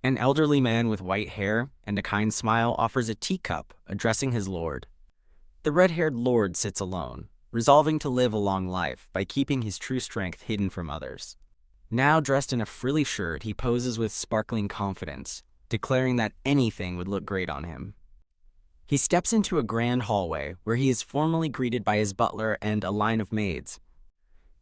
An elderly man with white hair and a kind smile offers a teacup, addressing his lord. The red-haired lord sits alone, resolving to live a long life by keeping his true strength hidden from others. Now dressed in a frilly shirt, he poses with sparkling confidence, declaring that anything would look great on him. He steps into a grand hallway where he is formally greeted by his butler and a line of maids.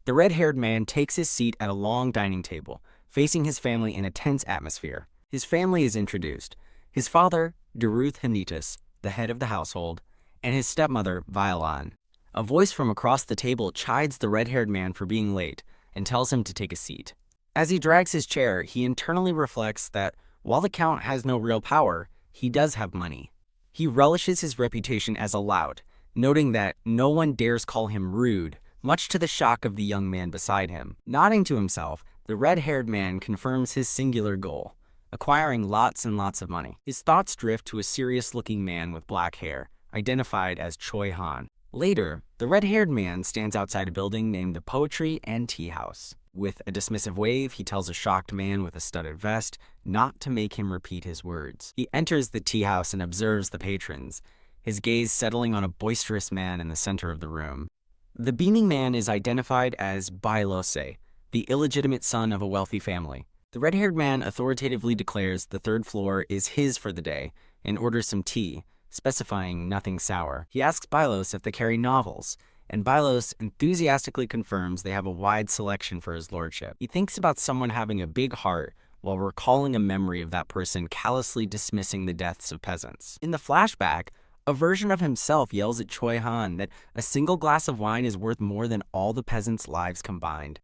The red-haired man takes his seat at a long dining table, facing his family in a tense atmosphere. His family is introduced: his father, Cale Henituse, the head of the household, and his stepmother, Violan. A voice from across the table chides the red-haired man for being late and tells him to take a seat. As he drags his chair, he internally reflects that while the Count has no real power, he does have money. He relishes his reputation as a lout, noting that no one dares call him rude, much to the shock of the young man beside him. Nodding to himself, the red-haired man confirms his singular goal: acquiring lots and lots of money. His thoughts drift to a serious-looking man with black hair, identified as Choi Han. Later, the red-haired man stands outside a building named the Poetry and Tea House. With a dismissive wave, he tells a shocked man with a studded vest not to make him repeat his words. He enters the tea house and observes the patrons, his gaze settling on a boisterous man in the center of the room. The beaming man is identified as Bailose, the illegitimate son of a wealthy family. The red-haired man authoritatively declares the third floor is his for the day and orders some tea, specifying nothing sour. He asks Bailos if they carry novels, and Bailos enthusiastically confirms they have a wide selection for his lordship. He thinks about someone having a big heart while recalling a memory of that person callously dismissing the deaths of peasants. In the flashback, a version of himself yells at Choi Han that a single glass of wine is worth more than all the peasants' lives combined.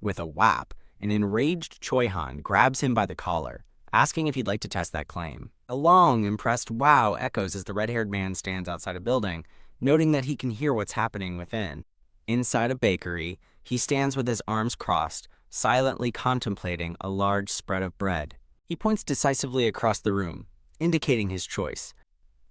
With a whap, an enraged Choi Han grabs him by the collar, asking if he'd like to test that claim. A long, impressed wow echoes as the red-haired man stands outside a building, noting that he can hear what's happening within. Inside a bakery, he stands with his arms crossed, silently contemplating a large spread of bread. He points decisively across the room, indicating his choice.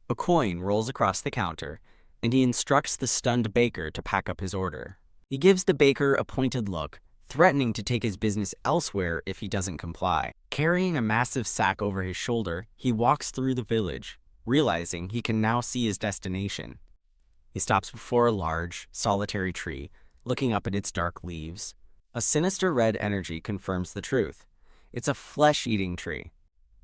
A coin rolls across the counter, and he instructs the stunned baker to pack up his order. He gives the baker a pointed look, threatening to take his business elsewhere if he doesn't comply. Carrying a massive sack over his shoulder, he walks through the village, realizing he can now see his destination. He stops before a large, solitary tree, looking up at its dark leaves. A sinister red energy confirms the truth. It's a flesh-eating tree.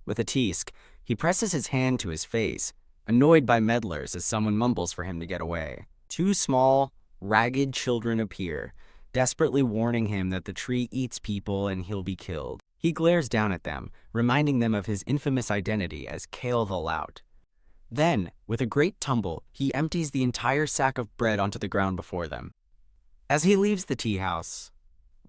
With a tisk, he presses his hand to his face, annoyed by meddlers as someone mumbles for him to get away. Two small, ragged children appear, desperately warning him that the tree eats people and he'll be killed. He glares down at them, reminding them of his infamous identity as Cale the Lout. Then, with a great tumble, he empties the entire sack of bread onto the ground before them. As he leaves the tea house,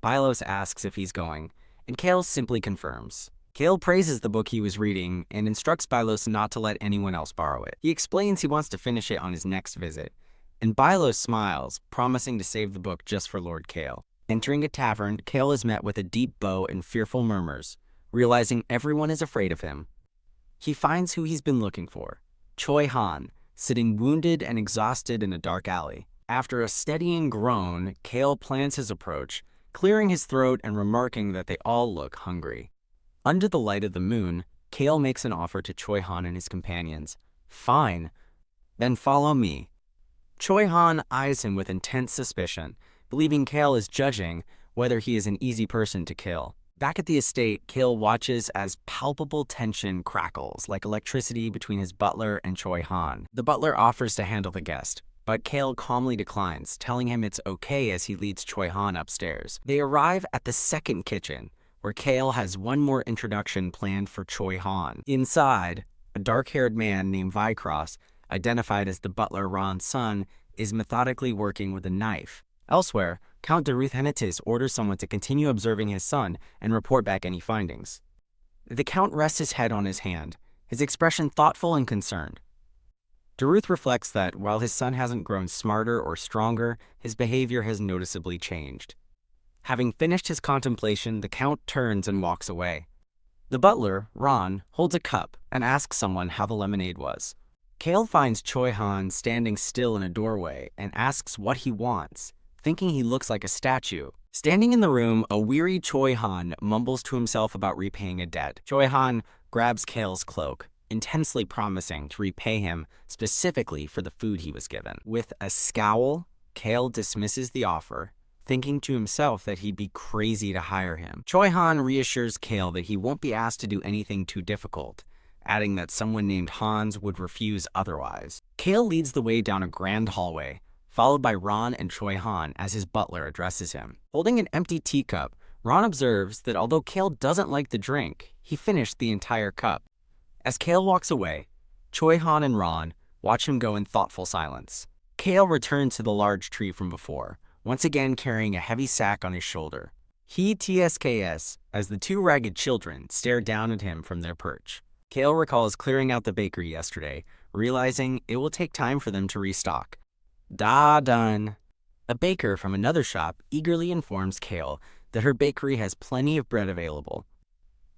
Bailos asks if he's going, and Cale simply confirms. Cale praises the book he was reading and instructs Bailos not to let anyone else borrow it. He explains he wants to finish it on his next visit, and Bailos smiles, promising to save the book just for Lord Cale. Entering a tavern, Cale is met with a deep bow and fearful murmurs, realizing everyone is afraid of him. He finds who he's been looking for: Choi Han, sitting wounded and exhausted in a dark alley. After a steadying groan, Cale plans his approach, clearing his throat and remarking that they all look hungry. Under the light of the moon, Cale makes an offer to Choi Han and his companions. "Fine, then follow me." Choi Han eyes him with intense suspicion, believing Cale is judging whether he is an easy person to kill. Back at the estate, Cale watches as palpable tension crackles like electricity between his butler and Choi Han. The butler offers to handle the guest, but Cale calmly declines, telling him it's okay as he leads Choi Han upstairs. They arrive at the second kitchen, where Cale has one more introduction planned for Choi Han. Inside, a dark-haired man named Vycross, identified as the butler Ron's son, is methodically working with a knife. Elsewhere, Count Cale Henituse orders someone to continue observing his son and report back any findings. The Count rests his head on his hand, his expression thoughtful and concerned. Daruth reflects that while his son hasn't grown smarter or stronger, his behavior has noticeably changed. Having finished his contemplation, the Count turns and walks away. The butler, Ron, holds a cup and asks someone how the lemonade was. Cale finds Choi Han standing still in a doorway and asks what he wants, thinking he looks like a statue, Standing in the room, a weary Choi Han mumbles to himself about repaying a debt. Choi Han grabs Cale's cloak, intensely promising to repay him specifically for the food he was given. With a scowl, Cale dismisses the offer, thinking to himself that he'd be crazy to hire him. Choi Han reassures Cale that he won't be asked to do anything too difficult, adding that someone named Hans would refuse otherwise. Cale leads the way down a grand hallway, followed by Ron and Choi Han as his butler addresses him. Holding an empty teacup, Ron observes that although Cale doesn't like the drink, he finished the entire cup. As Cale walks away, Choi Han and Ron watch him go in thoughtful silence. Cale returns to the large tree from before, once again carrying a heavy sack on his shoulder. He tsks as the two ragged children stare down at him from their perch. Cale recalls clearing out the bakery yesterday, realizing it will take time for them to restock. Done. A baker from another shop eagerly informs Cale that her bakery has plenty of bread available.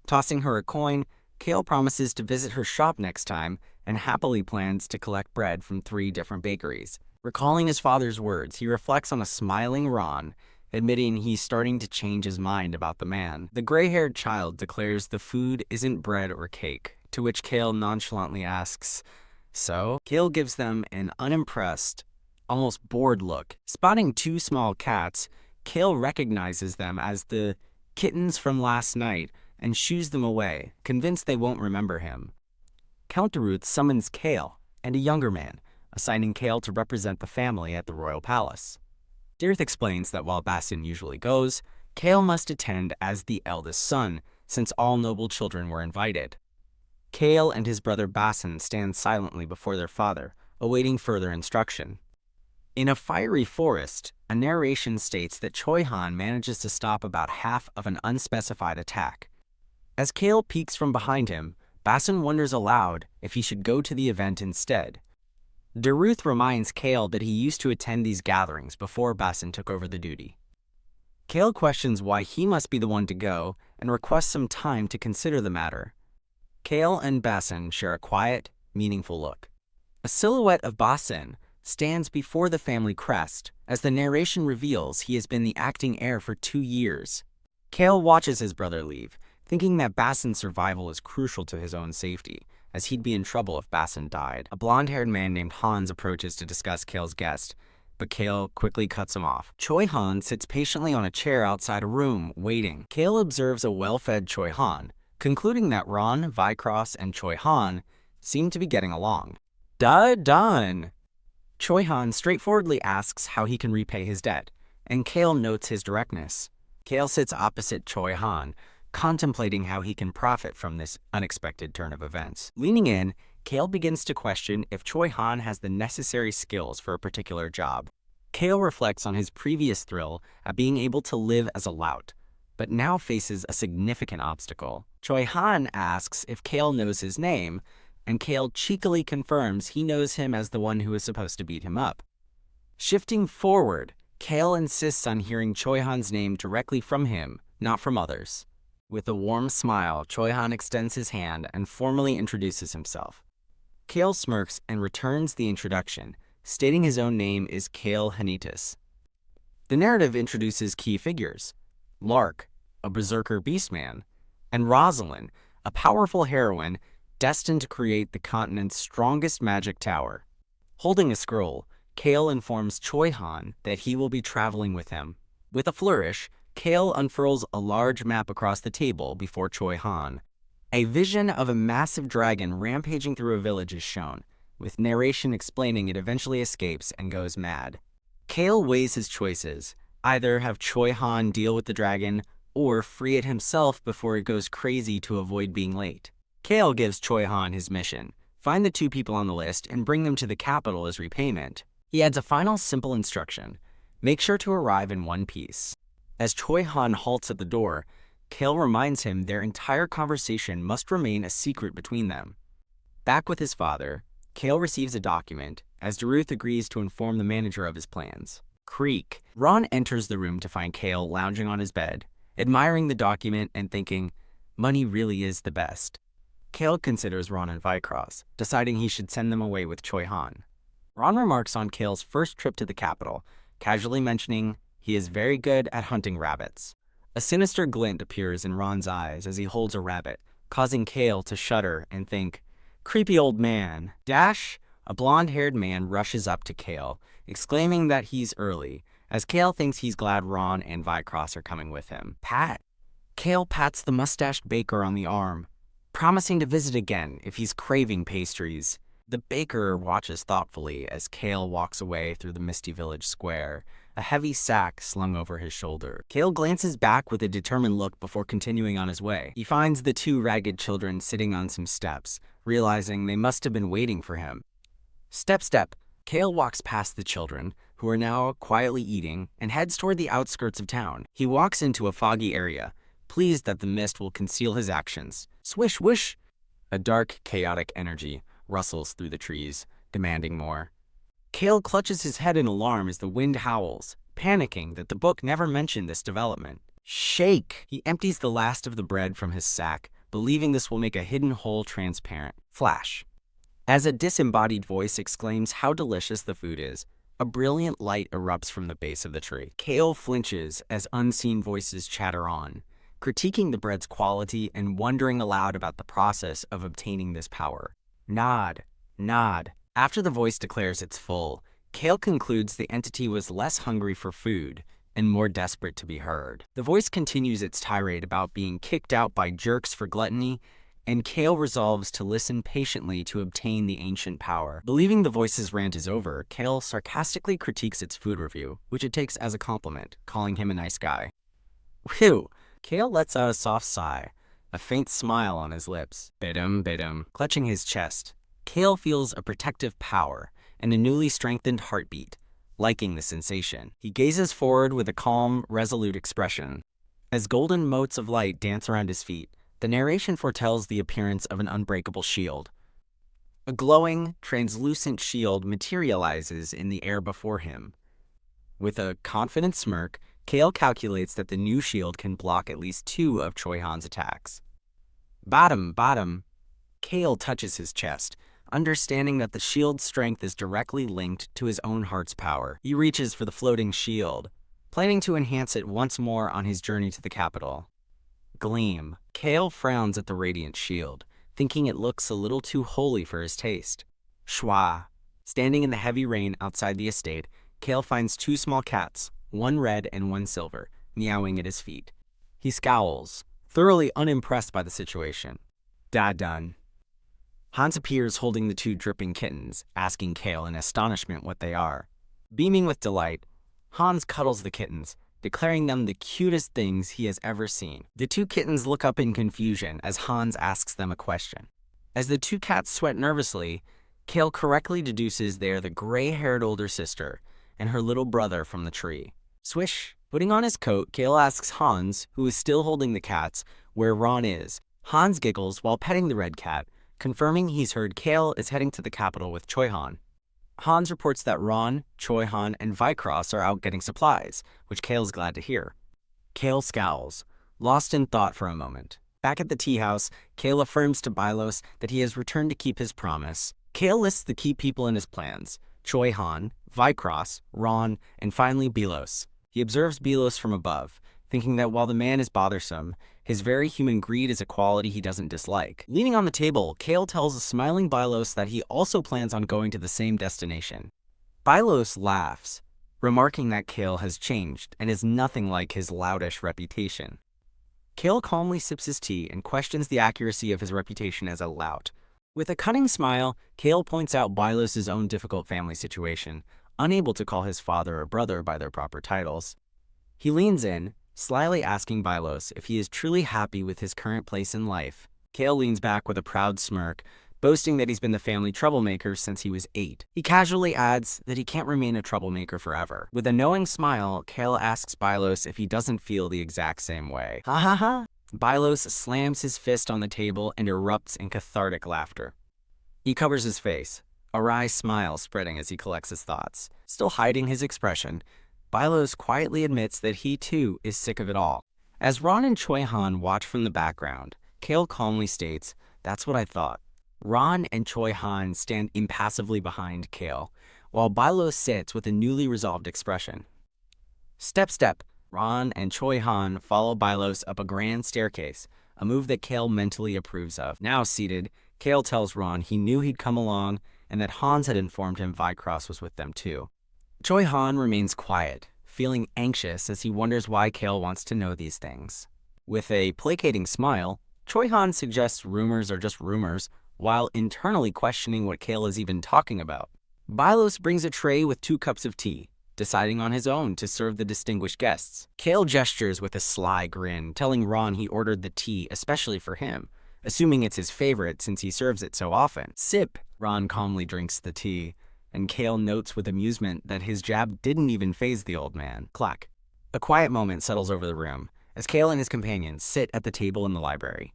Tossing her a coin, Cale promises to visit her shop next time and happily plans to collect bread from 3 different bakeries. Recalling his father's words, he reflects on a smiling Ron, admitting he's starting to change his mind about the man. The gray-haired child declares the food isn't bread or cake, to which Cale nonchalantly asks, "So?" Cale gives them an unimpressed, almost bored look. Spotting 2 small cats, Cale recognizes them as the kittens from last night and shoos them away, convinced they won't remember him. Count Daruth summons Cale and a younger man, assigning Cale to represent the family at the royal palace. Daruth explains that while Basin usually goes, Cale must attend as the eldest son, since all noble children were invited. Cale and his brother Basin stand silently before their father, awaiting further instruction. In a fiery forest, a narration states that Choi Han manages to stop about half of an unspecified attack. As Cale peeks from behind him, Basin wonders aloud if he should go to the event instead. Daruth reminds Cale that he used to attend these gatherings before Basin took over the duty. Cale questions why he must be the one to go and requests some time to consider the matter. Cale and Basin share a quiet, meaningful look. A silhouette of Basin stands before the family crest as the narration reveals he has been the acting heir for 2 years. Cale watches his brother leave, thinking that Basin's survival is crucial to his own safety, as he'd be in trouble if Basin died. A blonde-haired man named Hans approaches to discuss Cale's guest, but Cale quickly cuts him off. Choi Han sits patiently on a chair outside a room, waiting. Cale observes a well-fed Choi Han, concluding that Ron, Vycross, and Choi Han seem to be getting along. Done. Choi Han straightforwardly asks how he can repay his debt, and Cale notes his directness. Cale sits opposite Choi Han, contemplating how he can profit from this unexpected turn of events. Leaning in, Cale begins to question if Choi Han has the necessary skills for a particular job. Cale reflects on his previous thrill at being able to live as a lout, but now faces a significant obstacle. Choi Han asks if Cale knows his name, and Cale cheekily confirms he knows him as the one who is supposed to beat him up. Shifting forward, Cale insists on hearing Choi Han's name directly from him, not from others. With a warm smile, Choi Han extends his hand and formally introduces himself. Cale smirks and returns the introduction, stating his own name is Cale Henituse. The narrative introduces key figures: Lark, a berserker beastman, and Rosalind, a powerful heroine destined to create the continent's strongest magic tower. Holding a scroll, Cale informs Choi Han that he will be traveling with him. With a flourish, Cale unfurls a large map across the table before Choi Han. A vision of a massive dragon rampaging through a village is shown, with narration explaining it eventually escapes and goes mad. Cale weighs his choices: either have Choi Han deal with the dragon, or free it himself before it goes crazy to avoid being late. Cale gives Choi Han his mission: find the 2 people on the list and bring them to the capital as repayment. He adds a final simple instruction: make sure to arrive in one piece. As Choi Han halts at the door, Cale reminds him their entire conversation must remain a secret between them. Back with his father, Cale receives a document, as Daruth agrees to inform the manager of his plans. Creak. Ron enters the room to find Cale lounging on his bed, admiring the document and thinking, money really is the best. Cale considers Ron and Vycross, deciding he should send them away with Choi Han. Ron remarks on Cale's first trip to the capital, casually mentioning he is very good at hunting rabbits. A sinister glint appears in Ron's eyes as he holds a rabbit, causing Cale to shudder and think, "Creepy old man." Dash, a blonde-haired man, rushes up to Cale, exclaiming that he's early, as Cale thinks he's glad Ron and Vycross are coming with him. Pat. Cale pats the mustached baker on the arm, promising to visit again if he's craving pastries. The baker watches thoughtfully as Cale walks away through the misty village square, a heavy sack slung over his shoulder. Cale glances back with a determined look before continuing on his way. He finds the two ragged children sitting on some steps, realizing they must have been waiting for him. Step, step. Cale walks past the children, who are now quietly eating, and heads toward the outskirts of town. He walks into a foggy area, pleased that the mist will conceal his actions. Swish, whoosh! A dark, chaotic energy rustles through the trees, demanding more. Cale clutches his head in alarm as the wind howls, panicking that the book never mentioned this development. Shake! He empties the last of the bread from his sack, believing this will make a hidden hole transparent. Flash. As a disembodied voice exclaims how delicious the food is, a brilliant light erupts from the base of the tree. Cale flinches as unseen voices chatter on, critiquing the bread's quality and wondering aloud about the process of obtaining this power. Nod, nod. After the voice declares it's full, Cale concludes the entity was less hungry for food and more desperate to be heard. The voice continues its tirade about being kicked out by jerks for gluttony, and Cale resolves to listen patiently to obtain the ancient power. Believing the voice's rant is over, Cale sarcastically critiques its food review, which it takes as a compliment, calling him a nice guy. Whew! Cale lets out a soft sigh, a faint smile on his lips. Bidum. Clutching his chest, Cale feels a protective power and a newly strengthened heartbeat. Liking the sensation, he gazes forward with a calm, resolute expression. As golden motes of light dance around his feet, the narration foretells the appearance of an unbreakable shield. A glowing, translucent shield materializes in the air before him. With a confident smirk, Cale calculates that the new shield can block at least 2 of Choi Han's attacks. Bottom. Cale touches his chest, understanding that the shield's strength is directly linked to his own heart's power. He reaches for the floating shield, planning to enhance it once more on his journey to the capital. Gleam. Cale frowns at the radiant shield, thinking it looks a little too holy for his taste. Schwa. Standing in the heavy rain outside the estate, Cale finds 2 small cats, one red and one silver, meowing at his feet. He scowls, thoroughly unimpressed by the situation. Done. Hans appears holding the 2 dripping kittens, asking Cale in astonishment what they are. Beaming with delight, Hans cuddles the kittens, declaring them the cutest things he has ever seen. The 2 kittens look up in confusion as Hans asks them a question. As the 2 cats sweat nervously, Cale correctly deduces they are the gray-haired older sister and her little brother from the tree. Swish! Putting on his coat, Cale asks Hans, who is still holding the cats, where Ron is. Hans giggles while petting the red cat, confirming he's heard Cale is heading to the capital with Choi Han. Hans reports that Ron, Choi Han, and Vycross are out getting supplies, which Cale's glad to hear. Cale scowls, lost in thought for a moment. Back at the tea house, Cale affirms to Bylos that he has returned to keep his promise. Cale lists the key people in his plans: Choi Han, Vycross, Ron, and finally Bylos. He observes Bylos from above, thinking that while the man is bothersome, his very human greed is a quality he doesn't dislike. Leaning on the table, Cale tells a smiling Bylos that he also plans on going to the same destination. Bylos laughs, remarking that Cale has changed and is nothing like his loutish reputation. Cale calmly sips his tea and questions the accuracy of his reputation as a lout. With a cunning smile, Cale points out Bylos' own difficult family situation, unable to call his father or brother by their proper titles. He leans in, slyly asking Bylos if he is truly happy with his current place in life. Cale leans back with a proud smirk, boasting that he's been the family troublemaker since he was 8. He casually adds that he can't remain a troublemaker forever. With a knowing smile, Cale asks Bylos if he doesn't feel the exact same way. Ha ha ha! Bylos slams his fist on the table and erupts in cathartic laughter. He covers his face, a wry smile spreading as he collects his thoughts. Still hiding his expression, Bylos quietly admits that he too is sick of it all. As Ron and Choi Han watch from the background, Cale calmly states, "That's what I thought." Ron and Choi Han stand impassively behind Cale, while Bylos sits with a newly resolved expression. Step, step. Ron and Choi Han follow Bylos up a grand staircase, a move that Cale mentally approves of. Now seated, Cale tells Ron he knew he'd come along and that Hans had informed him Vycross was with them too. Choi Han remains quiet, feeling anxious as he wonders why Cale wants to know these things. With a placating smile, Choi Han suggests rumors are just rumors, while internally questioning what Cale is even talking about. Bylos brings a tray with 2 cups of tea, deciding on his own to serve the distinguished guests. Cale gestures with a sly grin, telling Ron he ordered the tea especially for him, assuming it's his favorite since he serves it so often. Sip. Ron calmly drinks the tea, and Cale notes with amusement that his jab didn't even faze the old man. Clack. A quiet moment settles over the room, as Cale and his companions sit at the table in the library.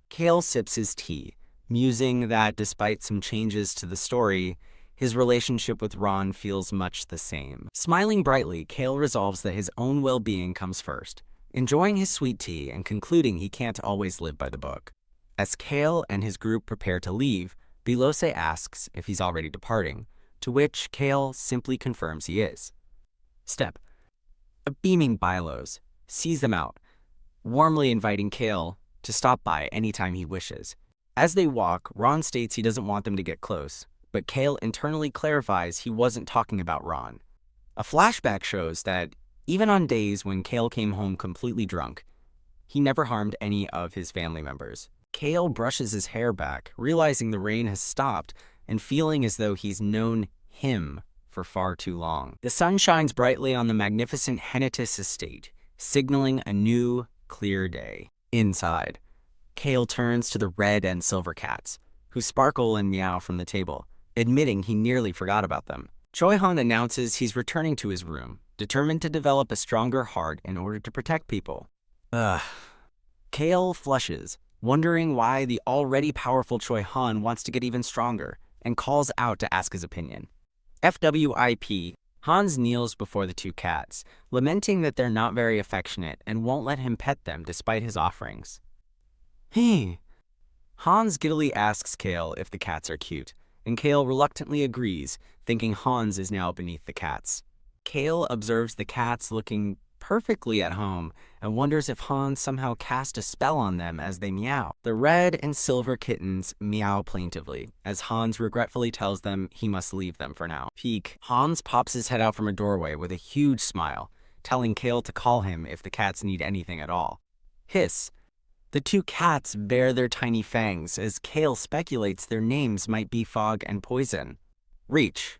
Cale sips his tea, musing that despite some changes to the story, his relationship with Ron feels much the same. Smiling brightly, Cale resolves that his own well-being comes first, enjoying his sweet tea and concluding he can't always live by the book. As Cale and his group prepare to leave, Bilose asks if he's already departing, to which Cale simply confirms he is. Step. A beaming Bylos sees them out, warmly inviting Cale to stop by anytime he wishes. As they walk, Ron states he doesn't want them to get close, but Cale internally clarifies he wasn't talking about Ron. A flashback shows that even on days when Cale came home completely drunk, he never harmed any of his family members. Cale brushes his hair back, realizing the rain has stopped and feeling as though he's known him for far too long. The sun shines brightly on the magnificent Henituse estate, signaling a new, clear day. Inside, Cale turns to the red and silver cats, who sparkle and meow from the table, admitting he nearly forgot about them. Choi Han announces he's returning to his room, determined to develop a stronger heart in order to protect people. Cale flushes, wondering why the already powerful Choi Han wants to get even stronger, and calls out to ask his opinion. FWIP, Hans kneels before the 2 cats, lamenting that they're not very affectionate and won't let him pet them despite his offerings. Hey. Hans giddily asks Cale if the cats are cute, and Cale reluctantly agrees, thinking Hans is now beneath the cats. Cale observes the cats looking perfectly at home and wonders if Hans somehow cast a spell on them as they meow. The red and silver kittens meow plaintively, as Hans regretfully tells them he must leave them for now. Peek. Hans pops his head out from a doorway with a huge smile, telling Cale to call him if the cats need anything at all. Hiss. The 2 cats bare their tiny fangs as Cale speculates their names might be Fog and Poison. Reach.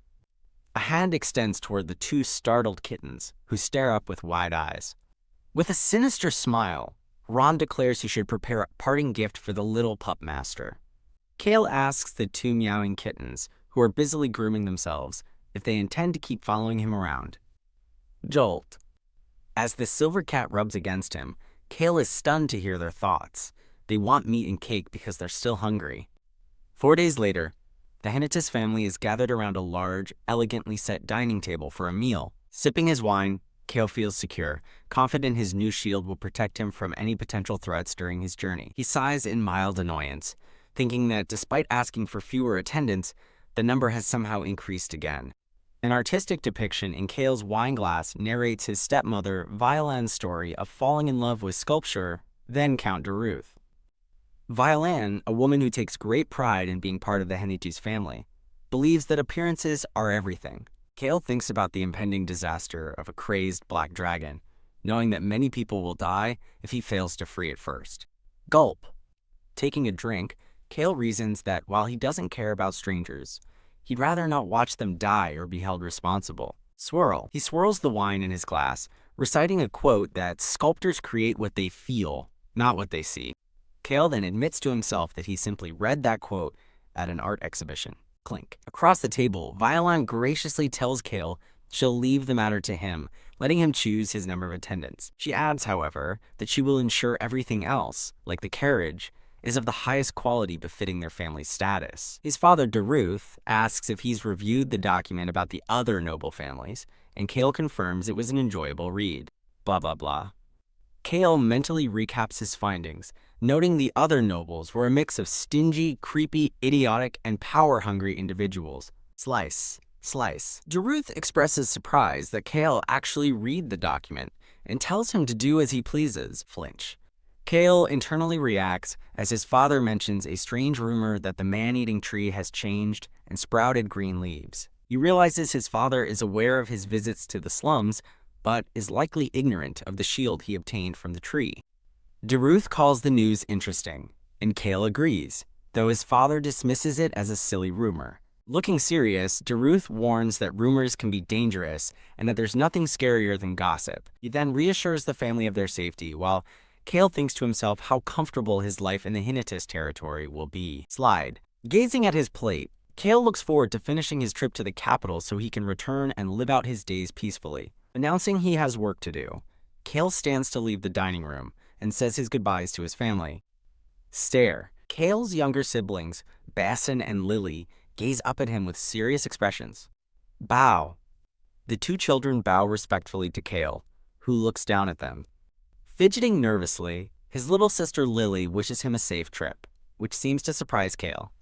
A hand extends toward the 2 startled kittens, who stare up with wide eyes. With a sinister smile, Ron declares he should prepare a parting gift for the little pup master. Cale asks the 2 meowing kittens, who are busily grooming themselves, if they intend to keep following him around. Jolt. As the silver cat rubs against him, Cale is stunned to hear their thoughts. They want meat and cake because they're still hungry. 4 days later, the Henituse family is gathered around a large, elegantly set dining table for a meal. Sipping his wine, Cale feels secure, confident his new shield will protect him from any potential threats during his journey. He sighs in mild annoyance, thinking that despite asking for fewer attendants, the number has somehow increased again. An artistic depiction in Cale's wine glass narrates his stepmother Violan's story of falling in love with sculpture, then Count Daruth. Violan, a woman who takes great pride in being part of the Henituse family, believes that appearances are everything. Cale thinks about the impending disaster of a crazed black dragon, knowing that many people will die if he fails to free it first. Gulp. Taking a drink, Cale reasons that while he doesn't care about strangers, he'd rather not watch them die or be held responsible. Swirl. He swirls the wine in his glass, reciting a quote that sculptors create what they feel, not what they see. Cale then admits to himself that he simply read that quote at an art exhibition. Clink. Across the table, Violan graciously tells Cale she'll leave the matter to him, letting him choose his number of attendants. She adds, however, that she will ensure everything else, like the carriage, is of the highest quality befitting their family's status. His father, Daruth, asks if he's reviewed the document about the other noble families, and Cale confirms it was an enjoyable read. Blah, blah, blah. Cale mentally recaps his findings, noting the other nobles were a mix of stingy, creepy, idiotic, and power-hungry individuals. Slice. Slice. Daruth expresses surprise that Cale actually read the document and tells him to do as he pleases. Flinch. Cale internally reacts as his father mentions a strange rumor that the man-eating tree has changed and sprouted green leaves. He realizes his father is aware of his visits to the slums, but is likely ignorant of the shield he obtained from the tree. Daruth calls the news interesting, and Cale agrees, though his father dismisses it as a silly rumor. Looking serious, Daruth warns that rumors can be dangerous and that there's nothing scarier than gossip. He then reassures the family of their safety, while Cale thinks to himself how comfortable his life in the Henituse territory will be. Slide. Gazing at his plate, Cale looks forward to finishing his trip to the capital so he can return and live out his days peacefully. Announcing he has work to do, Cale stands to leave the dining room and says his goodbyes to his family. Stare. Cale's younger siblings, Bassin and Lily, gaze up at him with serious expressions. Bow. The two children bow respectfully to Cale, who looks down at them. Fidgeting nervously, his little sister Lily wishes him a safe trip, which seems to surprise Cale.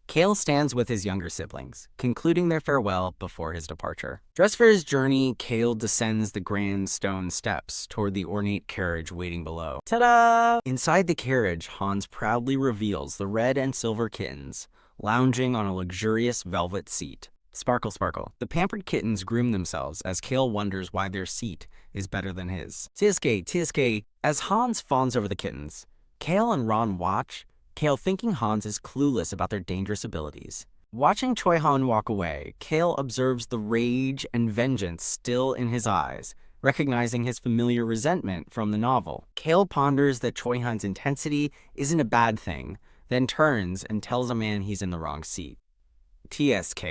Cale stands with his younger siblings, concluding their farewell before his departure. Dressed for his journey, Cale descends the grand stone steps toward the ornate carriage waiting below. Ta-da! Inside the carriage, Hans proudly reveals the red and silver kittens, lounging on a luxurious velvet seat. Sparkle, sparkle. The pampered kittens groom themselves as Cale wonders why their seat is better than his. Tiske, Tiske. As Hans fawns over the kittens, Cale and Ron watch, Cale thinking Hans is clueless about their dangerous abilities. Watching Choi Han walk away, Cale observes the rage and vengeance still in his eyes, recognizing his familiar resentment from the novel. Cale ponders that Choi Han's intensity isn't a bad thing, then turns and tells a man he's in the wrong seat. TSK.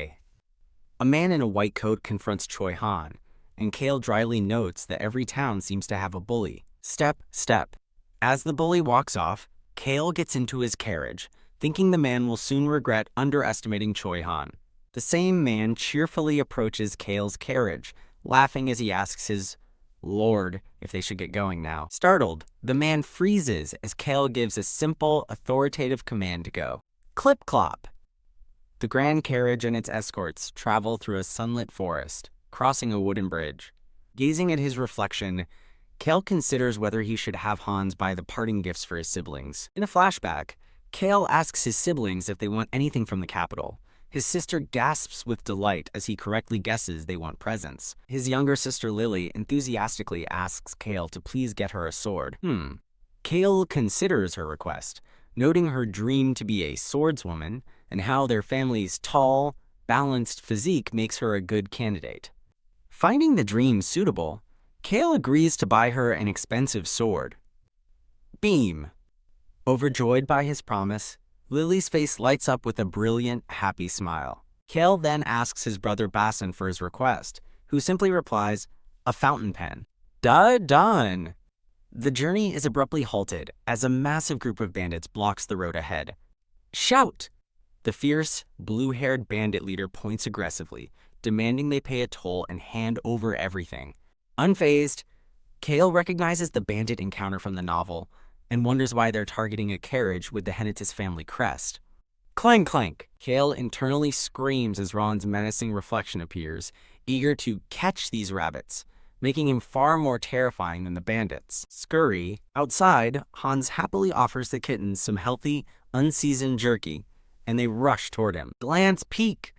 A man in a white coat confronts Choi Han, and Cale dryly notes that every town seems to have a bully. Step, step. As the bully walks off, Cale gets into his carriage, thinking the man will soon regret underestimating Choi Han. The same man cheerfully approaches Cale's carriage, laughing as he asks his lord if they should get going now. Startled, the man freezes as Cale gives a simple, authoritative command to go. Clip-clop. The grand carriage and its escorts travel through a sunlit forest, crossing a wooden bridge. Gazing at his reflection, Cale considers whether he should have Hans buy the parting gifts for his siblings. In a flashback, Cale asks his siblings if they want anything from the capital. His sister gasps with delight as he correctly guesses they want presents. His younger sister Lily enthusiastically asks Cale to please get her a sword. Cale considers her request, noting her dream to be a swordswoman and how their family's tall, balanced physique makes her a good candidate. Finding the dream suitable, Cale agrees to buy her an expensive sword. Beam. Overjoyed by his promise, Lily's face lights up with a brilliant, happy smile. Cale then asks his brother Bassin for his request, who simply replies, a fountain pen. Done! The journey is abruptly halted as a massive group of bandits blocks the road ahead. Shout! The fierce, blue-haired bandit leader points aggressively, demanding they pay a toll and hand over everything. Unfazed, Cale recognizes the bandit encounter from the novel and wonders why they're targeting a carriage with the Henituse family crest. Clank, clank! Cale internally screams as Ron's menacing reflection appears, eager to catch these rabbits, making him far more terrifying than the bandits. Scurry. Outside, Hans happily offers the kittens some healthy, unseasoned jerky, and they rush toward him. Glance, peek!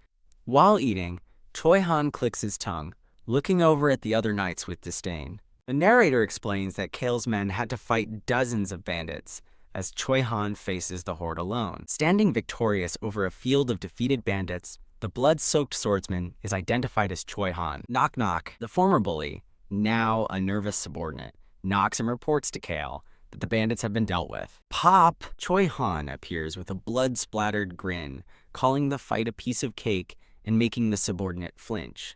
While eating, Choi Han clicks his tongue, looking over at the other knights with disdain. The narrator explains that Cale's men had to fight dozens of bandits, as Choi Han faces the horde alone. Standing victorious over a field of defeated bandits, the blood-soaked swordsman is identified as Choi Han. Knock knock. The former bully, now a nervous subordinate, knocks and reports to Cale that the bandits have been dealt with. Pop! Choi Han appears with a blood-splattered grin, calling the fight a piece of cake and making the subordinate flinch.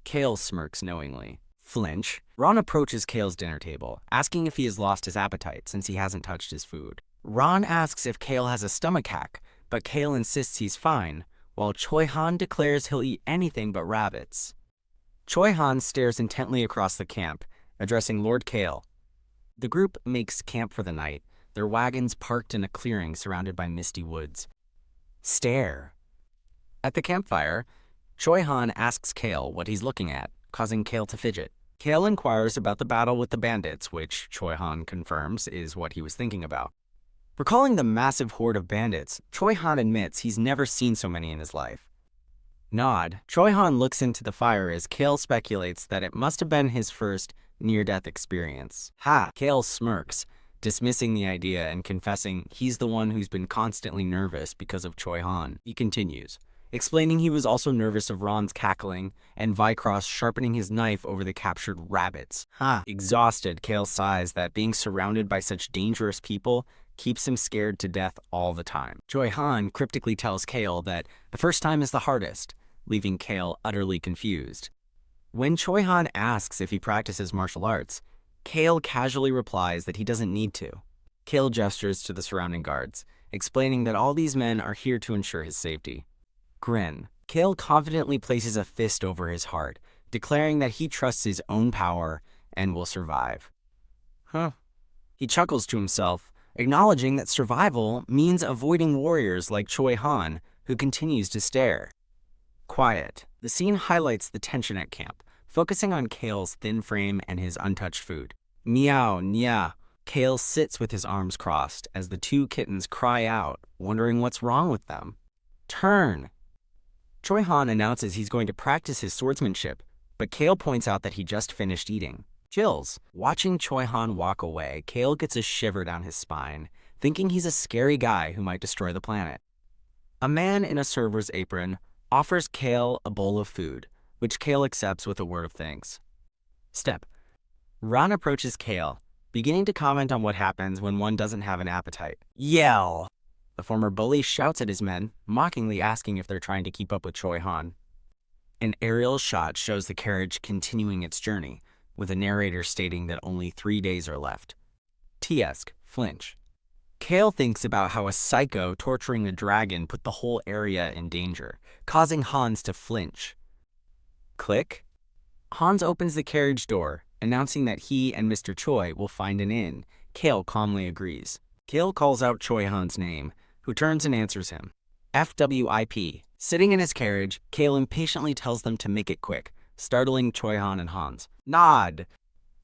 Cale smirks knowingly. Flinch. Ron approaches Cale's dinner table, asking if he has lost his appetite since he hasn't touched his food. Ron asks if Cale has a stomachache, but Cale insists he's fine, while Choi Han declares he'll eat anything but rabbits. Choi Han stares intently across the camp, addressing Lord Cale. The group makes camp for the night, their wagons parked in a clearing surrounded by misty woods. Stare. At the campfire, Choi Han asks Cale what he's looking at, causing Cale to fidget. Cale inquires about the battle with the bandits, which Choi Han confirms is what he was thinking about. Recalling the massive horde of bandits, Choi Han admits he's never seen so many in his life. Nod, Choi Han looks into the fire as Cale speculates that it must have been his first near-death experience. Ha! Cale smirks, dismissing the idea and confessing he's the one who's been constantly nervous because of Choi Han. He continues, explaining he was also nervous of Ron's cackling and Vycross sharpening his knife over the captured rabbits. Ha! Exhausted, Cale sighs that being surrounded by such dangerous people keeps him scared to death all the time. Choi Han cryptically tells Cale that the first time is the hardest, leaving Cale utterly confused. When Choi Han asks if he practices martial arts, Cale casually replies that he doesn't need to. Cale gestures to the surrounding guards, explaining that all these men are here to ensure his safety. Grin. Cale confidently places a fist over his heart, declaring that he trusts his own power and will survive. He chuckles to himself, acknowledging that survival means avoiding warriors like Choi Han, who continues to stare. Quiet. The scene highlights the tension at camp, focusing on Cale's thin frame and his untouched food. Meow, nya. Cale sits with his arms crossed as the two kittens cry out, wondering what's wrong with them. Turn. Choi Han announces he's going to practice his swordsmanship, but Cale points out that he just finished eating. Chills. Watching Choi Han walk away, Cale gets a shiver down his spine, thinking he's a scary guy who might destroy the planet. A man in a server's apron offers Cale a bowl of food, which Cale accepts with a word of thanks. Step. Ron approaches Cale, beginning to comment on what happens when one doesn't have an appetite. Yell! The former bully shouts at his men, mockingly asking if they're trying to keep up with Choi Han. An aerial shot shows the carriage continuing its journey, with a narrator stating that only 3 days are left. T-esque, flinch. Cale thinks about how a psycho torturing a dragon put the whole area in danger, causing Hans to flinch. Click. Hans opens the carriage door, announcing that he and Mr. Choi will find an inn. Cale calmly agrees. Cale calls out Choi Han's name, who turns and answers him. FWIP. Sitting in his carriage, Cale impatiently tells them to make it quick, startling Choi Han and Hans. Nod!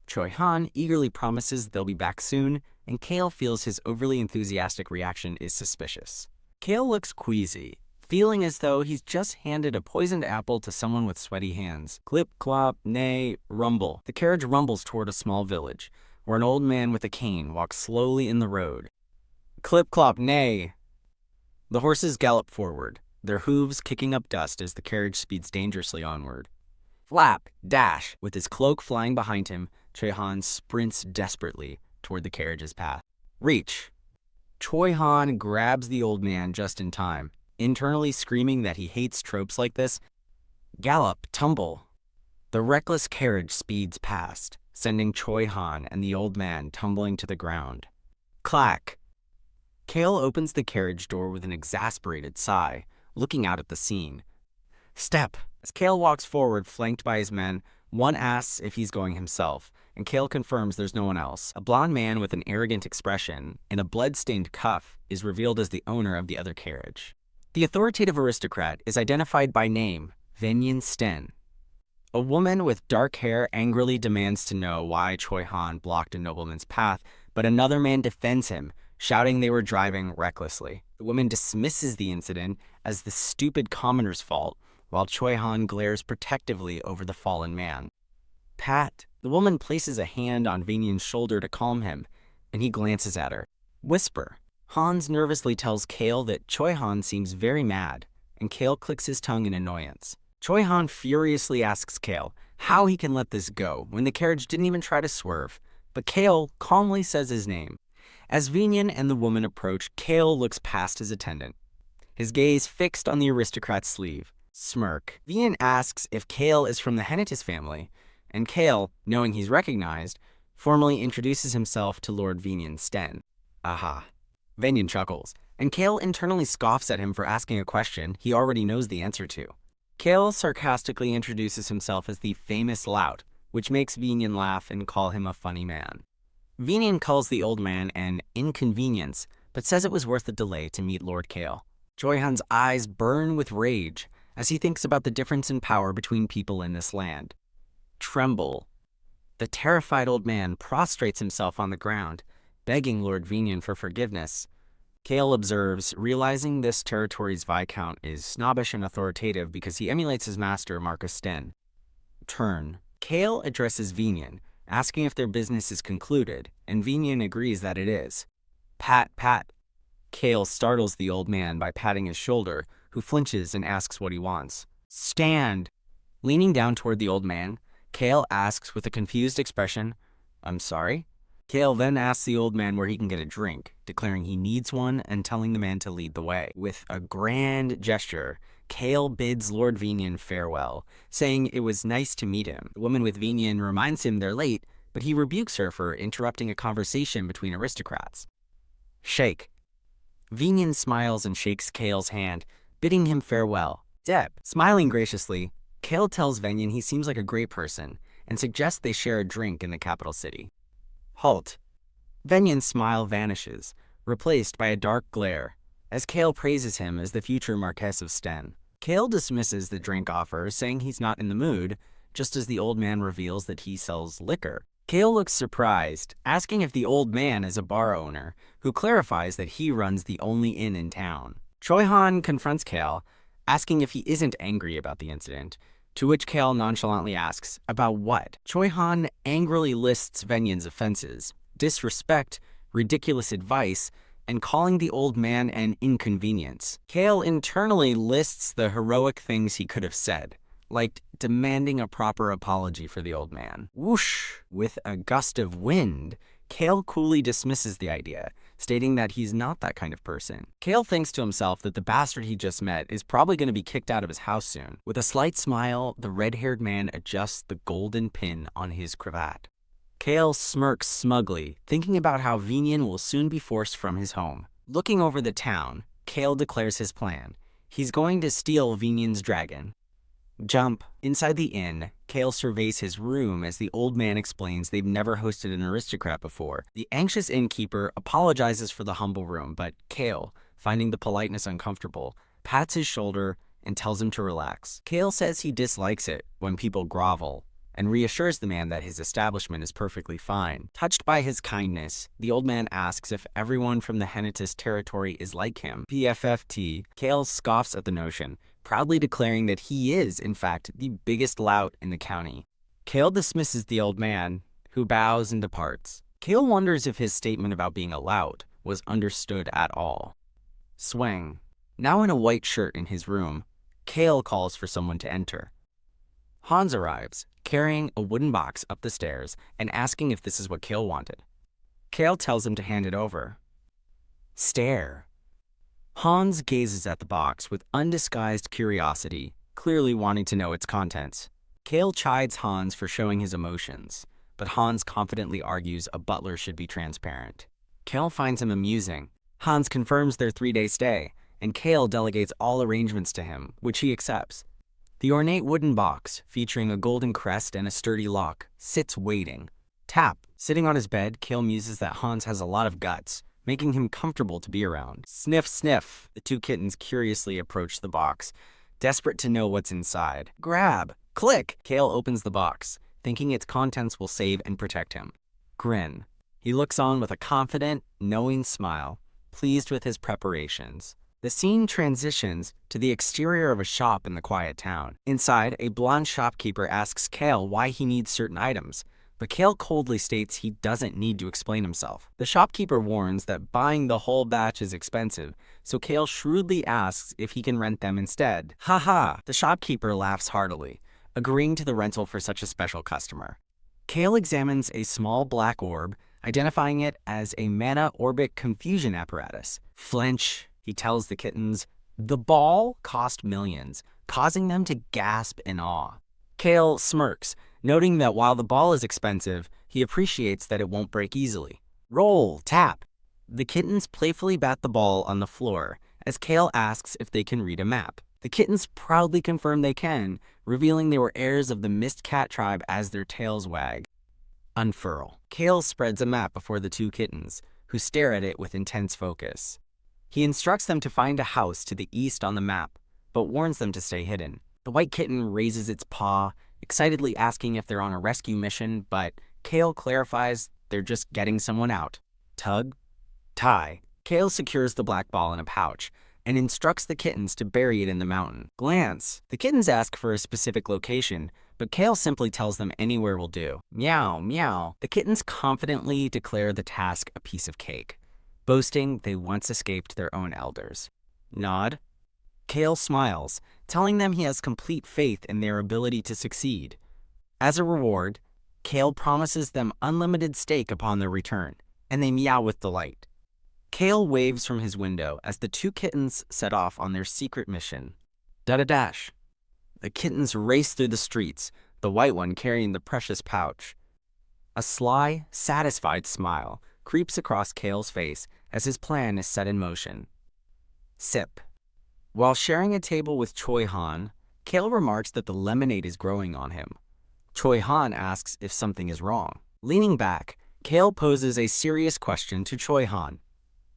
Choi Han eagerly promises they'll be back soon, and Cale feels his overly enthusiastic reaction is suspicious. Cale looks queasy, feeling as though he's just handed a poisoned apple to someone with sweaty hands. Clip, clop, neigh, rumble. The carriage rumbles toward a small village, where an old man with a cane walks slowly in the road. Clip, clop, neigh. The horses gallop forward, their hooves kicking up dust as the carriage speeds dangerously onward. Flap, dash. With his cloak flying behind him, Choi Han sprints desperately toward the carriage's path. Reach. Choi Han grabs the old man just in time, internally screaming that he hates tropes like this. Gallop, tumble. The reckless carriage speeds past, sending Choi Han and the old man tumbling to the ground. Clack. Cale opens the carriage door with an exasperated sigh, looking out at the scene. Step. As Cale walks forward, flanked by his men, one asks if he's going himself, and Cale confirms there's no one else. A blond man with an arrogant expression and a blood-stained cuff is revealed as the owner of the other carriage. The authoritative aristocrat is identified by name, Venyin Sten. A woman with dark hair angrily demands to know why Choi Han blocked a nobleman's path, but another man defends him, shouting they were driving recklessly. The woman dismisses the incident as the stupid commoner's fault, while Choi Han glares protectively over the fallen man. Pat. The woman places a hand on Vanian's shoulder to calm him, and he glances at her. Whisper. Hans nervously tells Cale that Choi Han seems very mad, and Cale clicks his tongue in annoyance. Choi Han furiously asks Cale how he can let this go when the carriage didn't even try to swerve, but Cale calmly says his name. As Vanian and the woman approach, Cale looks past his attendant, his gaze fixed on the aristocrat's sleeve. Smirk. Vanian asks if Cale is from the Henituse family, and Cale, knowing he's recognized, formally introduces himself to Lord Venyin Sten. Aha. Vanian chuckles, and Cale internally scoffs at him for asking a question he already knows the answer to. Cale sarcastically introduces himself as the famous lout, which makes Vanian laugh and call him a funny man. Vanian calls the old man an inconvenience, but says it was worth the delay to meet Lord Cale. Choi Han's eyes burn with rage as he thinks about the difference in power between people in this land. Tremble. The terrified old man prostrates himself on the ground, begging Lord Venian for forgiveness. Cale observes, realizing this territory's viscount is snobbish and authoritative because he emulates his master, Marcus Sten. Turn. Cale addresses Venian, asking if their business is concluded, and Venian agrees that it is. Pat, pat. Cale startles the old man by patting his shoulder, who flinches and asks what he wants. Stand. Leaning down toward the old man, Cale asks with a confused expression, I'm sorry? Cale then asks the old man where he can get a drink, declaring he needs one and telling the man to lead the way. With a grand gesture, Cale bids Lord Venian farewell, saying it was nice to meet him. The woman with Venian reminds him they're late, but he rebukes her for interrupting a conversation between aristocrats. Shake. Venian smiles and shakes Cale's hand, bidding him farewell. Deb. Smiling graciously, Cale tells Venian he seems like a great person and suggests they share a drink in the capital city. Halt. Venian's smile vanishes, replaced by a dark glare, as Cale praises him as the future Marquess of Sten. Cale dismisses the drink offer, saying he's not in the mood, just as the old man reveals that he sells liquor. Cale looks surprised, asking if the old man is a bar owner, who clarifies that he runs the only inn in town. Choi Han confronts Cale, asking if he isn't angry about the incident, to which Cale nonchalantly asks, about what? Choi Han angrily lists Venian's offenses: disrespect, ridiculous advice, and calling the old man an inconvenience. Cale internally lists the heroic things he could have said, like demanding a proper apology for the old man. Whoosh! With a gust of wind, Cale coolly dismisses the idea, stating that he's not that kind of person. Cale thinks to himself that the bastard he just met is probably going to be kicked out of his house soon. With a slight smile, the red-haired man adjusts the golden pin on his cravat. Cale smirks smugly, thinking about how Venian will soon be forced from his home. Looking over the town, Cale declares his plan. He's going to steal Venian's dragon. Jump. Inside the inn, Cale surveys his room as the old man explains they've never hosted an aristocrat before. The anxious innkeeper apologizes for the humble room, but Cale, finding the politeness uncomfortable, pats his shoulder and tells him to relax. Cale says he dislikes it when people grovel, and reassures the man that his establishment is perfectly fine. Touched by his kindness, the old man asks if everyone from the Henituse territory is like him. PFFT, Cale scoffs at the notion, proudly declaring that he is, in fact, the biggest lout in the county. Cale dismisses the old man, who bows and departs. Cale wonders if his statement about being a lout was understood at all. Swing. Now in a white shirt in his room, Cale calls for someone to enter. Hans arrives, carrying a wooden box up the stairs and asking if this is what Cale wanted. Cale tells him to hand it over. Stare. Hans gazes at the box with undisguised curiosity, clearly wanting to know its contents. Cale chides Hans for showing his emotions, but Hans confidently argues a butler should be transparent. Cale finds him amusing. Hans confirms their 3-day stay, and Cale delegates all arrangements to him, which he accepts. The ornate wooden box, featuring a golden crest and a sturdy lock, sits waiting. Tap. Sitting on his bed, Cale muses that Hans has a lot of guts, making him comfortable to be around. Sniff, sniff. The two kittens curiously approach the box, desperate to know what's inside. Grab. Click. Cale opens the box, thinking its contents will save and protect him. Grin. He looks on with a confident, knowing smile, pleased with his preparations. The scene transitions to the exterior of a shop in the quiet town. Inside, a blonde shopkeeper asks Cale why he needs certain items, but Cale coldly states he doesn't need to explain himself. The shopkeeper warns that buying the whole batch is expensive, so Cale shrewdly asks if he can rent them instead. Haha! The shopkeeper laughs heartily, agreeing to the rental for such a special customer. Cale examines a small black orb, identifying it as a mana orbic confusion apparatus. Flinch. He tells the kittens, the ball cost millions, causing them to gasp in awe. Cale smirks, noting that while the ball is expensive, he appreciates that it won't break easily. Roll, tap. The kittens playfully bat the ball on the floor, as Cale asks if they can read a map. The kittens proudly confirm they can, revealing they were heirs of the Mist Cat tribe as their tails wag. Unfurl. Cale spreads a map before the two kittens, who stare at it with intense focus. He instructs them to find a house to the east on the map, but warns them to stay hidden. The white kitten raises its paw, excitedly asking if they're on a rescue mission, but Cale clarifies they're just getting someone out. Tug, tie. Cale secures the black ball in a pouch and instructs the kittens to bury it in the mountain. Glance. The kittens ask for a specific location, but Cale simply tells them anywhere will do. Meow, meow. The kittens confidently declare the task a piece of cake, boasting they once escaped their own elders. Nod. Cale smiles, telling them he has complete faith in their ability to succeed. As a reward, Cale promises them unlimited steak upon their return, and they meow with delight. Cale waves from his window as the two kittens set off on their secret mission. Da-da-dash. The kittens race through the streets, the white one carrying the precious pouch. A sly, satisfied smile creeps across Cale's face as his plan is set in motion. Sip. While sharing a table with Choi Han, Cale remarks that the lemonade is growing on him. Choi Han asks if something is wrong. Leaning back, Cale poses a serious question to Choi Han.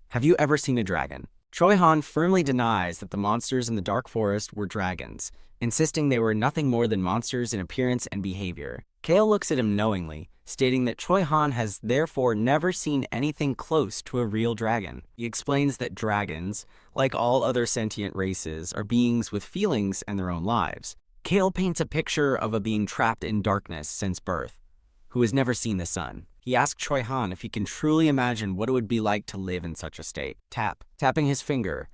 Have you ever seen a dragon? Choi Han firmly denies that the monsters in the dark forest were dragons, insisting they were nothing more than monsters in appearance and behavior. Cale looks at him knowingly, stating that Choi Han has therefore never seen anything close to a real dragon. He explains that dragons, like all other sentient races, are beings with feelings and their own lives. Cale paints a picture of a being trapped in darkness since birth, who has never seen the sun. He asks Choi Han if he can truly imagine what it would be like to live in such a state. Tapping his finger,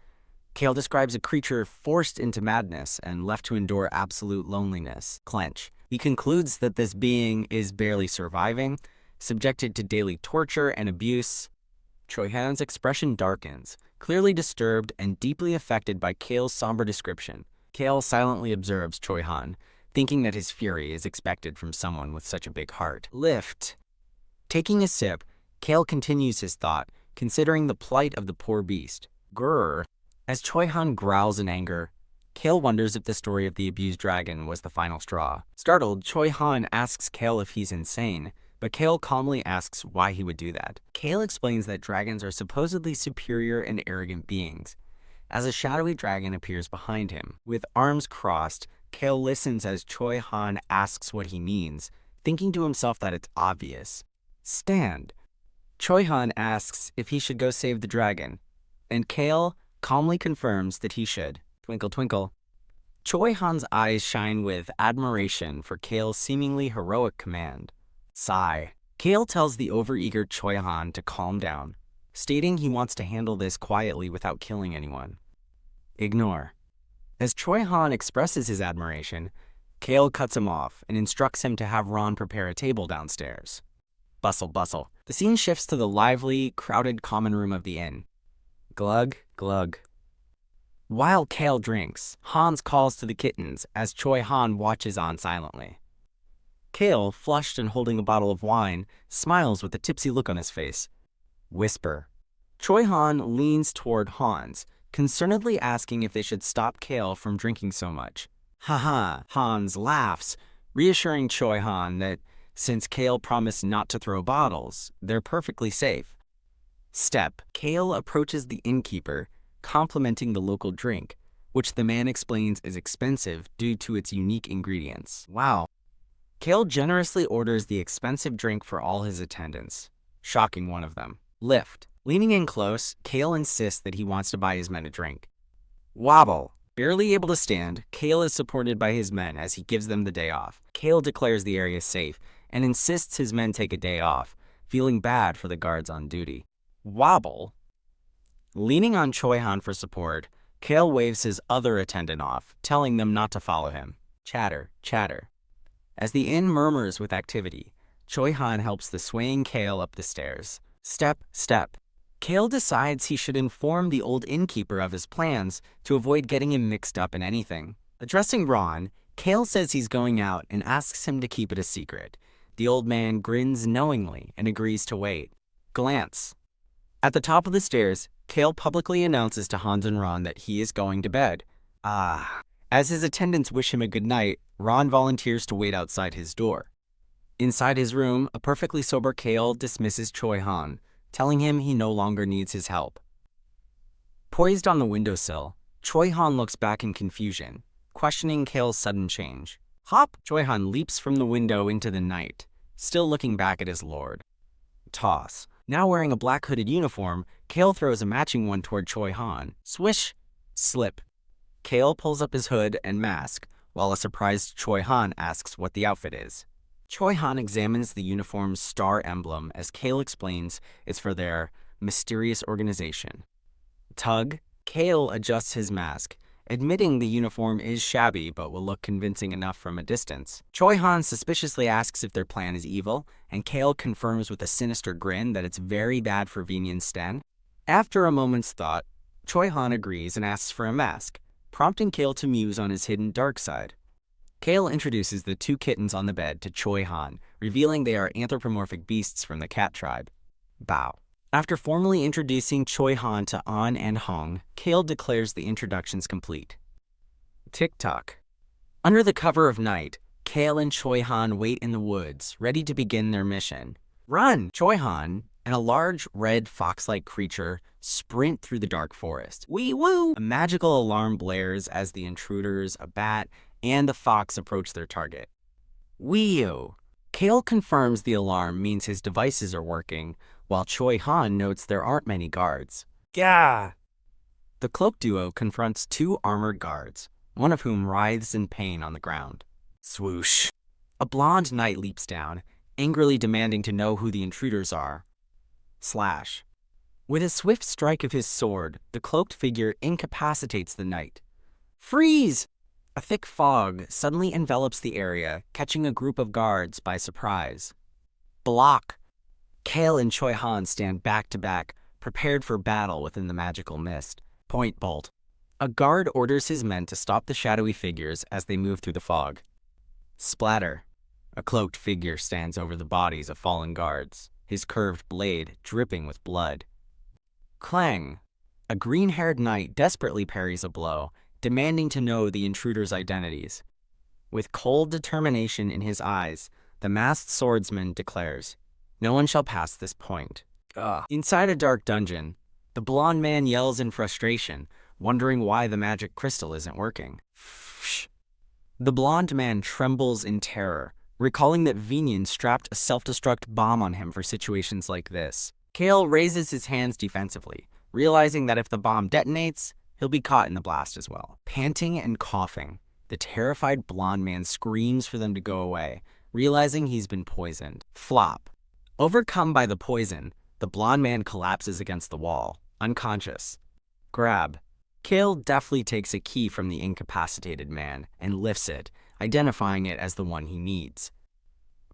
Cale describes a creature forced into madness and left to endure absolute loneliness. Clench. He concludes that this being is barely surviving, subjected to daily torture and abuse. Choi Han's expression darkens, clearly disturbed and deeply affected by Cale's somber description. Cale silently observes Choi Han, thinking that his fury is expected from someone with such a big heart. Lift. Taking a sip, Cale continues his thought, considering the plight of the poor beast. Grrr. As Choi Han growls in anger, Cale wonders if the story of the abused dragon was the final straw. Startled, Choi Han asks Cale if he's insane, but Cale calmly asks why he would do that. Cale explains that dragons are supposedly superior and arrogant beings, as a shadowy dragon appears behind him. With arms crossed, Cale listens as Choi Han asks what he means, thinking to himself that it's obvious. Stand. Choi Han asks if he should go save the dragon, and Cale calmly confirms that he should. Twinkle, twinkle. Choi Han's eyes shine with admiration for Cale's seemingly heroic command. Sigh. Cale tells the overeager Choi Han to calm down, stating he wants to handle this quietly without killing anyone. Ignore. As Choi Han expresses his admiration, Cale cuts him off and instructs him to have Ron prepare a table downstairs. Bustle, bustle. The scene shifts to the lively, crowded common room of the inn. Glug, glug. While Cale drinks, Hans calls to the kittens as Choi Han watches on silently. Cale, flushed and holding a bottle of wine, smiles with a tipsy look on his face. Whisper. Choi Han leans toward Hans, concernedly asking if they should stop Cale from drinking so much. Haha, Hans laughs, reassuring Choi Han that since Cale promised not to throw bottles, they're perfectly safe. Step. Cale approaches the innkeeper, complimenting the local drink, which the man explains is expensive due to its unique ingredients. Wow. Cale generously orders the expensive drink for all his attendants, shocking one of them. Lift. Leaning in close, Cale insists that he wants to buy his men a drink. Wobble. Barely able to stand, Cale is supported by his men as he gives them the day off. Cale declares the area safe and insists his men take a day off, feeling bad for the guards on duty. Wobble. Leaning on Choi Han for support, Cale waves his other attendant off, telling them not to follow him. Chatter, chatter. As the inn murmurs with activity, Choi Han helps the swaying Cale up the stairs. Step, step. Cale decides he should inform the old innkeeper of his plans to avoid getting him mixed up in anything. Addressing Ron, Cale says he's going out and asks him to keep it a secret. The old man grins knowingly and agrees to wait. Glance. At the top of the stairs, Cale publicly announces to Hans and Ron that he is going to bed. As his attendants wish him a good night, Ron volunteers to wait outside his door. Inside his room, a perfectly sober Cale dismisses Choi Han, telling him he no longer needs his help. Poised on the windowsill, Choi-han looks back in confusion, questioning Cale's sudden change. Hop! Choi-han leaps from the window into the night, still looking back at his lord. Toss. Now wearing a black hooded uniform, Cale throws a matching one toward Choi-han. Swish! Slip. Cale pulls up his hood and mask, while a surprised Choi-han asks what the outfit is. Choi-han examines the uniform's star emblem as Cale explains it's for their mysterious organization. Tug. Cale adjusts his mask, admitting the uniform is shabby but will look convincing enough from a distance. Choi-han suspiciously asks if their plan is evil, and Cale confirms with a sinister grin that it's very bad for Vinian's stand. After a moment's thought, Choi-han agrees and asks for a mask, prompting Cale to muse on his hidden dark side. Cale introduces the two kittens on the bed to Choi-han, revealing they are anthropomorphic beasts from the cat tribe. Bow. After formally introducing Choi-han to An and Hong, Cale declares the introductions complete. Tick-tock. Under the cover of night, Cale and Choi-han wait in the woods, ready to begin their mission. Run! Choi-han and a large red fox-like creature sprint through the dark forest. Wee-woo! A magical alarm blares as the intruders, a bat, and the fox approach their target. Wee-oo! Cale confirms the alarm means his devices are working, while Choi-han notes there aren't many guards. Gah! The cloak duo confronts two armored guards, one of whom writhes in pain on the ground. Swoosh! A blonde knight leaps down, angrily demanding to know who the intruders are. Slash. With a swift strike of his sword, the cloaked figure incapacitates the knight. Freeze! A thick fog suddenly envelops the area, catching a group of guards by surprise. Block! Cale and Choi-han stand back to back, prepared for battle within the magical mist. Point bolt. A guard orders his men to stop the shadowy figures as they move through the fog. Splatter. A cloaked figure stands over the bodies of fallen guards, his curved blade dripping with blood. Clang. A green-haired knight desperately parries a blow, demanding to know the intruders' identities. With cold determination in his eyes, the masked swordsman declares, "No one shall pass this point." Inside a dark dungeon, the blonde man yells in frustration, wondering why the magic crystal isn't working. The blonde man trembles in terror, recalling that Vinian strapped a self-destruct bomb on him for situations like this. Cale raises his hands defensively, realizing that if the bomb detonates, he'll be caught in the blast as well. Panting and coughing, the terrified blonde man screams for them to go away, realizing he's been poisoned. Flop. Overcome by the poison, the blonde man collapses against the wall, unconscious. Grab. Cale deftly takes a key from the incapacitated man and lifts it, identifying it as the one he needs.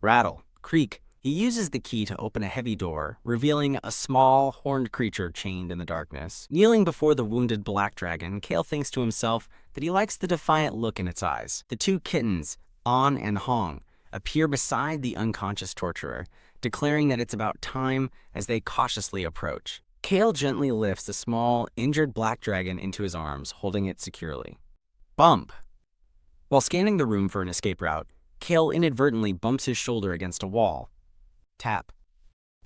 Rattle. Creak. He uses the key to open a heavy door, revealing a small, horned creature chained in the darkness. Kneeling before the wounded black dragon, Cale thinks to himself that he likes the defiant look in its eyes. The two kittens, An and Hong, appear beside the unconscious torturer, declaring that it's about time as they cautiously approach. Cale gently lifts a small, injured black dragon into his arms, holding it securely. Bump! While scanning the room for an escape route, Cale inadvertently bumps his shoulder against a wall. Tap.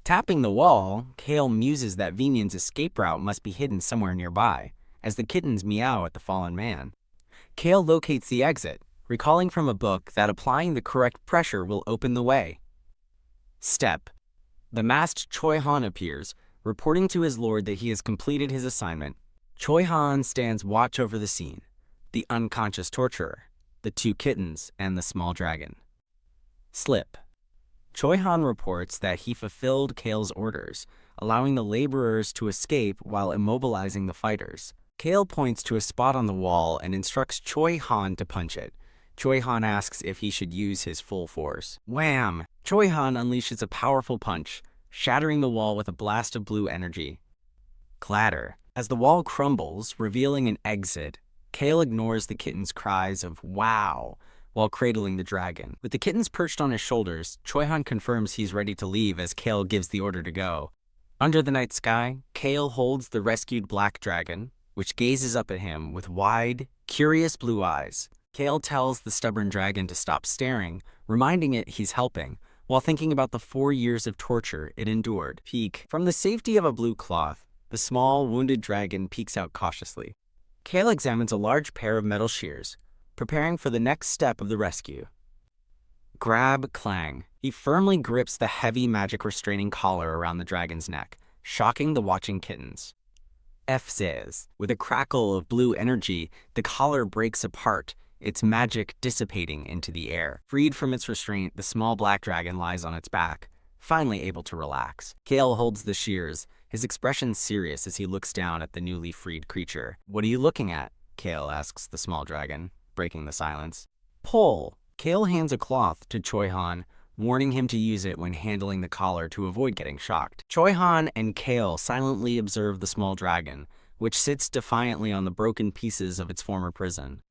Tapping the wall, Cale muses that Vinian's escape route must be hidden somewhere nearby, as the kittens meow at the fallen man. Cale locates the exit, recalling from a book that applying the correct pressure will open the way. Step. The masked Choi-han appears, reporting to his lord that he has completed his assignment. Choi-han stands watch over the scene, the unconscious torturer, the two kittens, and the small dragon. Slip. Choi-han reports that he fulfilled Cale's orders, allowing the laborers to escape while immobilizing the fighters. Cale points to a spot on the wall and instructs Choi-han to punch it. Choi-han asks if he should use his full force. Wham! Choi-han unleashes a powerful punch, shattering the wall with a blast of blue energy. Clatter. As the wall crumbles, revealing an exit, Cale ignores the kitten's cries of "wow" while cradling the dragon. With the kittens perched on his shoulders, Choi-han confirms he's ready to leave as Cale gives the order to go. Under the night sky, Cale holds the rescued black dragon, which gazes up at him with wide, curious blue eyes. Cale tells the stubborn dragon to stop staring, reminding it he's helping, while thinking about the 4 years of torture it endured. Peek. From the safety of a blue cloth, the small, wounded dragon peeks out cautiously. Cale examines a large pair of metal shears, preparing for the next step of the rescue. Grab, clang. He firmly grips the heavy magic restraining collar around the dragon's neck, shocking the watching kittens. F says. With a crackle of blue energy, the collar breaks apart, its magic dissipating into the air. Freed from its restraint, the small black dragon lies on its back, finally able to relax. Cale holds the shears, his expression serious as he looks down at the newly freed creature. "What are you looking at?" Cale asks the small dragon, breaking the silence. "Pull." Cale hands a cloth to Choi-Han, warning him to use it when handling the collar to avoid getting shocked. Choi-Han and Cale silently observe the small dragon, which sits defiantly on the broken pieces of its former prison.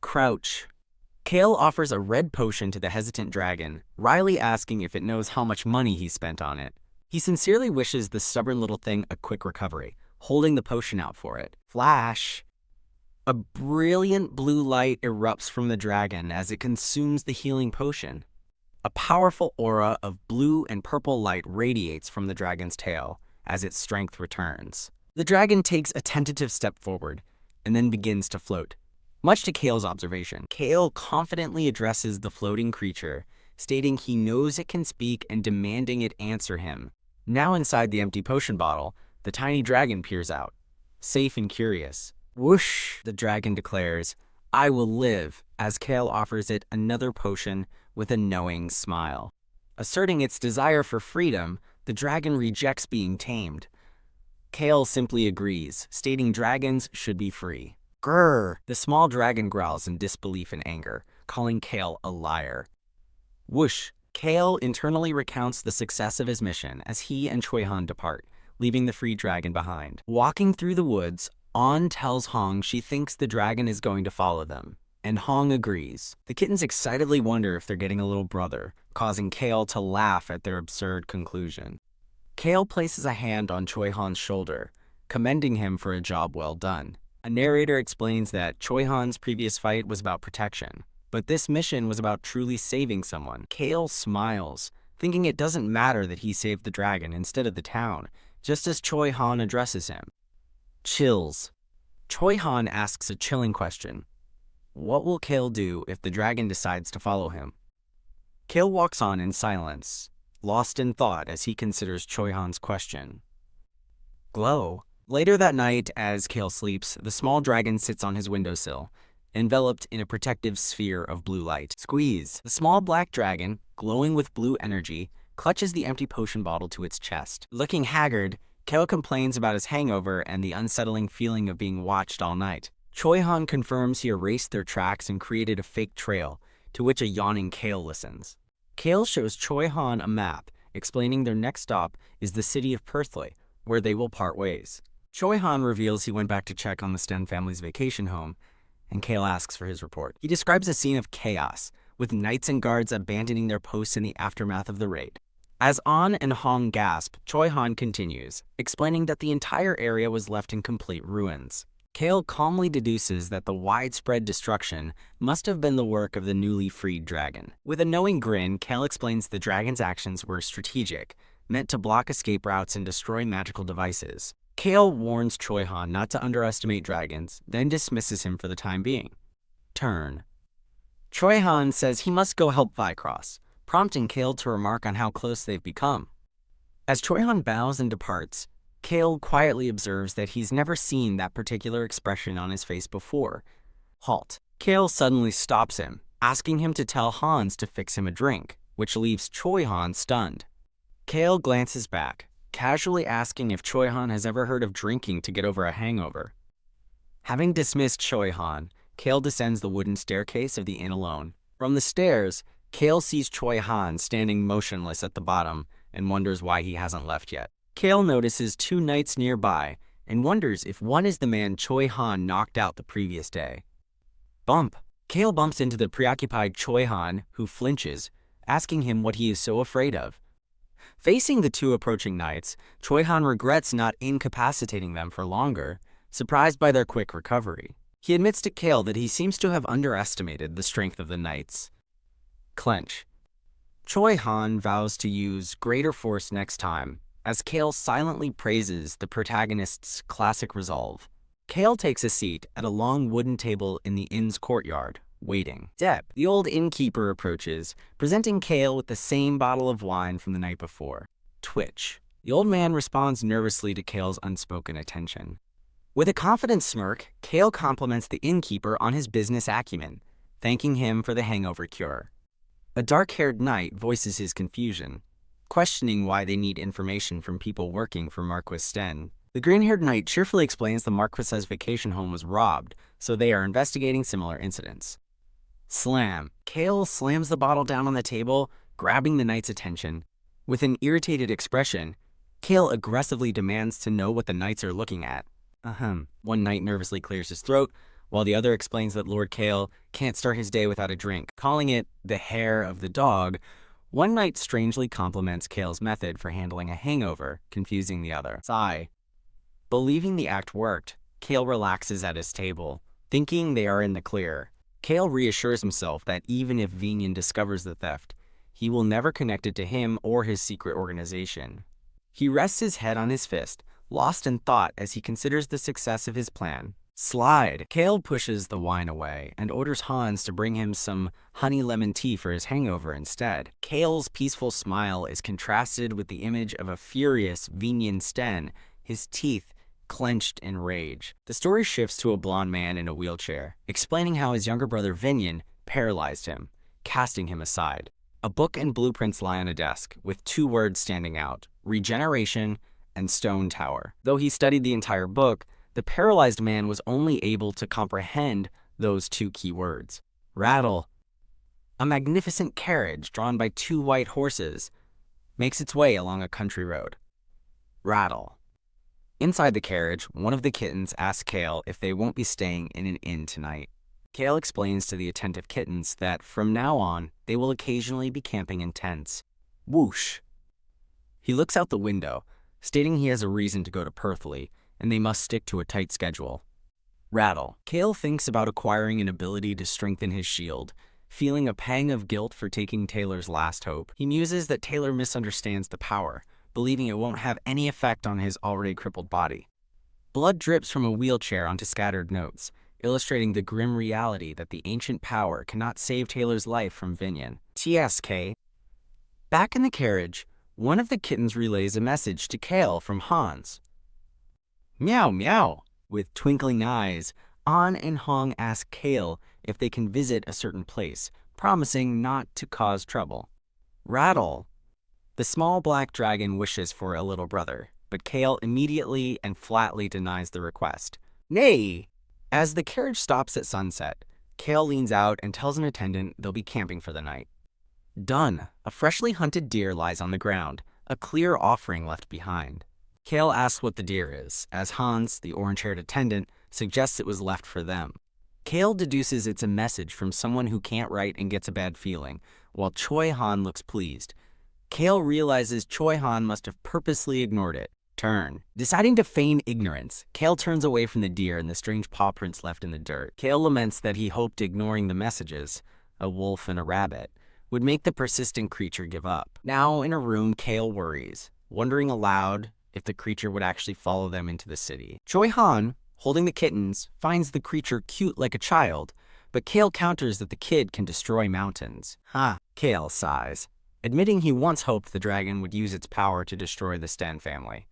Crouch. Cale offers a red potion to the hesitant dragon, wryly asking if it knows how much money he spent on it. He sincerely wishes the stubborn little thing a quick recovery, holding the potion out for it. Flash. A brilliant blue light erupts from the dragon as it consumes the healing potion. A powerful aura of blue and purple light radiates from the dragon's tail as its strength returns. The dragon takes a tentative step forward and then begins to float. Much to Cale's observation, Cale confidently addresses the floating creature, stating he knows it can speak and demanding it answer him. Now inside the empty potion bottle, the tiny dragon peers out, safe and curious. Whoosh, the dragon declares, "I will live," as Cale offers it another potion with a knowing smile. Asserting its desire for freedom, the dragon rejects being tamed. Cale simply agrees, stating dragons should be free. Grrr! The small dragon growls in disbelief and anger, calling Cale a liar. Whoosh! Cale internally recounts the success of his mission as he and Choi-Han depart, leaving the freed dragon behind. Walking through the woods, An tells Hong she thinks the dragon is going to follow them, and Hong agrees. The kittens excitedly wonder if they're getting a little brother, causing Cale to laugh at their absurd conclusion. Cale places a hand on Choi-Han's shoulder, commending him for a job well done. A narrator explains that Choi-Han's previous fight was about protection, but this mission was about truly saving someone. Cale smiles, thinking it doesn't matter that he saved the dragon instead of the town, just as Choi-Han addresses him. Chills. Choi-Han asks a chilling question. What will Cale do if the dragon decides to follow him? Cale walks on in silence, lost in thought as he considers Choi-Han's question. Glow. Later that night, as Cale sleeps, the small dragon sits on his windowsill, enveloped in a protective sphere of blue light. Squeeze. The small black dragon, glowing with blue energy, clutches the empty potion bottle to its chest. Looking haggard, Cale complains about his hangover and the unsettling feeling of being watched all night. Choi-Han confirms he erased their tracks and created a fake trail, to which a yawning Cale listens. Cale shows Choi-Han a map, explaining their next stop is the city of Perthley, where they will part ways. Choi-Han reveals he went back to check on the Sten family's vacation home, and Cale asks for his report. He describes a scene of chaos, with knights and guards abandoning their posts in the aftermath of the raid. As An and Hong gasp, Choi-Han continues, explaining that the entire area was left in complete ruins. Cale calmly deduces that the widespread destruction must have been the work of the newly freed dragon. With a knowing grin, Cale explains the dragon's actions were strategic, meant to block escape routes and destroy magical devices. Cale warns Choi-Han not to underestimate dragons, then dismisses him for the time being. Turn. Choi-Han says he must go help Vycross, prompting Cale to remark on how close they've become. As Choi-Han bows and departs, Cale quietly observes that he's never seen that particular expression on his face before. Halt. Cale suddenly stops him, asking him to tell Hans to fix him a drink, which leaves Choi-Han stunned. Cale glances back, casually asking if Choi-Han has ever heard of drinking to get over a hangover. Having dismissed Choi-Han, Cale descends the wooden staircase of the inn alone. From the stairs, Cale sees Choi-Han standing motionless at the bottom and wonders why he hasn't left yet. Cale notices two knights nearby and wonders if one is the man Choi-Han knocked out the previous day. Bump. Cale bumps into the preoccupied Choi-Han, who flinches, asking him what he is so afraid of. Facing the two approaching knights, Choi-Han regrets not incapacitating them for longer, surprised by their quick recovery. He admits to Cale that he seems to have underestimated the strength of the knights. Clench. Choi-Han vows to use greater force next time, as Cale silently praises the protagonist's classic resolve. Cale takes a seat at a long wooden table in the inn's courtyard, waiting. Deb, the old innkeeper, approaches, presenting Cale with the same bottle of wine from the night before. Twitch. The old man responds nervously to Cale's unspoken attention. With a confident smirk, Cale compliments the innkeeper on his business acumen, thanking him for the hangover cure. A dark-haired knight voices his confusion, questioning why they need information from people working for Marquis Sten. The green-haired knight cheerfully explains the Marquis's vacation home was robbed, so they are investigating similar incidents. Slam. Cale slams the bottle down on the table, grabbing the knight's attention. With an irritated expression, Cale aggressively demands to know what the knights are looking at. One knight nervously clears his throat, while the other explains that Lord Cale can't start his day without a drink. Calling it the hair of the dog, one knight strangely compliments Cale's method for handling a hangover, confusing the other. Sigh. Believing the act worked, Cale relaxes at his table, thinking they are in the clear. Cale reassures himself that even if Vinian discovers the theft, he will never connect it to him or his secret organization. He rests his head on his fist, lost in thought as he considers the success of his plan. Slide. Cale pushes the wine away and orders Hans to bring him some honey lemon tea for his hangover instead. Cale's peaceful smile is contrasted with the image of a furious Vinian Sten, his teeth clenched in rage. The story shifts to a blonde man in a wheelchair, explaining how his younger brother Vinian paralyzed him, casting him aside. A book and blueprints lie on a desk, with two words standing out: regeneration and stone tower. Though he studied the entire book, the paralyzed man was only able to comprehend those two key words. Rattle. A magnificent carriage drawn by two white horses makes its way along a country road. Rattle. Inside the carriage, one of the kittens asks Cale if they won't be staying in an inn tonight. Cale explains to the attentive kittens that from now on, they will occasionally be camping in tents. Whoosh. He looks out the window, stating he has a reason to go to Perthley, and they must stick to a tight schedule. Rattle. Cale thinks about acquiring an ability to strengthen his shield, feeling a pang of guilt for taking Taylor's last hope. He muses that Taylor misunderstands the power, believing it won't have any effect on his already crippled body. Blood drips from a wheelchair onto scattered notes, illustrating the grim reality that the ancient power cannot save Taylor's life from Vinian. TSK. Back in the carriage, one of the kittens relays a message to Cale from Hans. Meow, meow. With twinkling eyes, An and Hong ask Cale if they can visit a certain place, promising not to cause trouble. Rattle. The small black dragon wishes for a little brother, but Cale immediately and flatly denies the request. Nay! As the carriage stops at sunset, Cale leans out and tells an attendant they'll be camping for the night. Done. A freshly hunted deer lies on the ground, a clear offering left behind. Cale asks what the deer is, as Hans, the orange-haired attendant, suggests it was left for them. Cale deduces it's a message from someone who can't write and gets a bad feeling, while Choi Han looks pleased. Cale realizes Choi Han must have purposely ignored it. Turn. Deciding to feign ignorance, Cale turns away from the deer and the strange paw prints left in the dirt. Cale laments that he hoped ignoring the messages, a wolf and a rabbit, would make the persistent creature give up. Now, in a room, Cale worries, wondering aloud if the creature would actually follow them into the city. Choi Han, holding the kittens, finds the creature cute like a child, but Cale counters that the kid can destroy mountains. Cale sighs, admitting he once hoped the dragon would use its power to destroy the Sten family.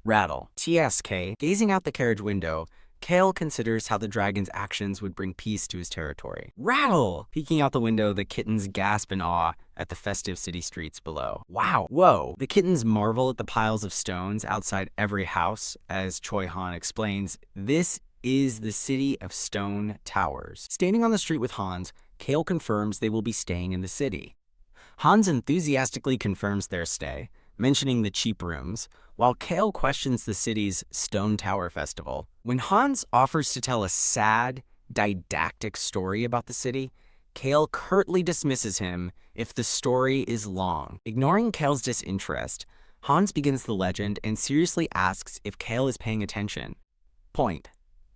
Rattle. TSK. Gazing out the carriage window, Cale considers how the dragon's actions would bring peace to his territory. Rattle! Peeking out the window, the kittens gasp in awe at the festive city streets below. Wow! Whoa! The kittens marvel at the piles of stones outside every house. As Choi Han explains, this is the city of stone towers. Standing on the street with Hans, Cale confirms they will be staying in the city. Hans enthusiastically confirms their stay, mentioning the cheap rooms, while Cale questions the city's Stone Tower Festival. When Hans offers to tell a sad, didactic story about the city, Cale curtly dismisses him if the story is long. Ignoring Cale's disinterest, Hans begins the legend and seriously asks if Cale is paying attention. Point.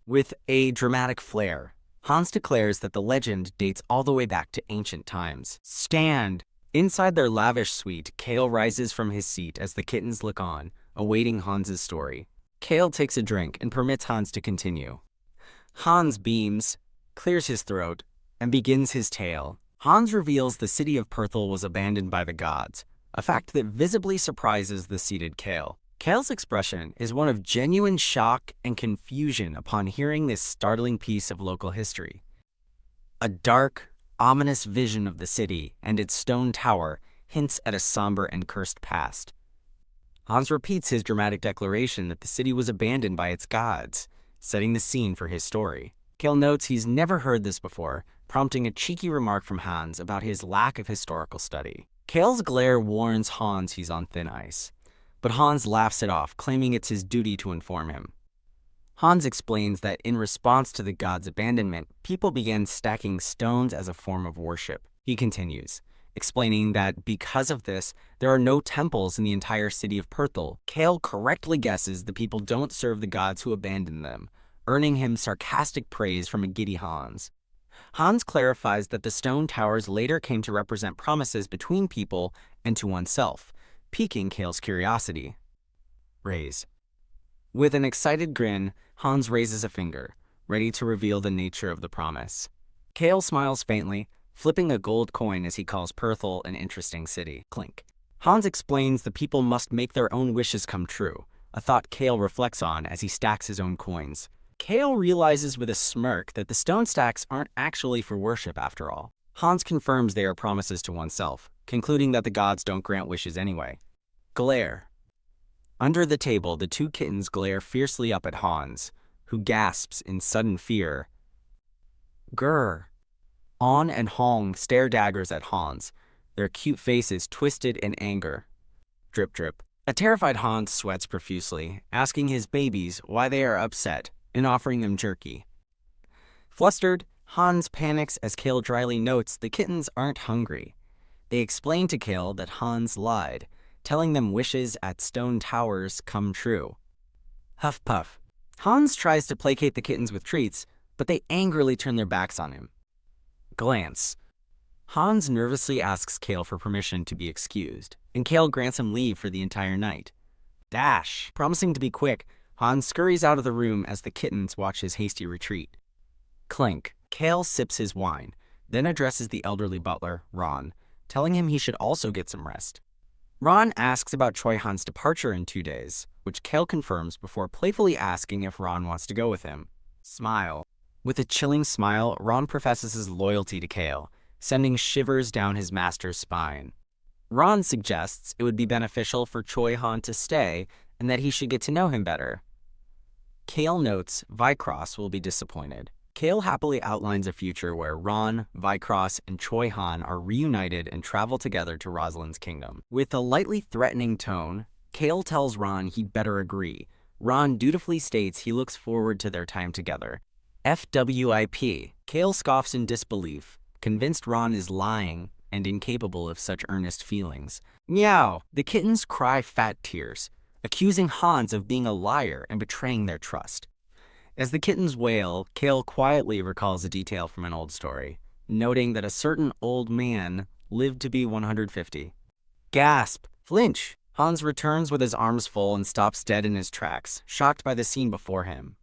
With a dramatic flair, Hans declares that the legend dates all the way back to ancient times. Stand! Inside their lavish suite, Cale rises from his seat as the kittens look on, awaiting Hans's story. Cale takes a drink and permits Hans to continue. Hans beams, clears his throat, and begins his tale. Hans reveals the city of Perthel was abandoned by the gods, a fact that visibly surprises the seated Cale. Cale's expression is one of genuine shock and confusion upon hearing this startling piece of local history. A dark, ominous vision of the city and its stone tower hints at a somber and cursed past. Hans repeats his dramatic declaration that the city was abandoned by its gods, setting the scene for his story. Cale notes he's never heard this before, prompting a cheeky remark from Hans about his lack of historical study. Cale's glare warns Hans he's on thin ice, but Hans laughs it off, claiming it's his duty to inform him. Hans explains that in response to the gods' abandonment, people began stacking stones as a form of worship. He continues, explaining that because of this, there are no temples in the entire city of Perthel. Cale correctly guesses the people don't serve the gods who abandoned them, earning him sarcastic praise from a giddy Hans. Hans clarifies that the stone towers later came to represent promises between people and to oneself, piquing Cale's curiosity. Raise. With an excited grin, Hans raises a finger, ready to reveal the nature of the promise. Cale smiles faintly, flipping a gold coin as he calls Perthel an interesting city. Clink. Hans explains the people must make their own wishes come true, a thought Cale reflects on as he stacks his own coins. Cale realizes with a smirk that the stone stacks aren't actually for worship after all. Hans confirms they are promises to oneself, concluding that the gods don't grant wishes anyway. Glare. Under the table, the two kittens glare fiercely up at Hans, who gasps in sudden fear. Grr. On and Hong stare daggers at Hans, their cute faces twisted in anger. Drip drip. A terrified Hans sweats profusely, asking his babies why they are upset and offering them jerky. Flustered, Hans panics as Cale dryly notes the kittens aren't hungry. They explain to Cale that Hans lied, telling them wishes at stone towers come true. Huff puff. Hans tries to placate the kittens with treats, but they angrily turn their backs on him. Glance. Hans nervously asks Cale for permission to be excused, and Cale grants him leave for the entire night. Dash. Promising to be quick, Hans scurries out of the room as the kittens watch his hasty retreat. Clink. Cale sips his wine, then addresses the elderly butler, Ron, telling him he should also get some rest. Ron asks about Choi Han's departure in 2 days, which Cale confirms before playfully asking if Ron wants to go with him. Smile. With a chilling smile, Ron professes his loyalty to Cale, sending shivers down his master's spine. Ron suggests it would be beneficial for Choi Han to stay and that he should get to know him better. Cale notes Vycross will be disappointed. Cale happily outlines a future where Ron, Vycross, and Choi Han are reunited and travel together to Rosalind's kingdom. With a lightly threatening tone, Cale tells Ron he'd better agree. Ron dutifully states he looks forward to their time together. FWIP. Cale scoffs in disbelief, convinced Ron is lying and incapable of such earnest feelings. Meow. The kittens cry fat tears, accusing Hans of being a liar and betraying their trust. As the kittens wail, Cale quietly recalls a detail from an old story, noting that a certain old man lived to be 150. Gasp! Flinch! Hans returns with his arms full and stops dead in his tracks, shocked by the scene before him.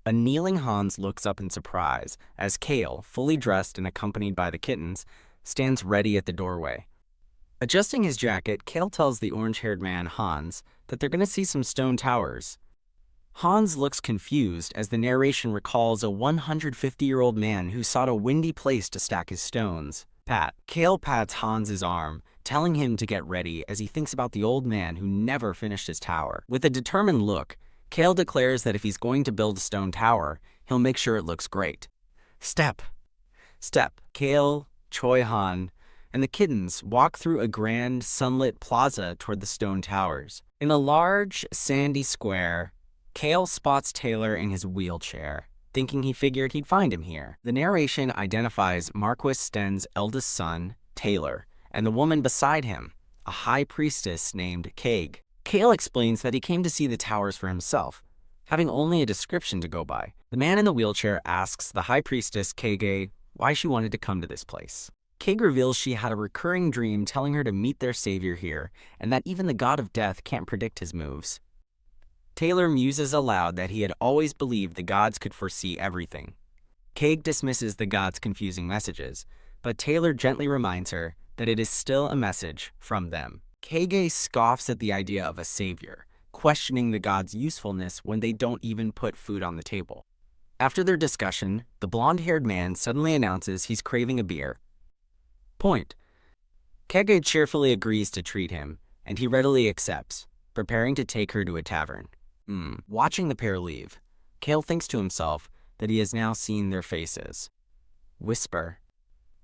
A kneeling Hans looks up in surprise as Cale, fully dressed and accompanied by the kittens, stands ready at the doorway. Adjusting his jacket, Cale tells the orange-haired man, Hans, that they're going to see some stone towers. Hans looks confused as the narration recalls a 150-year-old man who sought a windy place to stack his stones. Pat. Cale pats Hans's arm, telling him to get ready as he thinks about the old man who never finished his tower. With a determined look, Cale declares that if he's going to build a stone tower, he'll make sure it looks great. Step. Step. Cale, Choi Han, and the kittens walk through a grand, sunlit plaza toward the stone towers. In a large, sandy square, Cale spots Taylor in his wheelchair, thinking he figured he'd find him here. The narration identifies Marquis Sten's eldest son, Taylor, and the woman beside him, a high priestess named Kage. Cale explains that he came to see the towers for himself, having only a description to go by. The man in the wheelchair asks the high priestess, Kage, why she wanted to come to this place. Kage reveals she had a recurring dream telling her to meet their savior here, and that even the god of death can't predict his moves. Taylor muses aloud that he had always believed the gods could foresee everything. Kage dismisses the gods' confusing messages, but Taylor gently reminds her that it is still a message from them. Kage scoffs at the idea of a savior, questioning the gods' usefulness when they don't even put food on the table. After their discussion, the blonde-haired man suddenly announces he's craving a beer. Point. Kage cheerfully agrees to treat him, and he readily accepts, preparing to take her to a tavern. Watching the pair leave, Cale thinks to himself that he has now seen their faces. Whisper.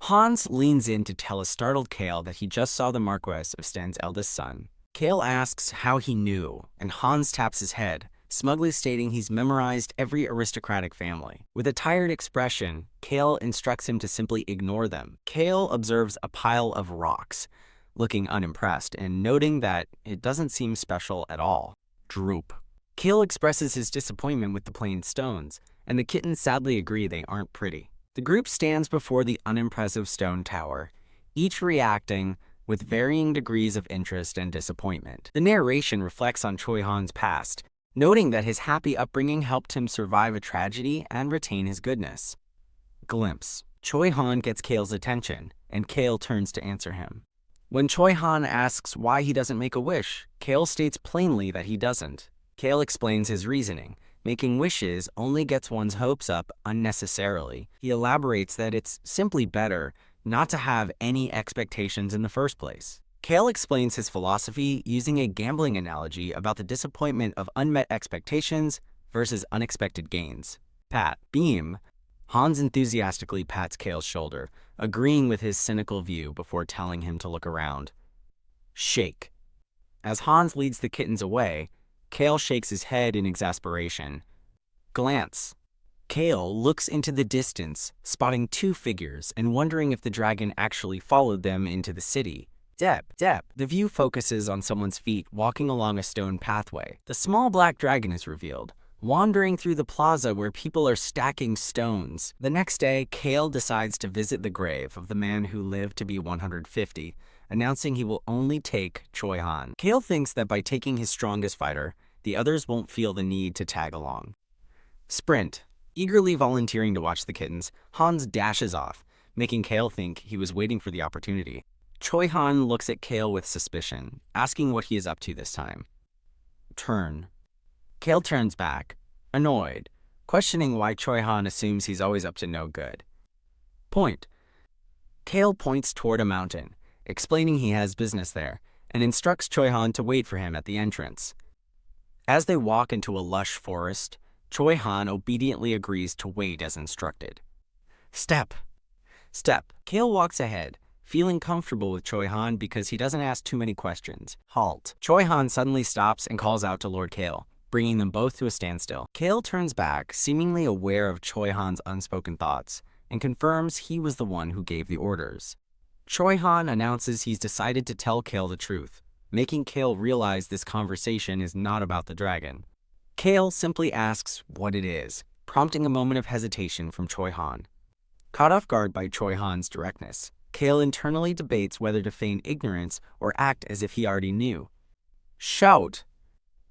Hans leans in to tell a startled Cale that he just saw the Marquess of Sten's eldest son. Cale asks how he knew, and Hans taps his head, smugly stating he's memorized every aristocratic family. With a tired expression, Cale instructs him to simply ignore them. Cale observes a pile of rocks, looking unimpressed and noting that it doesn't seem special at all. Droop. Cale expresses his disappointment with the plain stones, and the kittens sadly agree they aren't pretty. The group stands before the unimpressive stone tower, each reacting with varying degrees of interest and disappointment. The narration reflects on Choi Han's past, noting that his happy upbringing helped him survive a tragedy and retain his goodness. Glimpse. Choi Han gets Cale's attention, and Cale turns to answer him. When Choi Han asks why he doesn't make a wish, Cale states plainly that he doesn't. Cale explains his reasoning. Making wishes only gets one's hopes up unnecessarily. He elaborates that it's simply better not to have any expectations in the first place. Cale explains his philosophy using a gambling analogy about the disappointment of unmet expectations versus unexpected gains. Pat. Beam. Hans enthusiastically pats Cale's shoulder, agreeing with his cynical view before telling him to look around. Shake. As Hans leads the kittens away, Cale shakes his head in exasperation. Glance. Cale looks into the distance, spotting two figures and wondering if the dragon actually followed them into the city. Dep. The view focuses on someone's feet walking along a stone pathway. The small black dragon is revealed, wandering through the plaza where people are stacking stones. The next day, Cale decides to visit the grave of the man who lived to be 150, announcing he will only take Choi Han. Cale thinks that by taking his strongest fighter, the others won't feel the need to tag along. Sprint. Eagerly volunteering to watch the kittens, Hans dashes off, making Cale think he was waiting for the opportunity. Choi Han looks at Cale with suspicion, asking what he is up to this time. Turn. Cale turns back, annoyed, questioning why Choi Han assumes he's always up to no good. Point. Cale points toward a mountain, explaining he has business there, and instructs Choi Han to wait for him at the entrance. As they walk into a lush forest, Choi Han obediently agrees to wait as instructed. Step. Cale walks ahead, feeling comfortable with Choi Han because he doesn't ask too many questions. Halt. Choi Han suddenly stops and calls out to Lord Cale, bringing them both to a standstill. Cale turns back, seemingly aware of Choi Han's unspoken thoughts, and confirms he was the one who gave the orders. Choi Han announces he's decided to tell Cale the truth, making Cale realize this conversation is not about the dragon. Cale simply asks what it is, prompting a moment of hesitation from Choi Han. Caught off guard by Choi Han's directness, Cale internally debates whether to feign ignorance or act as if he already knew. Shout!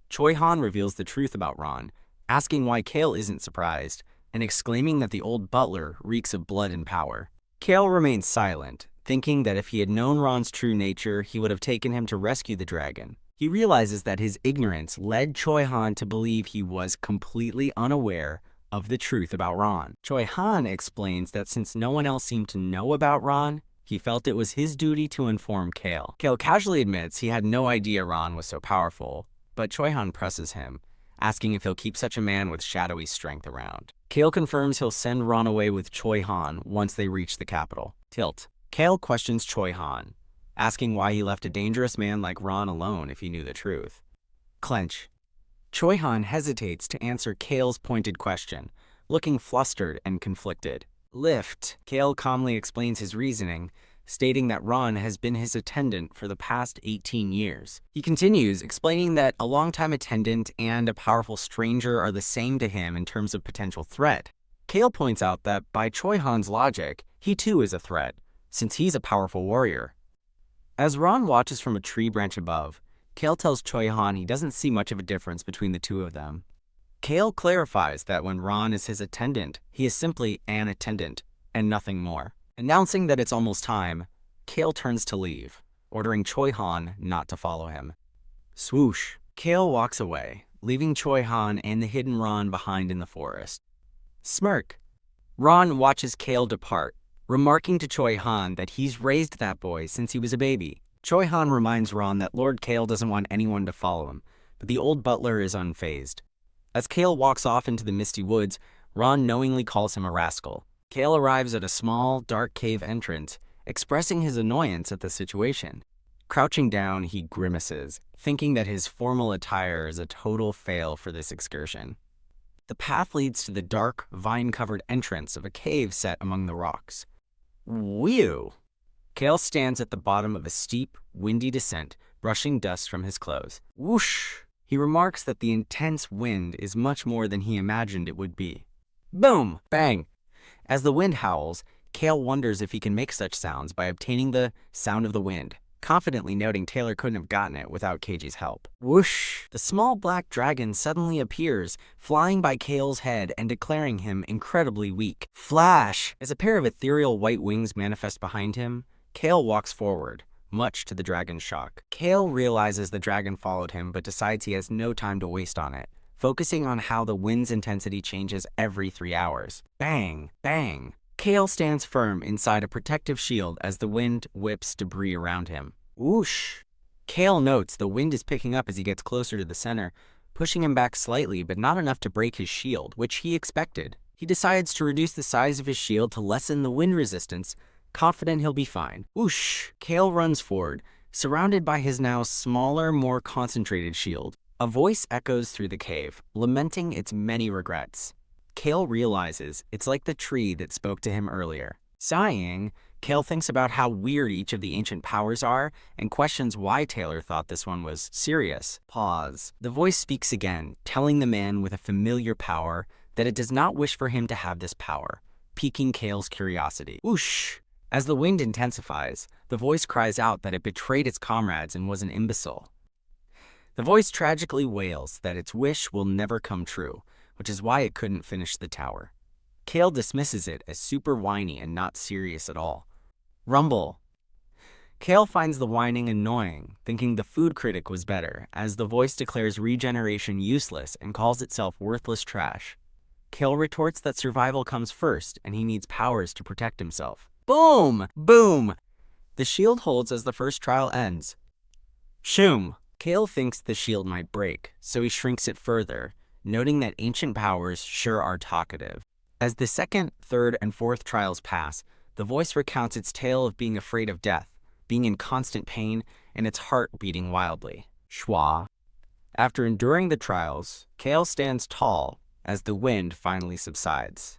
Choi Han reveals the truth about Ron, asking why Cale isn't surprised, and exclaiming that the old butler reeks of blood and power. Cale remains silent, thinking that if he had known Ron's true nature, he would have taken him to rescue the dragon. He realizes that his ignorance led Choi Han to believe he was completely unaware of the truth about Ron. Choi Han explains that since no one else seemed to know about Ron, he felt it was his duty to inform Cale. Cale casually admits he had no idea Ron was so powerful, but Choi Han presses him, asking if he'll keep such a man with shadowy strength around. Cale confirms he'll send Ron away with Choi Han once they reach the capital. Tilt. Cale questions Choi Han, asking why he left a dangerous man like Ron alone if he knew the truth. Clench. Choi Han hesitates to answer Cale's pointed question, looking flustered and conflicted. Lift. Cale calmly explains his reasoning, stating that Ron has been his attendant for the past 18 years. He continues, explaining that a longtime attendant and a powerful stranger are the same to him in terms of potential threat. Cale points out that by Choi Han's logic, he too is a threat, since he's a powerful warrior. As Ron watches from a tree branch above, Cale tells Choi Han he doesn't see much of a difference between the two of them. Cale clarifies that when Ron is his attendant, he is simply an attendant, and nothing more. Announcing that it's almost time, Cale turns to leave, ordering Choi Han not to follow him. Swoosh! Cale walks away, leaving Choi Han and the hidden Ron behind in the forest. Smirk! Ron watches Cale depart, remarking to Choi Han that he's raised that boy since he was a baby. Choi Han reminds Ron that Lord Cale doesn't want anyone to follow him, but the old butler is unfazed. As Cale walks off into the misty woods, Ron knowingly calls him a rascal. Cale arrives at a small, dark cave entrance, expressing his annoyance at the situation. Crouching down, he grimaces, thinking that his formal attire is a total fail for this excursion. The path leads to the dark, vine-covered entrance of a cave set among the rocks. Whew! Cale stands at the bottom of a steep, windy descent, brushing dust from his clothes. Whoosh! He remarks that the intense wind is much more than he imagined it would be. Boom! Bang! As the wind howls, Cale wonders if he can make such sounds by obtaining the sound of the wind, confidently noting Taylor couldn't have gotten it without Keiji's help. Whoosh! The small black dragon suddenly appears, flying by Cale's head and declaring him incredibly weak. Flash! As a pair of ethereal white wings manifest behind him, Cale walks forward, much to the dragon's shock. Cale realizes the dragon followed him but decides he has no time to waste on it, focusing on how the wind's intensity changes every 3 hours. Bang! Bang! Cale stands firm inside a protective shield as the wind whips debris around him. Whoosh! Cale notes the wind is picking up as he gets closer to the center, pushing him back slightly but not enough to break his shield, which he expected. He decides to reduce the size of his shield to lessen the wind resistance, confident he'll be fine. Whoosh! Cale runs forward, surrounded by his now smaller, more concentrated shield. A voice echoes through the cave, lamenting its many regrets. Cale realizes it's like the tree that spoke to him earlier. Sighing, Cale thinks about how weird each of the ancient powers are and questions why Taylor thought this one was serious. Pause. The voice speaks again, telling the man with a familiar power that it does not wish for him to have this power, piquing Cale's curiosity. Whoosh! As the wind intensifies, the voice cries out that it betrayed its comrades and was an imbecile. The voice tragically wails that its wish will never come true, which is why it couldn't finish the tower. Cale dismisses it as super whiny and not serious at all. Rumble. Cale finds the whining annoying, thinking the food critic was better, as the voice declares regeneration useless and calls itself worthless trash. Cale retorts that survival comes first and he needs powers to protect himself. Boom! Boom! The shield holds as the first trial ends. Shoom! Cale thinks the shield might break, so he shrinks it further, noting that ancient powers sure are talkative. As the second, third, and fourth trials pass, the voice recounts its tale of being afraid of death, being in constant pain, and its heart beating wildly. Schwa. After enduring the trials, Cale stands tall as the wind finally subsides.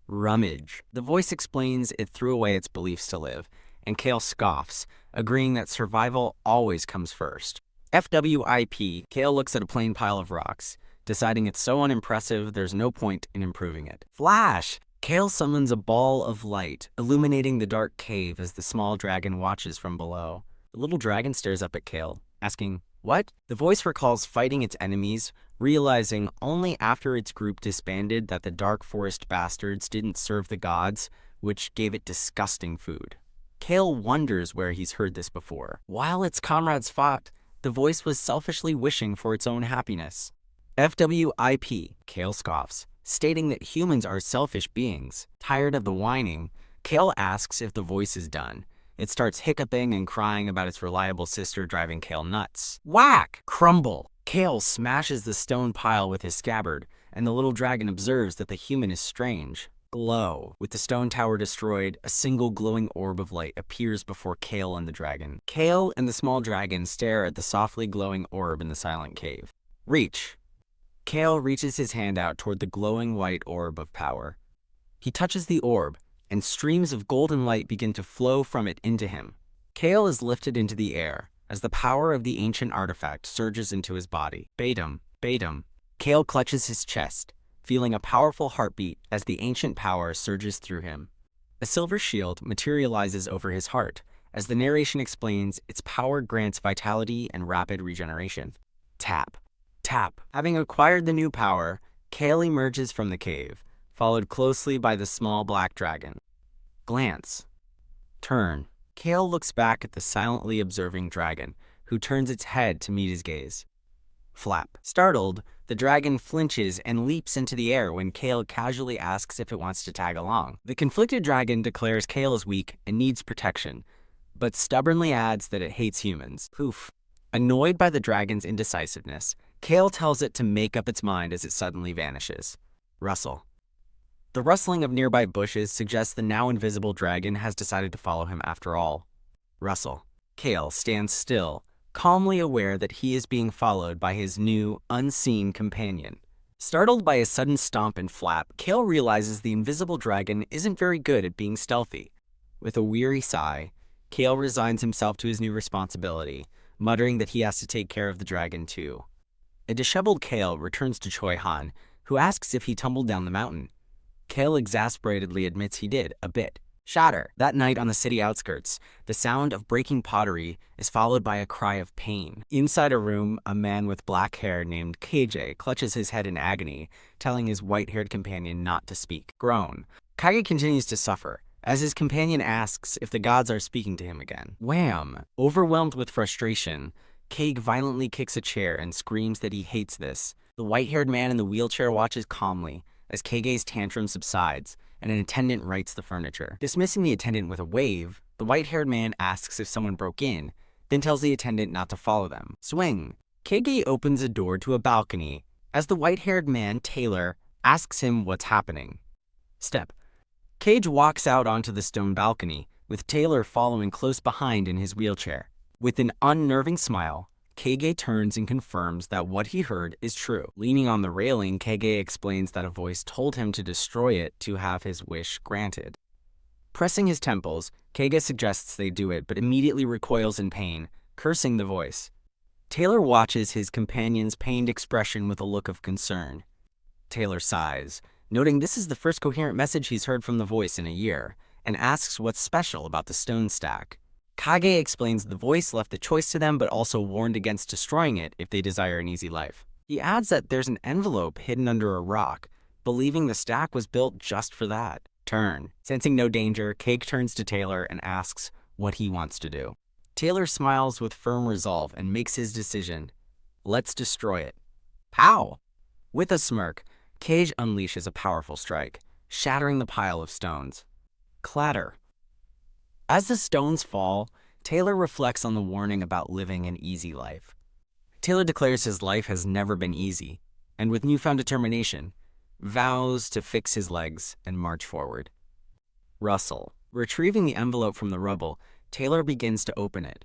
Rummage. The voice explains it threw away its beliefs to live, and Cale scoffs, agreeing that survival always comes first. FWIP. Cale looks at a plain pile of rocks, deciding it's so unimpressive there's no point in improving it. Flash! Cale summons a ball of light, illuminating the dark cave as the small dragon watches from below. The little dragon stares up at Cale, asking, "What?" The voice recalls fighting its enemies, realizing only after its group disbanded that the Dark Forest bastards didn't serve the gods, which gave it disgusting food. Cale wonders where he's heard this before. While its comrades fought, the voice was selfishly wishing for its own happiness. FWIP. Cale scoffs, stating that humans are selfish beings. Tired of the whining, Cale asks if the voice is done. It starts hiccuping and crying about its reliable sister, driving Cale nuts. Whack! Crumble! Cale smashes the stone pile with his scabbard, and the little dragon observes that the human is strange. Glow. With the stone tower destroyed, a single glowing orb of light appears before Cale and the dragon. Cale and the small dragon stare at the softly glowing orb in the silent cave. Reach. Cale reaches his hand out toward the glowing white orb of power. He touches the orb, and streams of golden light begin to flow from it into him. Cale is lifted into the air as the power of the ancient artifact surges into his body. Batum, Batum. Cale clutches his chest, feeling a powerful heartbeat as the ancient power surges through him. A silver shield materializes over his heart, As the narration explains, its power grants vitality and rapid regeneration. Tap. Tap. Having acquired the new power, Cale emerges from the cave, followed closely by the small black dragon. Glance. Turn. Cale looks back at the silently observing dragon, who turns its head to meet his gaze. Flap. Startled, the dragon flinches and leaps into the air when Cale casually asks if it wants to tag along. The conflicted dragon declares Cale is weak and needs protection, but stubbornly adds that it hates humans. Poof. Annoyed by the dragon's indecisiveness, Cale tells it to make up its mind as it suddenly vanishes. Rustle. The rustling of nearby bushes suggests the now invisible dragon has decided to follow him after all. Rustle. Cale stands still, calmly aware that he is being followed by his new, unseen companion. Startled by a sudden stomp and flap, Cale realizes the invisible dragon isn't very good at being stealthy. With a weary sigh, Cale resigns himself to his new responsibility, muttering that he has to take care of the dragon too. A disheveled Cale returns to Choi Han, who asks if he tumbled down the mountain. Cale exasperatedly admits he did, a bit. Shatter. That night on the city outskirts, the sound of breaking pottery is followed by a cry of pain. Inside a room, a man with black hair named KJ clutches his head in agony, telling his white-haired companion not to speak. Groan. Kage continues to suffer, as his companion asks if the gods are speaking to him again. Wham! Overwhelmed with frustration, Kage violently kicks a chair and screams that he hates this. The white-haired man in the wheelchair watches calmly as Kage's tantrum subsides, and an attendant rights the furniture. Dismissing the attendant with a wave, the white-haired man asks if someone broke in, then tells the attendant not to follow them. Swing. Kage opens a door to a balcony, as the white-haired man, Taylor, asks him what's happening. Step. Cage walks out onto the stone balcony, with Taylor following close behind in his wheelchair. With an unnerving smile, Kage turns and confirms that what he heard is true. Leaning on the railing, Kage explains that a voice told him to destroy it to have his wish granted. Pressing his temples, Kage suggests they do it, but immediately recoils in pain, cursing the voice. Taylor watches his companion's pained expression with a look of concern. Taylor sighs, noting this is the first coherent message he's heard from the voice in a year, and asks what's special about the stone stack. Kage explains the voice left the choice to them but also warned against destroying it if they desire an easy life. He adds that there's an envelope hidden under a rock, believing the stack was built just for that. Turn. Sensing no danger, Kage turns to Taylor and asks what he wants to do. Taylor smiles with firm resolve and makes his decision. Let's destroy it. Pow! With a smirk, Kage unleashes a powerful strike, shattering the pile of stones. Clatter. As the stones fall, Taylor reflects on the warning about living an easy life. Taylor declares his life has never been easy, and with newfound determination, vows to fix his legs and march forward. Rustle. Retrieving the envelope from the rubble, Taylor begins to open it.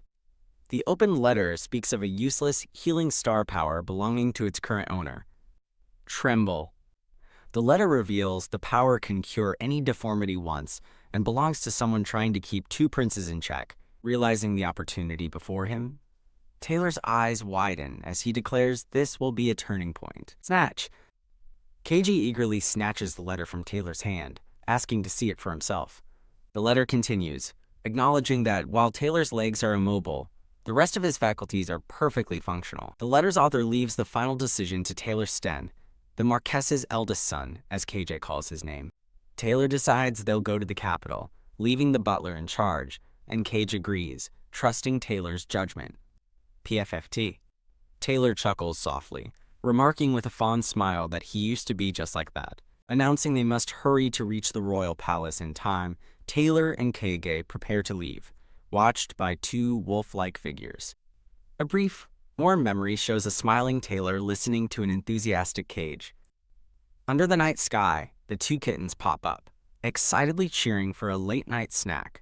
The open letter speaks of a useless, healing star power belonging to its current owner. Tremble. The letter reveals the power can cure any deformity once, and belongs to someone trying to keep two princes in check. Realizing the opportunity before him, Taylor's eyes widen as he declares this will be a turning point. Snatch! Kage eagerly snatches the letter from Taylor's hand, asking to see it for himself. The letter continues, acknowledging that while Taylor's legs are immobile, the rest of his faculties are perfectly functional. The letter's author leaves the final decision to Taylor Sten, the Marquess's eldest son, as KJ calls his name. Taylor decides they'll go to the capital, leaving the butler in charge, and Cage agrees, trusting Taylor's judgment. PFFT. Taylor chuckles softly, remarking with a fond smile that he used to be just like that. Announcing they must hurry to reach the royal palace in time, Taylor and Kage prepare to leave, watched by two wolf-like figures. A brief, warm memory shows a smiling Taylor listening to an enthusiastic Cage. Under the night sky, the two kittens pop up, excitedly cheering for a late-night snack.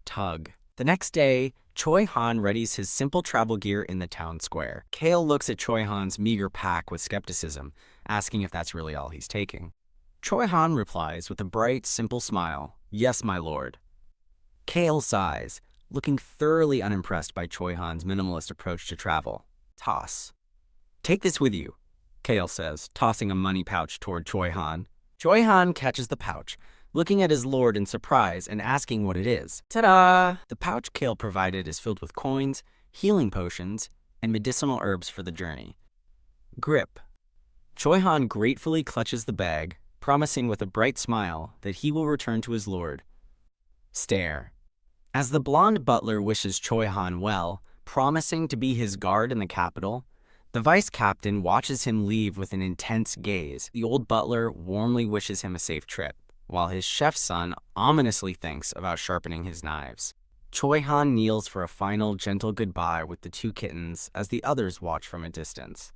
Tug. The next day, Choi Han readies his simple travel gear in the town square. Cale looks at Choi Han's meager pack with skepticism, asking if that's really all he's taking. Choi Han replies with a bright, simple smile, "Yes, my lord." Cale sighs, looking thoroughly unimpressed by Choi Han's minimalist approach to travel. Toss. "Take this with you," Cale says, tossing a money pouch toward Choi Han. Choi Han catches the pouch, looking at his lord in surprise and asking what it is. Ta-da! The pouch Cale provided is filled with coins, healing potions, and medicinal herbs for the journey. Grip. Choi-han gratefully clutches the bag, promising with a bright smile that he will return to his lord. Stare. As the blonde butler wishes Choi-han well, promising to be his guard in the capital, the vice captain watches him leave with an intense gaze. The old butler warmly wishes him a safe trip, while his chef's son ominously thinks about sharpening his knives. Choi-han kneels for a final gentle goodbye with the two kittens as the others watch from a distance.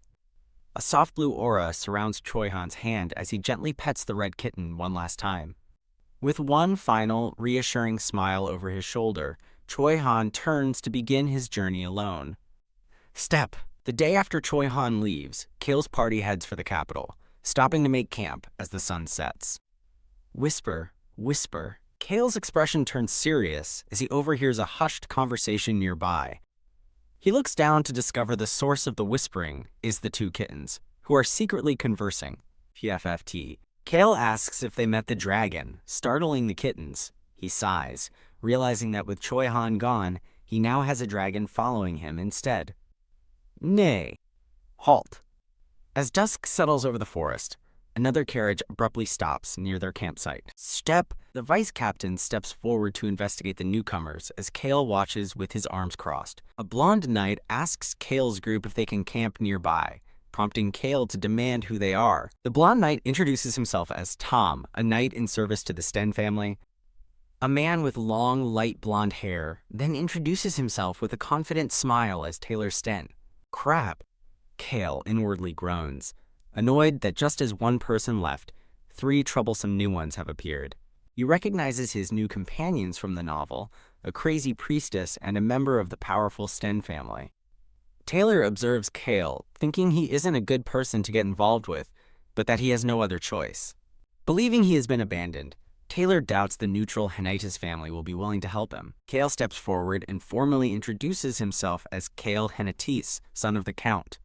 A soft blue aura surrounds Choi-han's hand as he gently pets the red kitten one last time. With one final, reassuring smile over his shoulder, Choi-han turns to begin his journey alone. Step. The day after Choi-han leaves, Cale's party heads for the capital, stopping to make camp as the sun sets. Whisper, whisper. Cale's expression turns serious as he overhears a hushed conversation nearby. He looks down to discover the source of the whispering is the two kittens, who are secretly conversing. PFFT. Cale asks if they met the dragon, startling the kittens. He sighs, realizing that with Choi-han gone, he now has a dragon following him instead. Nay. Halt. As dusk settles over the forest, another carriage abruptly stops near their campsite. Step. The vice captain steps forward to investigate the newcomers as Cale watches with his arms crossed. A blonde knight asks Cale's group if they can camp nearby, prompting Cale to demand who they are. The blonde knight introduces himself as Tom, a knight in service to the Sten family. A man with long, light blonde hair then introduces himself with a confident smile as Taylor Sten. Crap. Cale inwardly groans, annoyed that just as one person left, 3 troublesome new ones have appeared. He recognizes his new companions from the novel, a crazy priestess and a member of the powerful Sten family. Taylor observes Cale, thinking he isn't a good person to get involved with, but that he has no other choice. Believing he has been abandoned, Taylor doubts the neutral Henituse family will be willing to help him. Cale steps forward and formally introduces himself as Cale Henituse, son of the Count.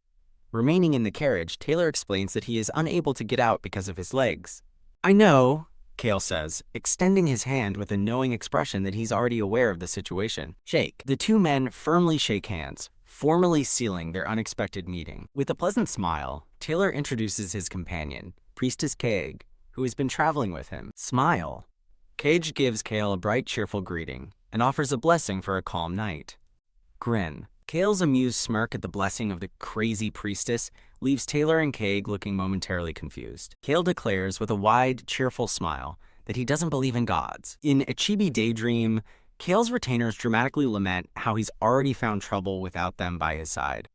Remaining in the carriage, Taylor explains that he is unable to get out because of his legs. I know, Cale says, extending his hand with a knowing expression that he's already aware of the situation. Shake. The two men firmly shake hands, formally sealing their unexpected meeting. With a pleasant smile, Taylor introduces his companion, Priestess Cage, who has been traveling with him. Smile. Cage gives Cale a bright, cheerful greeting and offers a blessing for a calm night. Grin. Cale's amused smirk at the blessing of the crazy priestess leaves Taylor and Cage looking momentarily confused. Cale declares with a wide, cheerful smile that he doesn't believe in gods. In a chibi daydream, Cale's retainers dramatically lament how he's already found trouble without them by his side.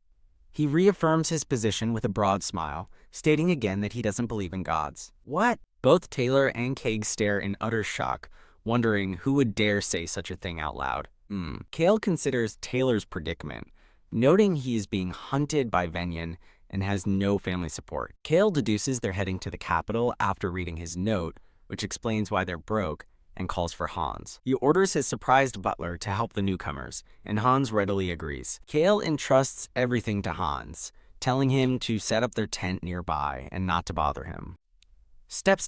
He reaffirms his position with a broad smile, stating again that he doesn't believe in gods. What? Both Taylor and Cage stare in utter shock, wondering who would dare say such a thing out loud. Cale considers Taylor's predicament, noting he is being hunted by Venyan and has no family support. Cale deduces they're heading to the capital after reading his note, which explains why they're broke, and calls for Hans. He orders his surprised butler to help the newcomers, and Hans readily agrees. Cale entrusts everything to Hans, telling him to set up their tent nearby and not to bother him. Step.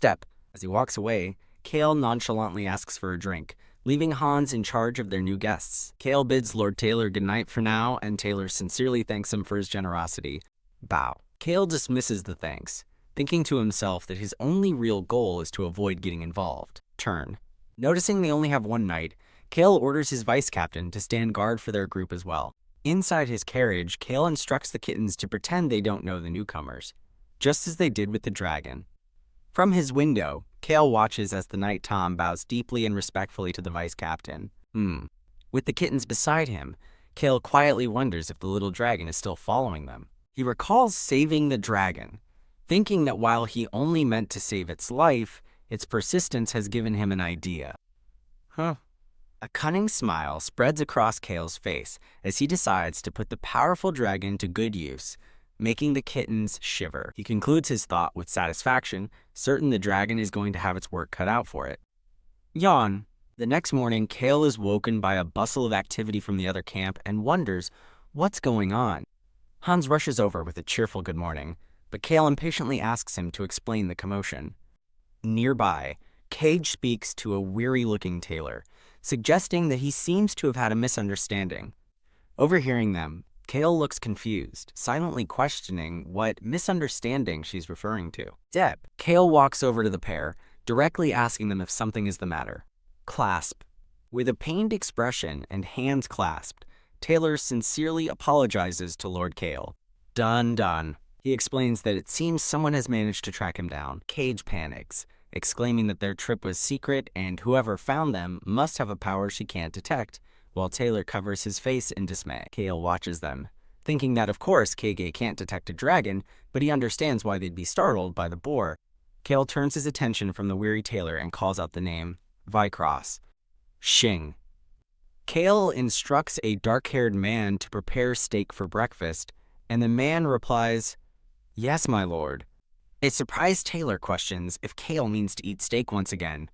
As he walks away, Cale nonchalantly asks for a drink, leaving Hans in charge of their new guests. Cale bids Lord Taylor goodnight for now, and Taylor sincerely thanks him for his generosity. Bow. Cale dismisses the thanks, thinking to himself that his only real goal is to avoid getting involved. Turn. Noticing they only have one night, Cale orders his vice captain to stand guard for their group as well. Inside his carriage, Cale instructs the kittens to pretend they don't know the newcomers, just as they did with the dragon. From his window, Cale watches as the knight Tom bows deeply and respectfully to the vice captain. With the kittens beside him, Cale quietly wonders if the little dragon is still following them. He recalls saving the dragon, thinking that while he only meant to save its life, its persistence has given him an idea. A cunning smile spreads across Cale's face as he decides to put the powerful dragon to good use, making the kittens shiver. He concludes his thought with satisfaction, certain the dragon is going to have its work cut out for it. Yawn. The next morning, Cale is woken by a bustle of activity from the other camp and wonders what's going on. Hans rushes over with a cheerful good morning, but Cale impatiently asks him to explain the commotion. Nearby, Cage speaks to a weary-looking Taylor, suggesting that he seems to have had a misunderstanding. Overhearing them, Cale looks confused, silently questioning what misunderstanding she's referring to. Cale walks over to the pair, directly asking them if something is the matter. Clasp. With a pained expression and hands clasped, Taylor sincerely apologizes to Lord Cale. Done. He explains that it seems someone has managed to track him down. Cage panics, exclaiming that their trip was secret and whoever found them must have a power she can't detect, while Taylor covers his face in dismay. Cale watches them, thinking that of course Kage can't detect a dragon, but he understands why they'd be startled by the boar. Cale turns his attention from the weary Taylor and calls out the name, Vycross. Shing. Cale instructs a dark-haired man to prepare steak for breakfast, and the man replies, "Yes, my lord." A surprised Taylor questions if Cale means to eat steak once again.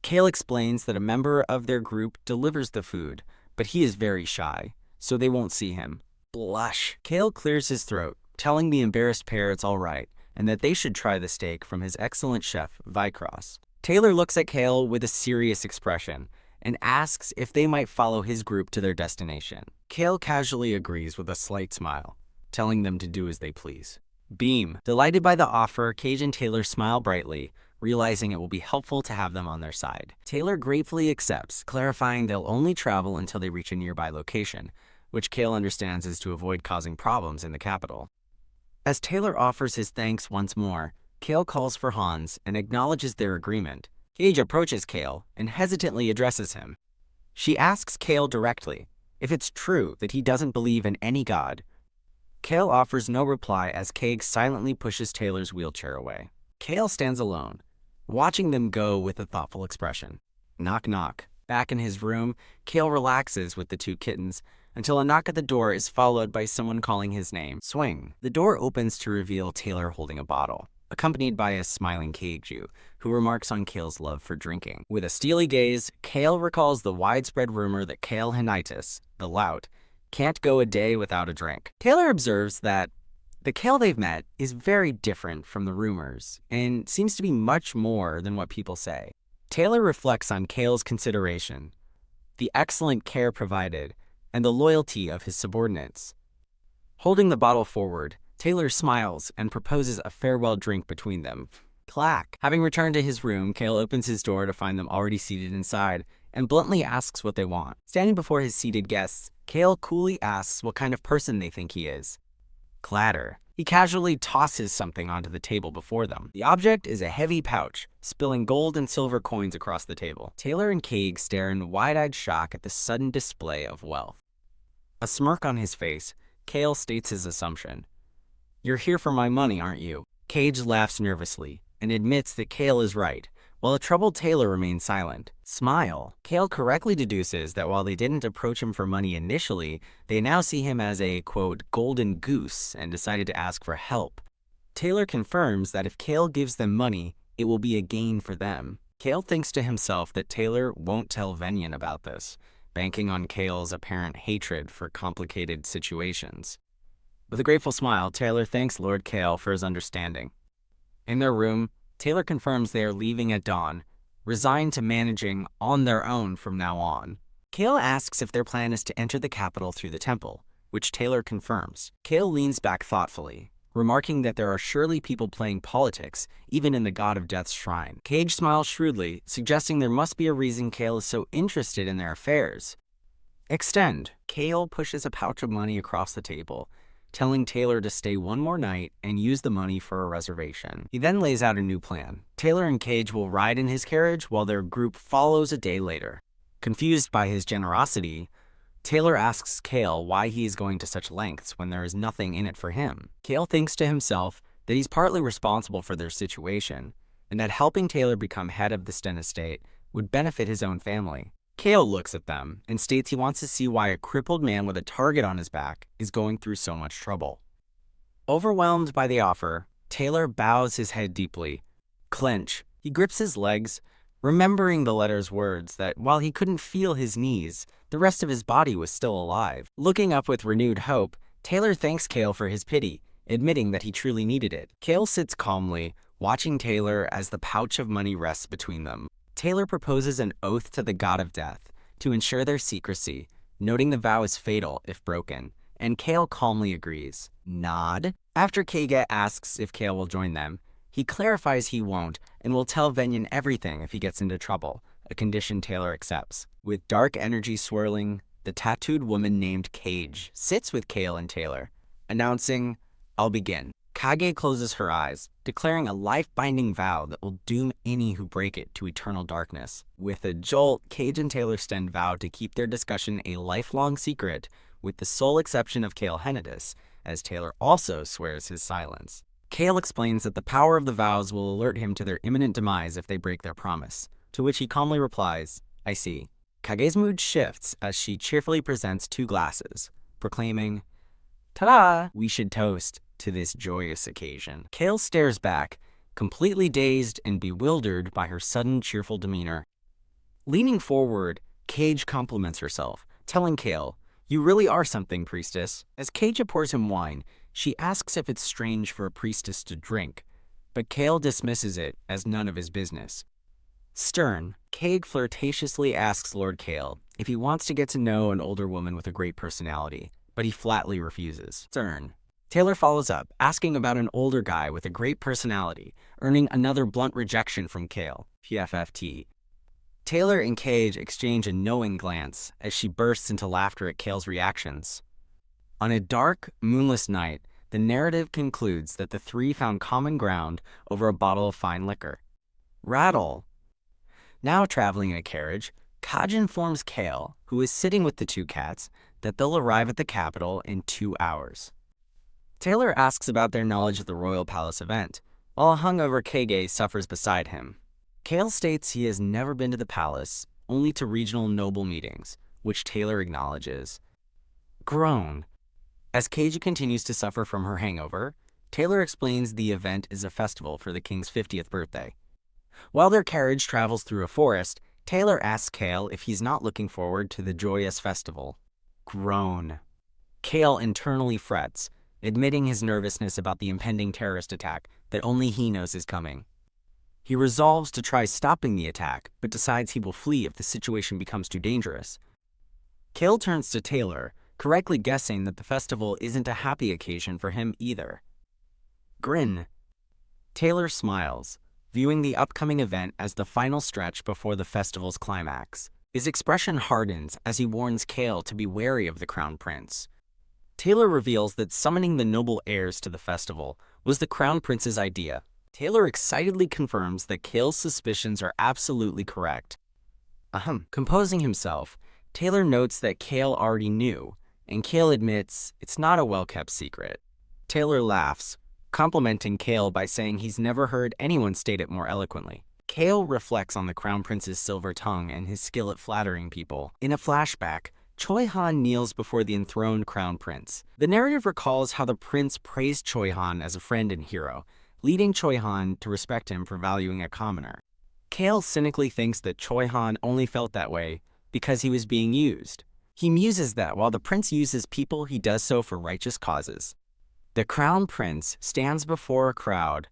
Cale explains that a member of their group delivers the food, but he is very shy, so they won't see him. Blush. Cale clears his throat, telling the embarrassed pair it's all right, and that they should try the steak from his excellent chef, Vycross. Taylor looks at Cale with a serious expression, and asks if they might follow his group to their destination. Cale casually agrees with a slight smile, telling them to do as they please. Beam. Delighted by the offer, Cage and Taylor smile brightly, realizing it will be helpful to have them on their side. Taylor gratefully accepts, clarifying they'll only travel until they reach a nearby location, which Cale understands is to avoid causing problems in the capital. As Taylor offers his thanks once more, Cale calls for Hans and acknowledges their agreement. Cage approaches Cale and hesitantly addresses him. She asks Cale directly if it's true that he doesn't believe in any god. Cale offers no reply as Cage silently pushes Taylor's wheelchair away. Cale stands alone, watching them go with a thoughtful expression. Knock knock. Back in his room, Cale relaxes with the two kittens until a knock at the door is followed by someone calling his name. Swing. The door opens to reveal Taylor holding a bottle, accompanied by a smiling Kaiju, who remarks on Cale's love for drinking. With a steely gaze, Cale recalls the widespread rumor that Cale Henituse, the lout, can't go a day without a drink. Taylor observes that the Cale they've met is very different from the rumors, and seems to be much more than what people say. Taylor reflects on Cale's consideration, the excellent care provided, and the loyalty of his subordinates. Holding the bottle forward, Taylor smiles and proposes a farewell drink between them. Clack. Having returned to his room, Cale opens his door to find them already seated inside, and bluntly asks what they want. Standing before his seated guests, Cale coolly asks what kind of person they think he is. Clatter. He casually tosses something onto the table before them. The object is a heavy pouch, spilling gold and silver coins across the table. Taylor and Cage stare in wide-eyed shock at the sudden display of wealth. A smirk on his face, Cale states his assumption. "You're here for my money, aren't you?" Cage laughs nervously and admits that Cale is right, while a troubled Taylor remains silent. Smile. Cale correctly deduces that while they didn't approach him for money initially, they now see him as a, quote, golden goose and decided to ask for help. Taylor confirms that if Cale gives them money, it will be a gain for them. Cale thinks to himself that Taylor won't tell Venyan about this, banking on Cale's apparent hatred for complicated situations. With a grateful smile, Taylor thanks Lord Cale for his understanding. In their room, Taylor confirms they are leaving at dawn, resigned to managing on their own from now on. Cale asks if their plan is to enter the capital through the temple, which Taylor confirms. Cale leans back thoughtfully, remarking that there are surely people playing politics, even in the God of Death's shrine. Cage smiles shrewdly, suggesting there must be a reason Cale is so interested in their affairs. Extend. Cale pushes a pouch of money across the table, telling Taylor to stay one more night and use the money for a reservation. He then lays out a new plan. Taylor and Cage will ride in his carriage while their group follows a day later. Confused by his generosity, Taylor asks Cale why he is going to such lengths when there is nothing in it for him. Cale thinks to himself that he's partly responsible for their situation, and that helping Taylor become head of the Sten estate would benefit his own family. Cale looks at them and states he wants to see why a crippled man with a target on his back is going through so much trouble. Overwhelmed by the offer, Taylor bows his head deeply. Clench. He grips his legs, remembering the letter's words that while he couldn't feel his knees, the rest of his body was still alive. Looking up with renewed hope, Taylor thanks Cale for his pity, admitting that he truly needed it. Cale sits calmly, watching Taylor as the pouch of money rests between them. Taylor proposes an oath to the god of death to ensure their secrecy, noting the vow is fatal if broken, and Cale calmly agrees. Nod. After Kage asks if Cale will join them, he clarifies he won't and will tell Venyan everything if he gets into trouble, a condition Taylor accepts. With dark energy swirling, the tattooed woman named Cage sits with Cale and Taylor, announcing, "I'll begin." Kage closes her eyes, declaring a life-binding vow that will doom any who break it to eternal darkness. With a jolt, Cage and Taylor Sten vow to keep their discussion a lifelong secret, with the sole exception of Cale Henituse, as Taylor also swears his silence. Cale explains that the power of the vows will alert him to their imminent demise if they break their promise, to which he calmly replies, "I see." Kage's mood shifts as she cheerfully presents 2 glasses, proclaiming, "Ta-da! We should toast to this joyous occasion." Cale stares back, completely dazed and bewildered by her sudden cheerful demeanor. Leaning forward, Cage compliments herself, telling Cale, "You really are something, priestess." As Cage pours him wine, she asks if it's strange for a priestess to drink, but Cale dismisses it as none of his business. Stern, Cage flirtatiously asks Lord Cale if he wants to get to know an older woman with a great personality, but he flatly refuses. Stern. Taylor follows up, asking about an older guy with a great personality, earning another blunt rejection from Cale. PFFT. Taylor and Cage exchange a knowing glance as she bursts into laughter at Cale's reactions. On a dark, moonless night, the narrative concludes that the 3 found common ground over a bottle of fine liquor. Rattle. Now traveling in a carriage, Kaj informs Cale, who is sitting with the 2 cats, that they'll arrive at the capital in 2 hours. Taylor asks about their knowledge of the Royal Palace event, while a hungover Kage suffers beside him. Cale states he has never been to the palace, only to regional noble meetings, which Taylor acknowledges. Groan. As Kage continues to suffer from her hangover, Taylor explains the event is a festival for the king's 50th birthday. While their carriage travels through a forest, Taylor asks Cale if he's not looking forward to the joyous festival. Groan. Cale internally frets, admitting his nervousness about the impending terrorist attack that only he knows is coming. He resolves to try stopping the attack, but decides he will flee if the situation becomes too dangerous. Cale turns to Taylor, correctly guessing that the festival isn't a happy occasion for him either. Grin. Taylor smiles, viewing the upcoming event as the final stretch before the festival's climax. His expression hardens as he warns Cale to be wary of the Crown Prince. Taylor reveals that summoning the noble heirs to the festival was the Crown Prince's idea. Taylor excitedly confirms that Cale's suspicions are absolutely correct. Composing himself, Taylor notes that Cale already knew, and Cale admits it's not a well-kept secret. Taylor laughs, complimenting Cale by saying he's never heard anyone state it more eloquently. Cale reflects on the Crown Prince's silver tongue and his skill at flattering people. In a flashback, Choi Han kneels before the enthroned Crown Prince. The narrative recalls how the prince praised Choi Han as a friend and hero, leading Choi Han to respect him for valuing a commoner. Cale cynically thinks that Choi Han only felt that way because he was being used. He muses that while the prince uses people, he does so for righteous causes. The Crown Prince stands before a crowd,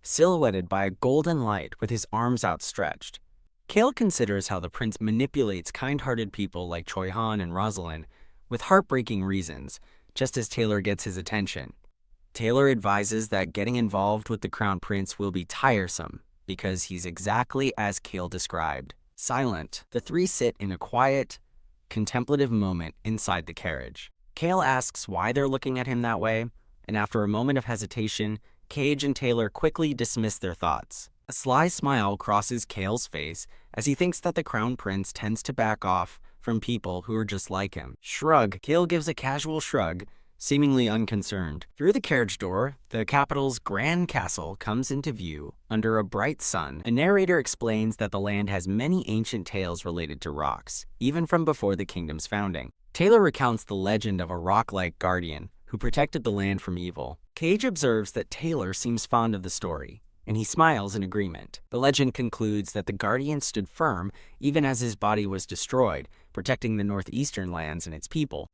silhouetted by a golden light with his arms outstretched. Cale considers how the prince manipulates kind-hearted people like Choi Han and Rosalind with heartbreaking reasons, just as Taylor gets his attention. Taylor advises that getting involved with the Crown Prince will be tiresome because he's exactly as Cale described. Silent, the 3 sit in a quiet, contemplative moment inside the carriage. Cale asks why they're looking at him that way, and after a moment of hesitation, Cage and Taylor quickly dismiss their thoughts. A sly smile crosses Cale's face as he thinks that the Crown Prince tends to back off from people who are just like him. Shrug. Cale gives a casual shrug, seemingly unconcerned. Through the carriage door, the capital's grand castle comes into view under a bright sun. A narrator explains that the land has many ancient tales related to rocks, even from before the kingdom's founding. Taylor recounts the legend of a rock-like guardian who protected the land from evil. Cage observes that Taylor seems fond of the story, and he smiles in agreement. The legend concludes that the guardian stood firm even as his body was destroyed, protecting the northeastern lands and its people.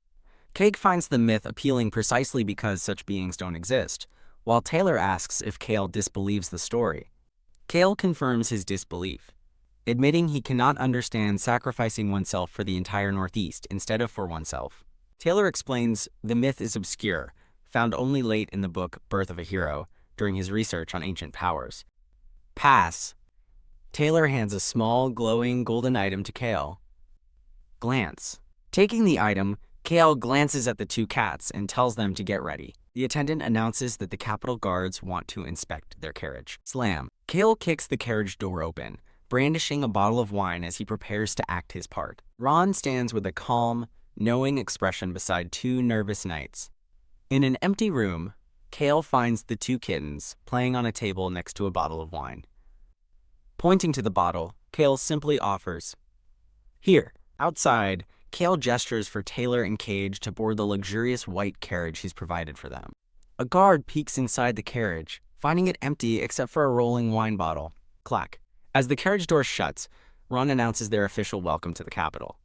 Cage finds the myth appealing precisely because such beings don't exist, while Taylor asks if Cale disbelieves the story. Cale confirms his disbelief. admitting he cannot understand sacrificing oneself for the entire Northeast instead of for oneself. Taylor explains the myth is obscure, found only late in the book Birth of a Hero during his research on ancient powers. Pass. Taylor hands a small, glowing golden item to Cale. Glance. Taking the item, Cale glances at the two cats and tells them to get ready. The attendant announces that the Capitol guards want to inspect their carriage. Slam. Cale kicks the carriage door open, brandishing a bottle of wine as he prepares to act his part. Ron stands with a calm, knowing expression beside two nervous knights. In an empty room, Cale finds the two kittens playing on a table next to a bottle of wine. Pointing to the bottle, Cale simply offers, "Here." Outside, Cale gestures for Taylor and Cage to board the luxurious white carriage he's provided for them. A guard peeks inside the carriage, finding it empty except for a rolling wine bottle. Clack. As the carriage door shuts, Ron announces their official welcome to the Capitol.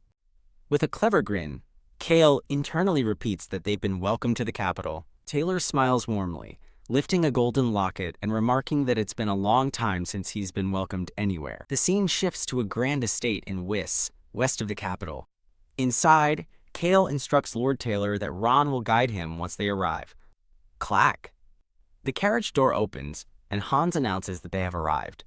With a clever grin, Cale internally repeats that they've been welcomed to the Capitol. Taylor smiles warmly, lifting a golden locket and remarking that it's been a long time since he's been welcomed anywhere. The scene shifts to a grand estate in Wyss, west of the Capitol. Inside, Cale instructs Lord Taylor that Ron will guide him once they arrive. Clack. The carriage door opens, and Hans announces that they have arrived.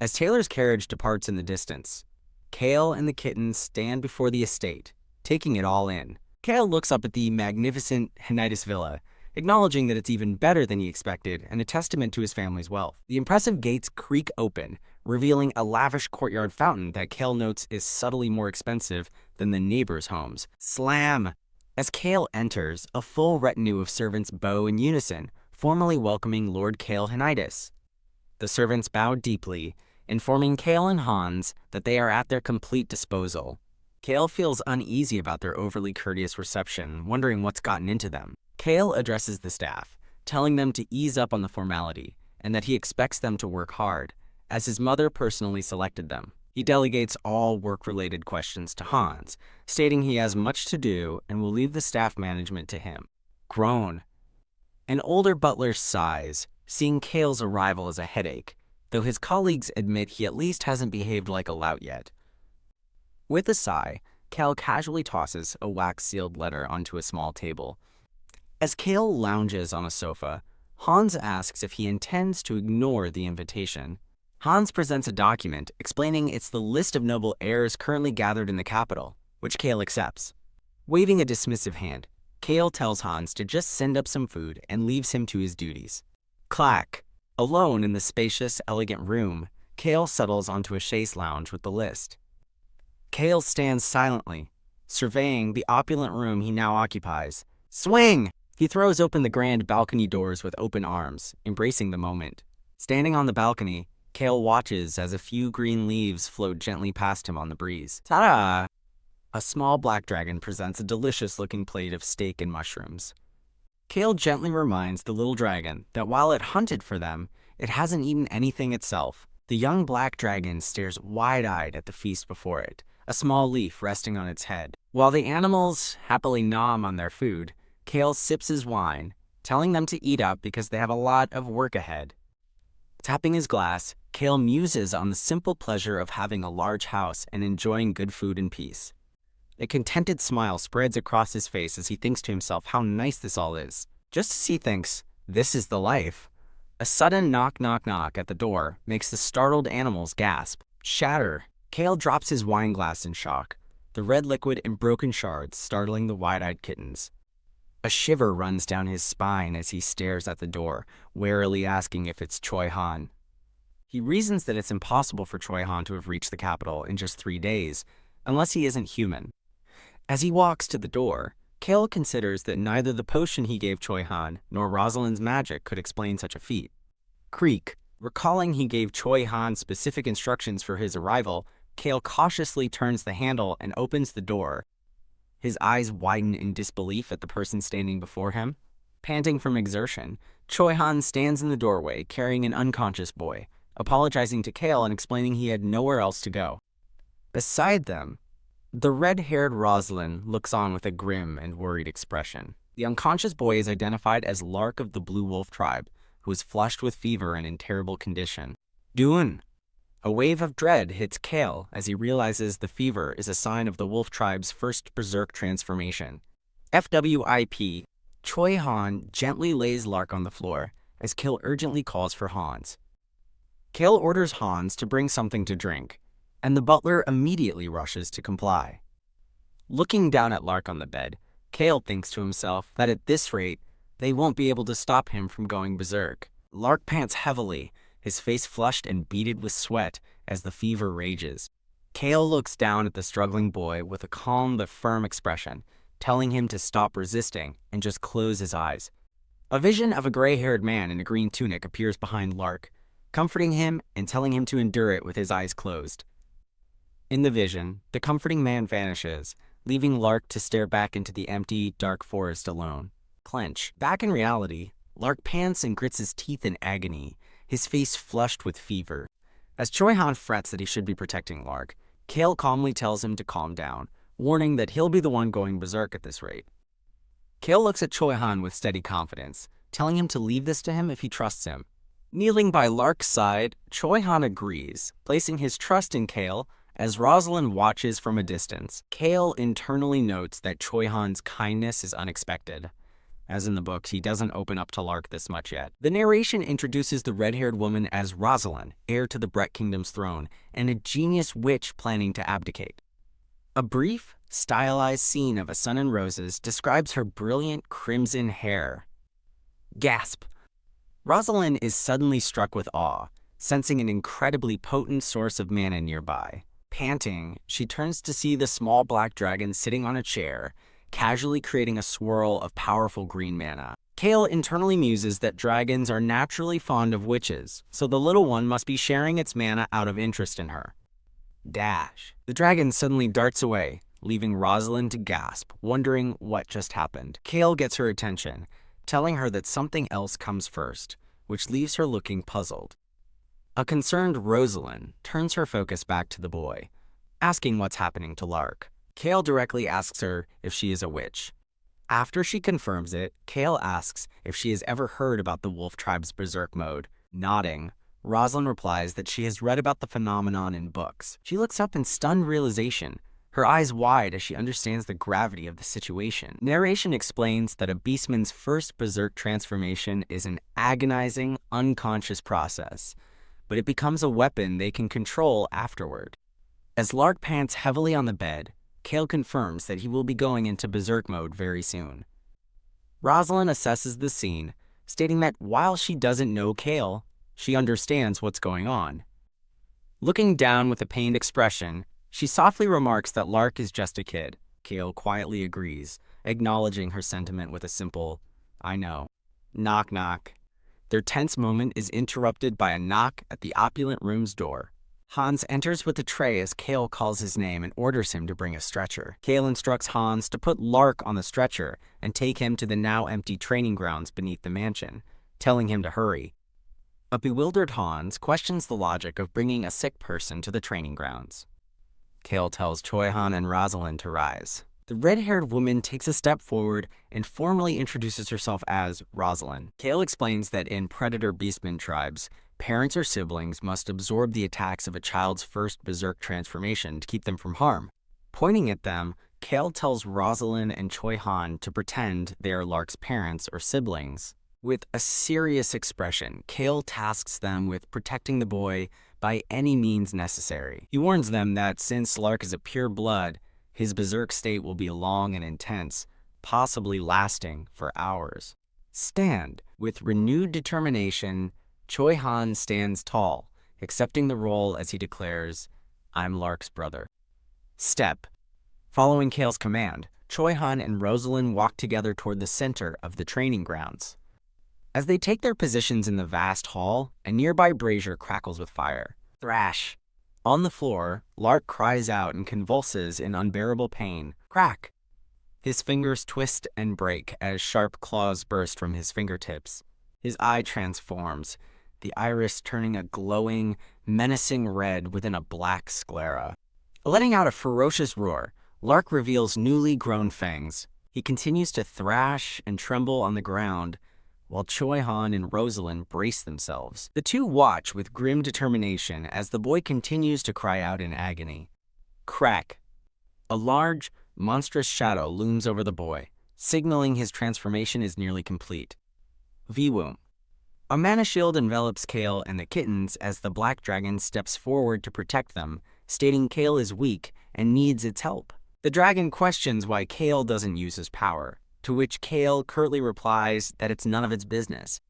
As Taylor's carriage departs in the distance, Cale and the kittens stand before the estate, taking it all in. Cale looks up at the magnificent Henituse villa, acknowledging that it's even better than he expected and a testament to his family's wealth. The impressive gates creak open, revealing a lavish courtyard fountain that Cale notes is subtly more expensive than the neighbors' homes. Slam! As Cale enters, a full retinue of servants bow in unison, formally welcoming Lord Cale Henituse. The servants bow deeply, informing Cale and Hans that they are at their complete disposal. Cale feels uneasy about their overly courteous reception, wondering what's gotten into them. Cale addresses the staff, telling them to ease up on the formality, and that he expects them to work hard, as his mother personally selected them. He delegates all work-related questions to Hans, stating he has much to do and will leave the staff management to him. Groan. An older butler sighs, seeing Cale's arrival as a headache, though his colleagues admit he at least hasn't behaved like a lout yet. With a sigh, Cale casually tosses a wax-sealed letter onto a small table. As Cale lounges on a sofa, Hans asks if he intends to ignore the invitation. Hans presents a document explaining it's the list of noble heirs currently gathered in the capital, which Cale accepts. Waving a dismissive hand, Cale tells Hans to just send up some food and leaves him to his duties. Clack! Alone in the spacious, elegant room, Cale settles onto a chaise lounge with the list. Cale stands silently, surveying the opulent room he now occupies. Swing! He throws open the grand balcony doors with open arms, embracing the moment. Standing on the balcony, Cale watches as a few green leaves float gently past him on the breeze. Ta-da! A small black dragon presents a delicious-looking plate of steak and mushrooms. Cale gently reminds the little dragon that while it hunted for them, it hasn't eaten anything itself. The young black dragon stares wide-eyed at the feast before it, a small leaf resting on its head. While the animals happily nom on their food, Cale sips his wine, telling them to eat up because they have a lot of work ahead. Tapping his glass, Cale muses on the simple pleasure of having a large house and enjoying good food in peace. A contented smile spreads across his face as he thinks to himself how nice this all is. Just as he thinks, this is the life, a sudden knock-knock-knock at the door makes the startled animals gasp. Shatter! Cale drops his wine glass in shock, the red liquid in broken shards startling the wide-eyed kittens. A shiver runs down his spine as he stares at the door, warily asking if it's Choi Han. He reasons that it's impossible for Choi Han to have reached the capital in just 3 days, unless he isn't human. As he walks to the door, Cale considers that neither the potion he gave Choi Han nor Rosalind's magic could explain such a feat. Creak. Recalling he gave Choi Han specific instructions for his arrival, Cale cautiously turns the handle and opens the door. His eyes widen in disbelief at the person standing before him. Panting from exertion, Choi Han stands in the doorway carrying an unconscious boy, apologizing to Cale and explaining he had nowhere else to go. Beside them, the red-haired Rosalind looks on with a grim and worried expression. The unconscious boy is identified as Lark of the Blue Wolf tribe, who is flushed with fever and in terrible condition. Doon! A wave of dread hits Cale as he realizes the fever is a sign of the wolf tribe's first berserk transformation. FWIP, Choi Han gently lays Lark on the floor as Cale urgently calls for Hans. Cale orders Hans to bring something to drink, and the butler immediately rushes to comply. Looking down at Lark on the bed, Cale thinks to himself that at this rate, they won't be able to stop him from going berserk. Lark pants heavily, his face flushed and beaded with sweat as the fever rages. Cale looks down at the struggling boy with a calm but firm expression, telling him to stop resisting and just close his eyes. A vision of a gray-haired man in a green tunic appears behind Lark, comforting him and telling him to endure it with his eyes closed. In the vision, the comforting man vanishes, leaving Lark to stare back into the empty, dark forest alone. Clench. Back in reality, Lark pants and grits his teeth in agony, his face flushed with fever. As Choi Han frets that he should be protecting Lark, Cale calmly tells him to calm down, warning that he'll be the one going berserk at this rate. Cale looks at Choi Han with steady confidence, telling him to leave this to him if he trusts him. Kneeling by Lark's side, Choi Han agrees, placing his trust in Cale as Rosalind watches from a distance. Cale internally notes that Choi Han's kindness is unexpected. As in the books, he doesn't open up to Lark this much yet. The narration introduces the red-haired woman as Rosalind, heir to the Brett Kingdom's throne, and a genius witch planning to abdicate. A brief, stylized scene of A Sun and Roses describes her brilliant crimson hair. Gasp! Rosalind is suddenly struck with awe, sensing an incredibly potent source of mana nearby. Panting, she turns to see the small black dragon sitting on a chair, casually creating a swirl of powerful green mana. Cale internally muses that dragons are naturally fond of witches, so the little one must be sharing its mana out of interest in her. Dash. The dragon suddenly darts away, leaving Rosalind to gasp, wondering what just happened. Cale gets her attention, telling her that something else comes first, which leaves her looking puzzled. A concerned Rosalind turns her focus back to the boy, asking what's happening to Lark. Cale directly asks her if she is a witch. After she confirms it, Cale asks if she has ever heard about the wolf tribe's berserk mode. Nodding, Rosalind replies that she has read about the phenomenon in books. She looks up in stunned realization, her eyes wide as she understands the gravity of the situation. Narration explains that a beastman's first berserk transformation is an agonizing, unconscious process, but it becomes a weapon they can control afterward. As Lark pants heavily on the bed, Cale confirms that he will be going into berserk mode very soon. Rosalind assesses the scene, stating that while she doesn't know Cale, she understands what's going on. Looking down with a pained expression, she softly remarks that Lark is just a kid. Cale quietly agrees, acknowledging her sentiment with a simple, "I know." Knock knock. Their tense moment is interrupted by a knock at the opulent room's door. Hans enters with a tray as Cale calls his name and orders him to bring a stretcher. Cale instructs Hans to put Lark on the stretcher and take him to the now empty training grounds beneath the mansion, telling him to hurry. A bewildered Hans questions the logic of bringing a sick person to the training grounds. Cale tells Choi Han and Rosalind to rise. The red-haired woman takes a step forward and formally introduces herself as Rosalind. Cale explains that in predator beastman tribes, parents or siblings must absorb the attacks of a child's first berserk transformation to keep them from harm. Pointing at them, Cale tells Rosalind and Choi Han to pretend they are Lark's parents or siblings. With a serious expression, Cale tasks them with protecting the boy by any means necessary. He warns them that since Lark is a pure blood, his berserk state will be long and intense, possibly lasting for hours. Stand. With renewed determination, Choi Han stands tall, accepting the role as he declares, "I'm Lark's brother." Step. Following Cale's command, Choi Han and Rosalind walk together toward the center of the training grounds. As they take their positions in the vast hall, a nearby brazier crackles with fire. Thrash. On the floor, Lark cries out and convulses in unbearable pain. Crack! His fingers twist and break as sharp claws burst from his fingertips. His eye transforms, the iris turning a glowing, menacing red within a black sclera. Letting out a ferocious roar, Lark reveals newly grown fangs. He continues to thrash and tremble on the ground, while Choi Han and Rosalind brace themselves. The two watch with grim determination as the boy continues to cry out in agony. Crack! A large, monstrous shadow looms over the boy, signaling his transformation is nearly complete. Vwoom. A mana shield envelops Cale and the kittens as the black dragon steps forward to protect them, stating Cale is weak and needs its help. The dragon questions why Cale doesn't use his power, to which Cale curtly replies that it's none of its business.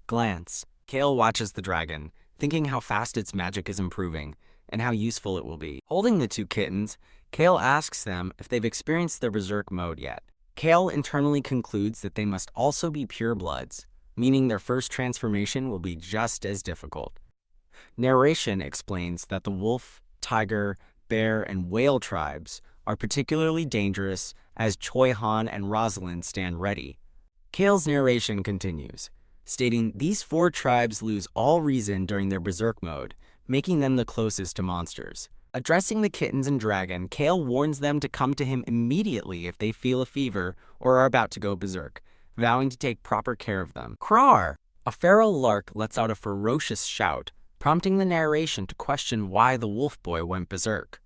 Glance. Cale watches the dragon, thinking how fast its magic is improving and how useful it will be. Holding the two kittens, Cale asks them if they've experienced their berserk mode yet. Cale internally concludes that they must also be purebloods, meaning their first transformation will be just as difficult. Narration explains that the wolf, tiger, bear, and whale tribes are particularly dangerous as Choi Han and Rosalind stand ready. Cale's narration continues, stating these 4 tribes lose all reason during their berserk mode, making them the closest to monsters. Addressing the kittens and dragon, Cale warns them to come to him immediately if they feel a fever or are about to go berserk, vowing to take proper care of them. Crawr! A feral lark lets out a ferocious shout, prompting the narration to question why the wolf boy went berserk.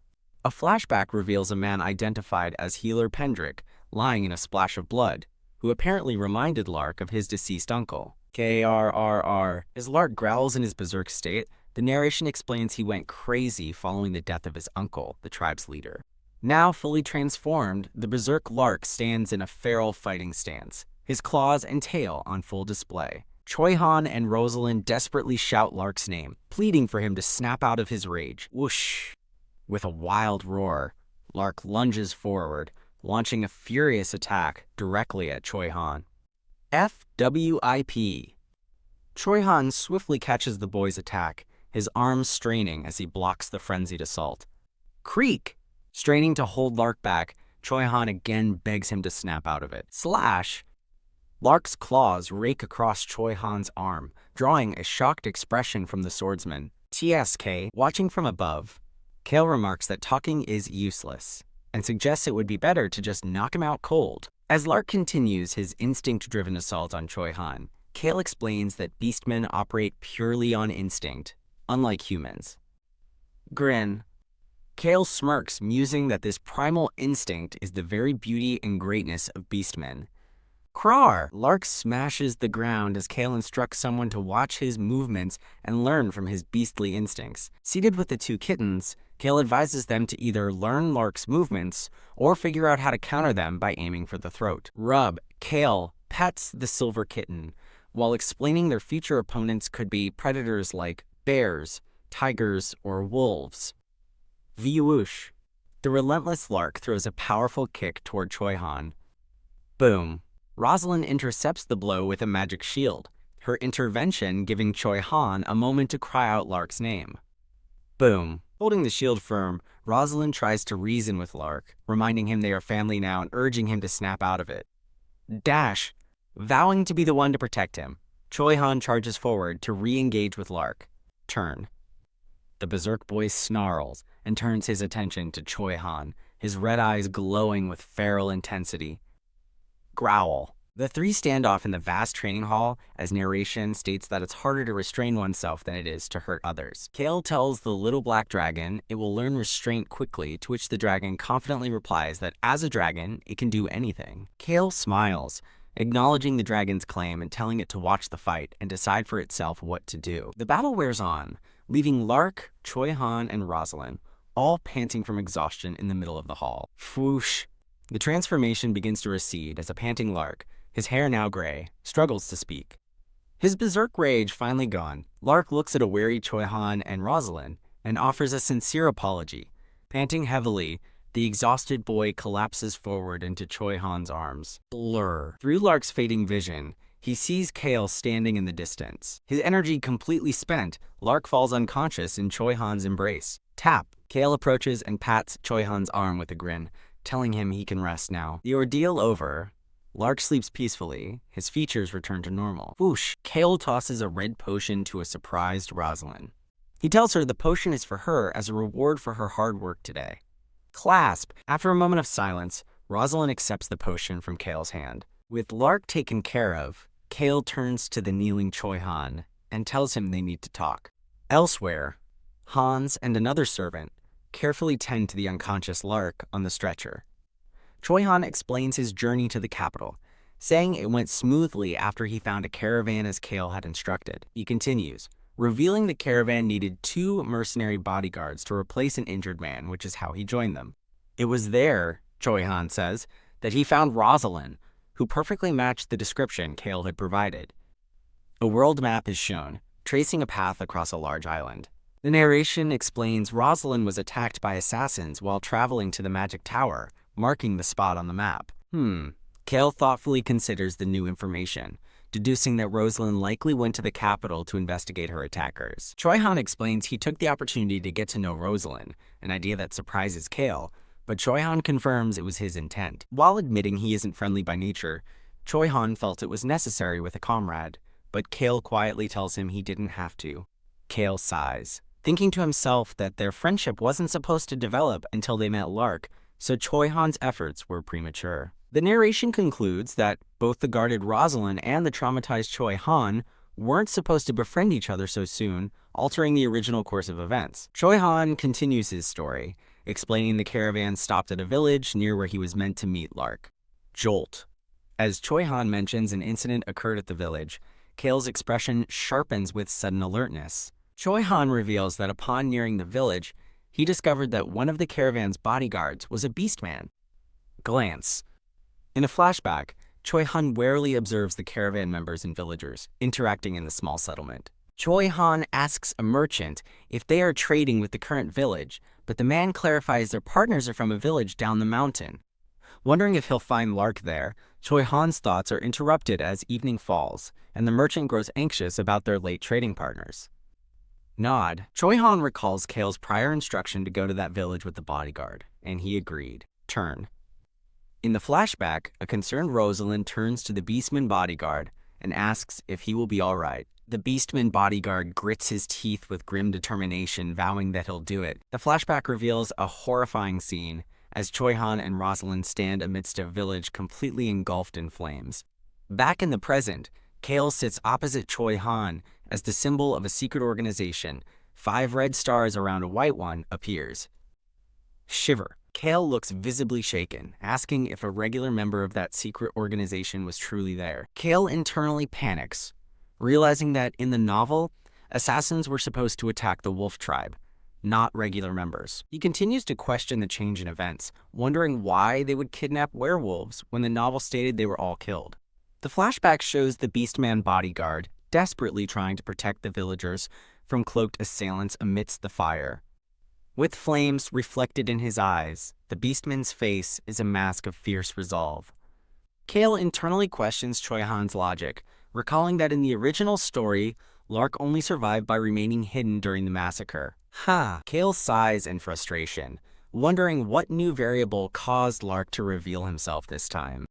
A flashback reveals a man identified as Healer Pendrick lying in a splash of blood, who apparently reminded Lark of his deceased uncle. Krrr. As Lark growls in his berserk state, the narration explains he went crazy following the death of his uncle, the tribe's leader. Now fully transformed, the berserk Lark stands in a feral fighting stance, his claws and tail on full display. Choi Han and Rosalind desperately shout Lark's name, pleading for him to snap out of his rage. Whoosh! With a wild roar, Lark lunges forward, launching a furious attack directly at Choi Han. FWIP. Choi Han swiftly catches the boy's attack, his arms straining as he blocks the frenzied assault. Creak! Straining to hold Lark back, Choi Han again begs him to snap out of it. Slash! Lark's claws rake across Choi Han's arm, drawing a shocked expression from the swordsman. TSK, watching from above, Cale remarks that talking is useless, and suggests it would be better to just knock him out cold. As Lark continues his instinct-driven assault on Choi Han, Cale explains that beastmen operate purely on instinct, unlike humans. Grin. Cale smirks, musing that this primal instinct is the very beauty and greatness of beastmen. Crawr! Lark smashes the ground as Cale instructs someone to watch his movements and learn from his beastly instincts. Seated with the two kittens, Cale advises them to either learn Lark's movements or figure out how to counter them by aiming for the throat. Rub. Cale pets the silver kitten, while explaining their future opponents could be predators like bears, tigers, or wolves. Vwoosh. The relentless Lark throws a powerful kick toward Choi Han. Boom. Rosalind intercepts the blow with a magic shield, her intervention giving Choi Han a moment to cry out Lark's name. Boom. Holding the shield firm, Rosalind tries to reason with Lark, reminding him they are family now and urging him to snap out of it. Dash. Vowing to be the one to protect him, Choi Han charges forward to re-engage with Lark. Turn. The berserk boy snarls and turns his attention to Choi Han, his red eyes glowing with feral intensity. Growl. The three stand off in the vast training hall as narration states that it's harder to restrain oneself than it is to hurt others. Cale tells the little black dragon it will learn restraint quickly, to which the dragon confidently replies that as a dragon, it can do anything. Cale smiles, acknowledging the dragon's claim and telling it to watch the fight and decide for itself what to do. The battle wears on, leaving Lark, Choi Han, and Rosalind all panting from exhaustion in the middle of the hall. Whoosh. The transformation begins to recede as a panting Lark, his hair now gray, struggles to speak. His berserk rage finally gone, Lark looks at a weary Choi Han and Rosalind and offers a sincere apology. Panting heavily, the exhausted boy collapses forward into Choi Han's arms. Blur. Through Lark's fading vision, he sees Cale standing in the distance. His energy completely spent, Lark falls unconscious in Choi Han's embrace. Tap. Cale approaches and pats Choi Han's arm with a grin, telling him he can rest now. The ordeal over, Lark sleeps peacefully, his features return to normal. Whoosh! Cale tosses a red potion to a surprised Rosalind. He tells her the potion is for her as a reward for her hard work today. Clasp! After a moment of silence, Rosalind accepts the potion from Cale's hand. With Lark taken care of, Cale turns to the kneeling Choi Han and tells him they need to talk. Elsewhere, Hans and another servant carefully tend to the unconscious Lark on the stretcher. Choi Han explains his journey to the capital, saying it went smoothly after he found a caravan as Cale had instructed. He continues, revealing the caravan needed 2 mercenary bodyguards to replace an injured man, which is how he joined them. It was there, Choi Han says, that he found Rosalind, who perfectly matched the description Cale had provided. A world map is shown, tracing a path across a large island. The narration explains Rosalind was attacked by assassins while traveling to the magic tower, marking the spot on the map. Cale thoughtfully considers the new information, deducing that Rosalind likely went to the capital to investigate her attackers. Choi Han explains he took the opportunity to get to know Rosalind, an idea that surprises Cale, but Choi Han confirms it was his intent. While admitting he isn't friendly by nature, Choi Han felt it was necessary with a comrade, but Cale quietly tells him he didn't have to. Cale sighs, thinking to himself that their friendship wasn't supposed to develop until they met Lark, so Choi Han's efforts were premature. The narration concludes that both the guarded Rosalind and the traumatized Choi Han weren't supposed to befriend each other so soon, altering the original course of events. Choi Han continues his story, explaining the caravan stopped at a village near where he was meant to meet Lark. Jolt. As Choi Han mentions an incident occurred at the village, Cale's expression sharpens with sudden alertness. Choi Han reveals that upon nearing the village, he discovered that one of the caravan's bodyguards was a beastman. Glance. In a flashback, Choi Han warily observes the caravan members and villagers interacting in the small settlement. Choi Han asks a merchant if they are trading with the current village, but the man clarifies their partners are from a village down the mountain. Wondering if he'll find Lark there, Choi Han's thoughts are interrupted as evening falls, and the merchant grows anxious about their late trading partners. Nod. Choi Han recalls Cale's prior instruction to go to that village with the bodyguard, and he agreed. Turn. In the flashback, a concerned Rosalind turns to the Beastman bodyguard and asks if he will be all right. The Beastman bodyguard grits his teeth with grim determination, vowing that he'll do it. The flashback reveals a horrifying scene as Choi Han and Rosalind stand amidst a village completely engulfed in flames. Back in the present, Cale sits opposite Choi Han as the symbol of a secret organization. 5 red stars around a white one appears. Shiver. Cale looks visibly shaken, asking if a regular member of that secret organization was truly there. Cale internally panics, realizing that in the novel, assassins were supposed to attack the wolf tribe, not regular members. He continues to question the change in events, wondering why they would kidnap werewolves when the novel stated they were all killed. The flashback shows the Beastman bodyguard desperately trying to protect the villagers from cloaked assailants amidst the fire. With flames reflected in his eyes, the Beastman's face is a mask of fierce resolve. Cale internally questions Choi Han's logic, recalling that in the original story, Lark only survived by remaining hidden during the massacre. Cale sighs in frustration, wondering what new variable caused Lark to reveal himself this time.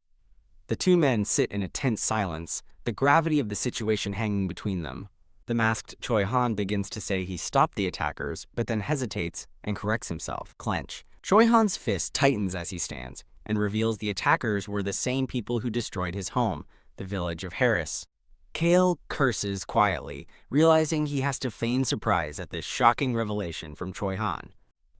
The 2 men sit in a tense silence, the gravity of the situation hanging between them. The masked Choi Han begins to say he stopped the attackers, but then hesitates and corrects himself. Clench. Choi Han's fist tightens as he stands, and reveals the attackers were the same people who destroyed his home, the village of Harris. Cale curses quietly, realizing he has to feign surprise at this shocking revelation from Choi Han.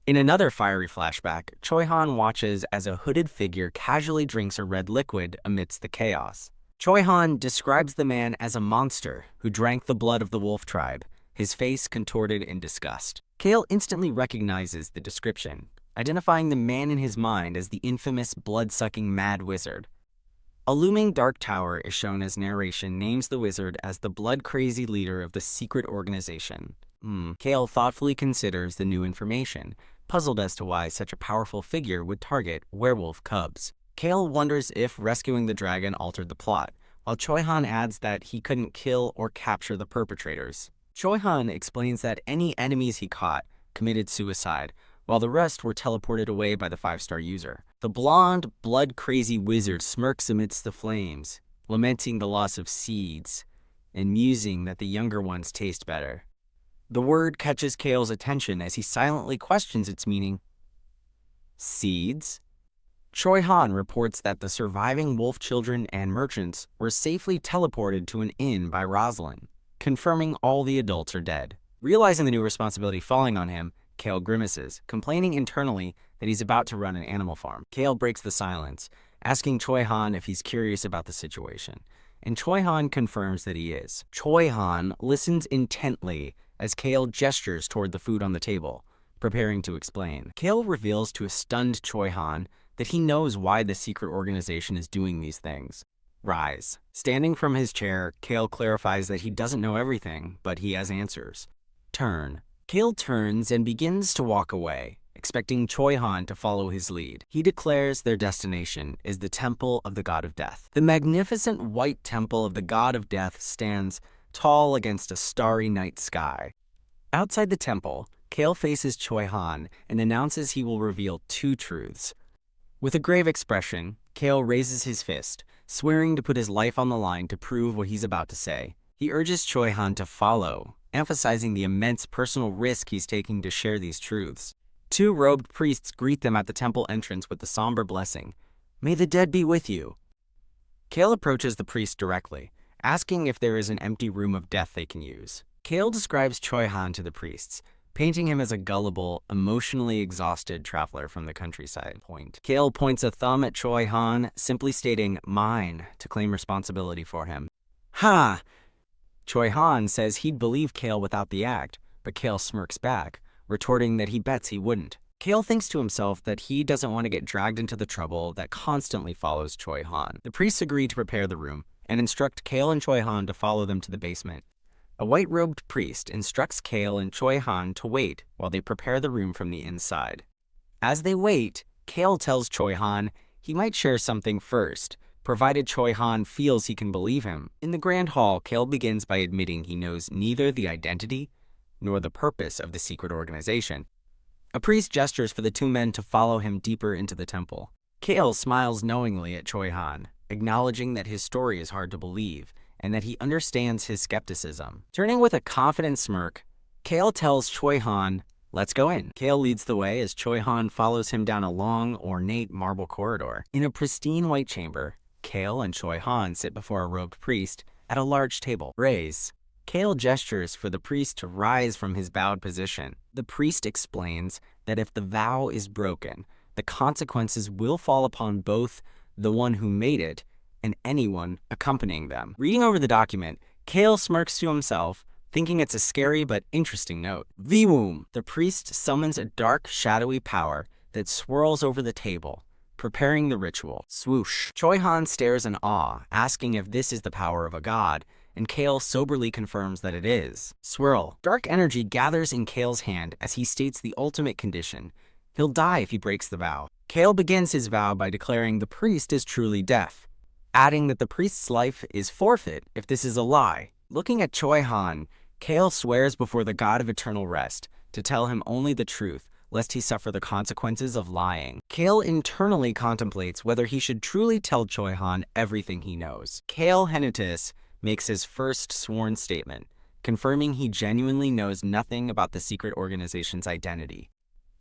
In another fiery flashback, Choi Han watches as a hooded figure casually drinks a red liquid amidst the chaos. Choi Han describes the man as a monster who drank the blood of the wolf tribe, his face contorted in disgust. Cale instantly recognizes the description, identifying the man in his mind as the infamous blood-sucking mad wizard. A looming dark tower is shown as narration names the wizard as the blood-crazy leader of the secret organization. Cale thoughtfully considers the new information, puzzled as to why such a powerful figure would target werewolf cubs. Cale wonders if rescuing the dragon altered the plot, while Choi Han adds that he couldn't kill or capture the perpetrators. Choi Han explains that any enemies he caught committed suicide, while the rest were teleported away by the 5-star user. The blonde, blood-crazy wizard smirks amidst the flames, lamenting the loss of seeds, and musing that the younger ones taste better. The word catches Cale's attention as he silently questions its meaning. Seeds? Choi Han reports that the surviving wolf children and merchants were safely teleported to an inn by Rosalind, confirming all the adults are dead. Realizing the new responsibility falling on him, Cale grimaces, complaining internally that he's about to run an animal farm. Cale breaks the silence, asking Choi Han if he's curious about the situation, and Choi Han confirms that he is. Choi Han listens intently as Cale gestures toward the food on the table, preparing to explain. Cale reveals to a stunned Choi Han that he knows why the secret organization is doing these things. Rise. Standing from his chair, Cale clarifies that he doesn't know everything, but he has answers. Turn. Cale turns and begins to walk away, expecting Choi Han to follow his lead. He declares their destination is the Temple of the God of Death. The magnificent white temple of the God of Death stands tall against a starry night sky. Outside the temple, Cale faces Choi Han and announces he will reveal two truths. With a grave expression, Cale raises his fist, swearing to put his life on the line to prove what he's about to say. He urges Choi Han to follow, emphasizing the immense personal risk he's taking to share these truths. Two robed priests greet them at the temple entrance with the somber blessing, "May the dead be with you." Cale approaches the priest directly, asking if there is an empty room of death they can use. Cale describes Choi Han to the priests, painting him as a gullible, emotionally exhausted traveler from the countryside. Cale points a thumb at Choi Han, simply stating, "Mine," to claim responsibility for him. Ha! Choi Han says he'd believe Cale without the act, but Cale smirks back, retorting that he bets he wouldn't. Cale thinks to himself that he doesn't want to get dragged into the trouble that constantly follows Choi Han. The priests agree to prepare the room and instruct Cale and Choi Han to follow them to the basement. A white-robed priest instructs Cale and Choi Han to wait while they prepare the room from the inside. As they wait, Cale tells Choi Han he might share something first, provided Choi Han feels he can believe him. In the grand hall, Cale begins by admitting he knows neither the identity nor the purpose of the secret organization. A priest gestures for the two men to follow him deeper into the temple. Cale smiles knowingly at Choi Han, acknowledging that his story is hard to believe and that he understands his skepticism. Turning with a confident smirk, Cale tells Choi Han, "Let's go in." Cale leads the way as Choi Han follows him down a long, ornate marble corridor. In a pristine white chamber, Cale and Choi Han sit before a robed priest at a large table. Raise. Cale gestures for the priest to rise from his bowed position. The priest explains that if the vow is broken, the consequences will fall upon both the one who made it and anyone accompanying them. Reading over the document, Cale smirks to himself, thinking it's a scary but interesting note. Vwoom! The priest summons a dark, shadowy power that swirls over the table, preparing the ritual. Swoosh! Choi Han stares in awe, asking if this is the power of a god, and Cale soberly confirms that it is. Swirl! Dark energy gathers in Cale's hand as he states the ultimate condition. He'll die if he breaks the vow. Cale begins his vow by declaring the priest is truly deaf, adding that the priest's life is forfeit if this is a lie. Looking at Choi Han, Cale swears before the god of eternal rest to tell him only the truth, lest he suffer the consequences of lying. Cale internally contemplates whether he should truly tell Choi Han everything he knows. Cale Henituse makes his first sworn statement, confirming he genuinely knows nothing about the secret organization's identity.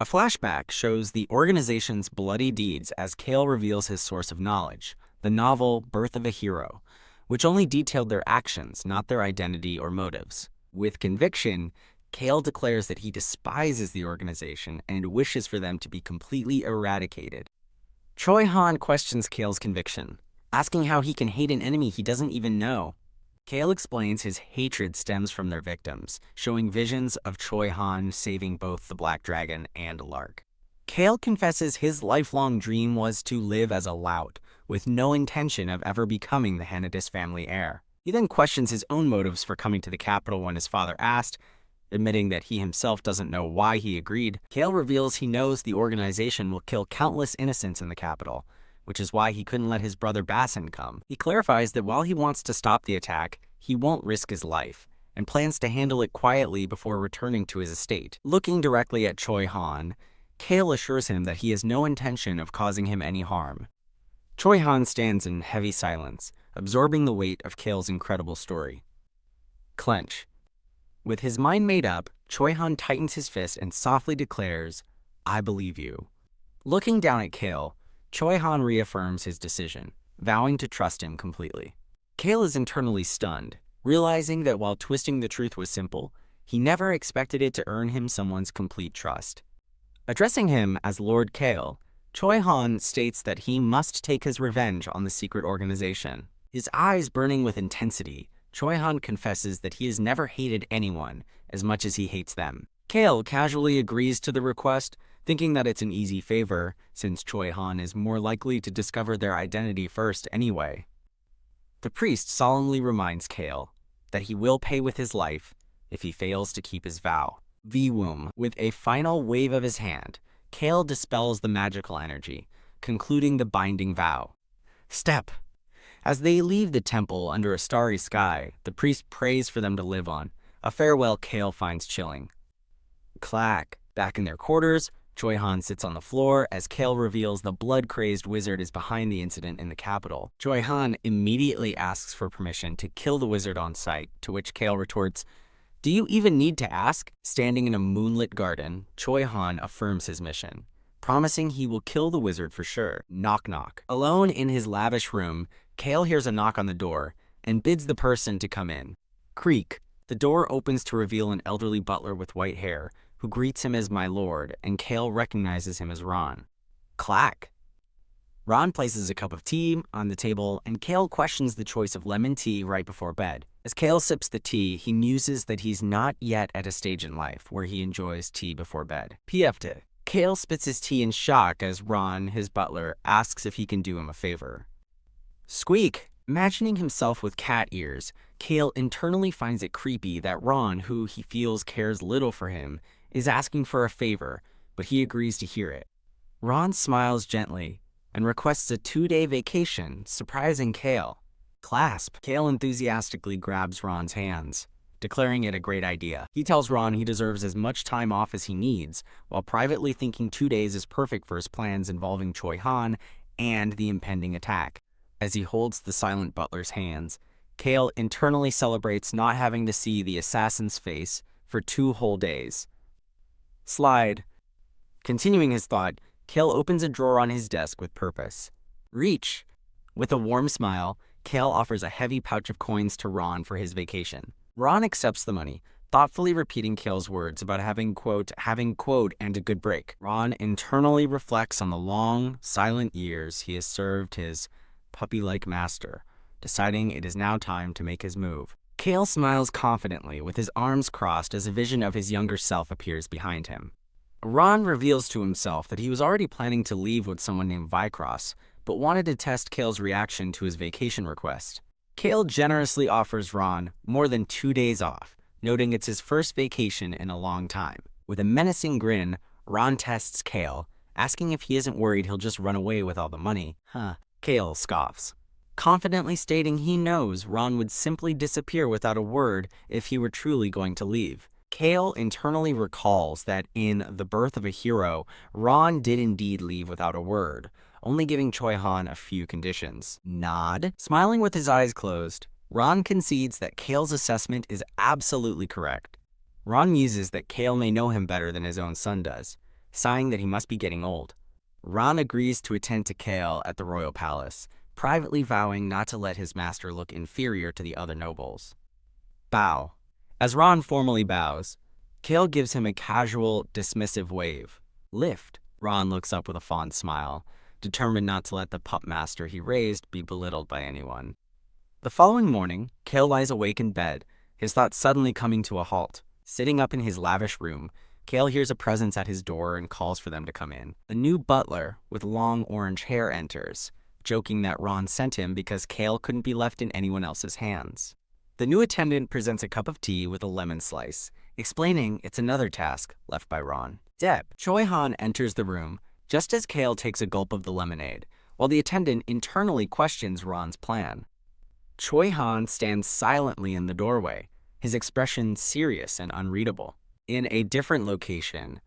A flashback shows the organization's bloody deeds as Cale reveals his source of knowledge, the novel Birth of a Hero, which only detailed their actions, not their identity or motives. With conviction, Cale declares that he despises the organization and wishes for them to be completely eradicated. Choi Han questions Cale's conviction, asking how he can hate an enemy he doesn't even know. Cale explains his hatred stems from their victims, showing visions of Choi Han saving both the Black Dragon and Lark. Cale confesses his lifelong dream was to live as a lout, with no intention of ever becoming the Henituse family heir. He then questions his own motives for coming to the capital when his father asked, admitting that he himself doesn't know why he agreed. Cale reveals he knows the organization will kill countless innocents in the capital, which is why he couldn't let his brother Bassin come. He clarifies that while he wants to stop the attack, he won't risk his life, and plans to handle it quietly before returning to his estate. Looking directly at Choi Han, Cale assures him that he has no intention of causing him any harm. Choi Han stands in heavy silence, absorbing the weight of Cale's incredible story. Clench. With his mind made up, Choi Han tightens his fist and softly declares, "I believe you." Looking down at Cale, Choi Han reaffirms his decision, vowing to trust him completely. Cale is internally stunned, realizing that while twisting the truth was simple, he never expected it to earn him someone's complete trust. Addressing him as Lord Cale, Choi Han states that he must take his revenge on the secret organization. His eyes burning with intensity, Choi Han confesses that he has never hated anyone as much as he hates them. Cale casually agrees to the request, thinking that it's an easy favor, since Choi Han is more likely to discover their identity first anyway. The priest solemnly reminds Cale that he will pay with his life if he fails to keep his vow. Vwum. With a final wave of his hand, Cale dispels the magical energy, concluding the binding vow. Step. As they leave the temple under a starry sky, the priest prays for them to live on, a farewell Cale finds chilling. Clack. Back in their quarters, Choi Han sits on the floor as Cale reveals the blood-crazed wizard is behind the incident in the capital. Choi Han immediately asks for permission to kill the wizard on sight, to which Cale retorts, "Do you even need to ask?" Standing in a moonlit garden, Choi Han affirms his mission, promising he will kill the wizard for sure. Knock knock. Alone in his lavish room, Cale hears a knock on the door and bids the person to come in. Creak. The door opens to reveal an elderly butler with white hair, who greets him as my lord, and Cale recognizes him as Ron. Clack. Ron places a cup of tea on the table, and Cale questions the choice of lemon tea right before bed. As Cale sips the tea, he muses that he's not yet at a stage in life where he enjoys tea before bed. PFT. Cale spits his tea in shock as Ron, his butler, asks if he can do him a favor. Squeak. Imagining himself with cat ears, Cale internally finds it creepy that Ron, who he feels cares little for him, is asking for a favor, but he agrees to hear it. Ron smiles gently and requests a 2-day vacation, surprising Cale. Clasp. Cale enthusiastically grabs Ron's hands, declaring it a great idea. He tells Ron he deserves as much time off as he needs, while privately thinking 2 days is perfect for his plans involving Choi Han and the impending attack. As he holds the silent butler's hands, Cale internally celebrates not having to see the assassin's face for 2 whole days. Slide. Continuing his thought, Cale opens a drawer on his desk with purpose. Reach. With a warm smile, Cale offers a heavy pouch of coins to Ron for his vacation. Ron accepts the money, thoughtfully repeating Cale's words about having, quote, and a good break. Ron internally reflects on the long, silent years he has served his puppy-like master, deciding it is now time to make his move. Cale smiles confidently with his arms crossed as a vision of his younger self appears behind him. Ron reveals to himself that he was already planning to leave with someone named Vycross, but wanted to test Cale's reaction to his vacation request. Cale generously offers Ron more than 2 days off, noting it's his first vacation in a long time. With a menacing grin, Ron tests Cale, asking if he isn't worried he'll just run away with all the money. Cale scoffs, confidently stating he knows Ron would simply disappear without a word if he were truly going to leave. Cale internally recalls that in The Birth of a Hero, Ron did indeed leave without a word, only giving Choi Han a few conditions. Nod. Smiling with his eyes closed, Ron concedes that Cale's assessment is absolutely correct. Ron muses that Cale may know him better than his own son does, sighing that he must be getting old. Ron agrees to attend to Cale at the royal palace, privately vowing not to let his master look inferior to the other nobles. Bow. As Ron formally bows, Cale gives him a casual, dismissive wave. Lift. Ron looks up with a fond smile, determined not to let the pup master he raised be belittled by anyone. The following morning, Cale lies awake in bed, his thoughts suddenly coming to a halt. Sitting up in his lavish room, Cale hears a presence at his door and calls for them to come in. A new butler with long orange hair enters, joking that Ron sent him because Cale couldn't be left in anyone else's hands. The new attendant presents a cup of tea with a lemon slice, explaining it's another task left by Ron. Deb. Choi Han enters the room just as Cale takes a gulp of the lemonade, while the attendant internally questions Ron's plan. Choi Han stands silently in the doorway, his expression serious and unreadable. In a different location,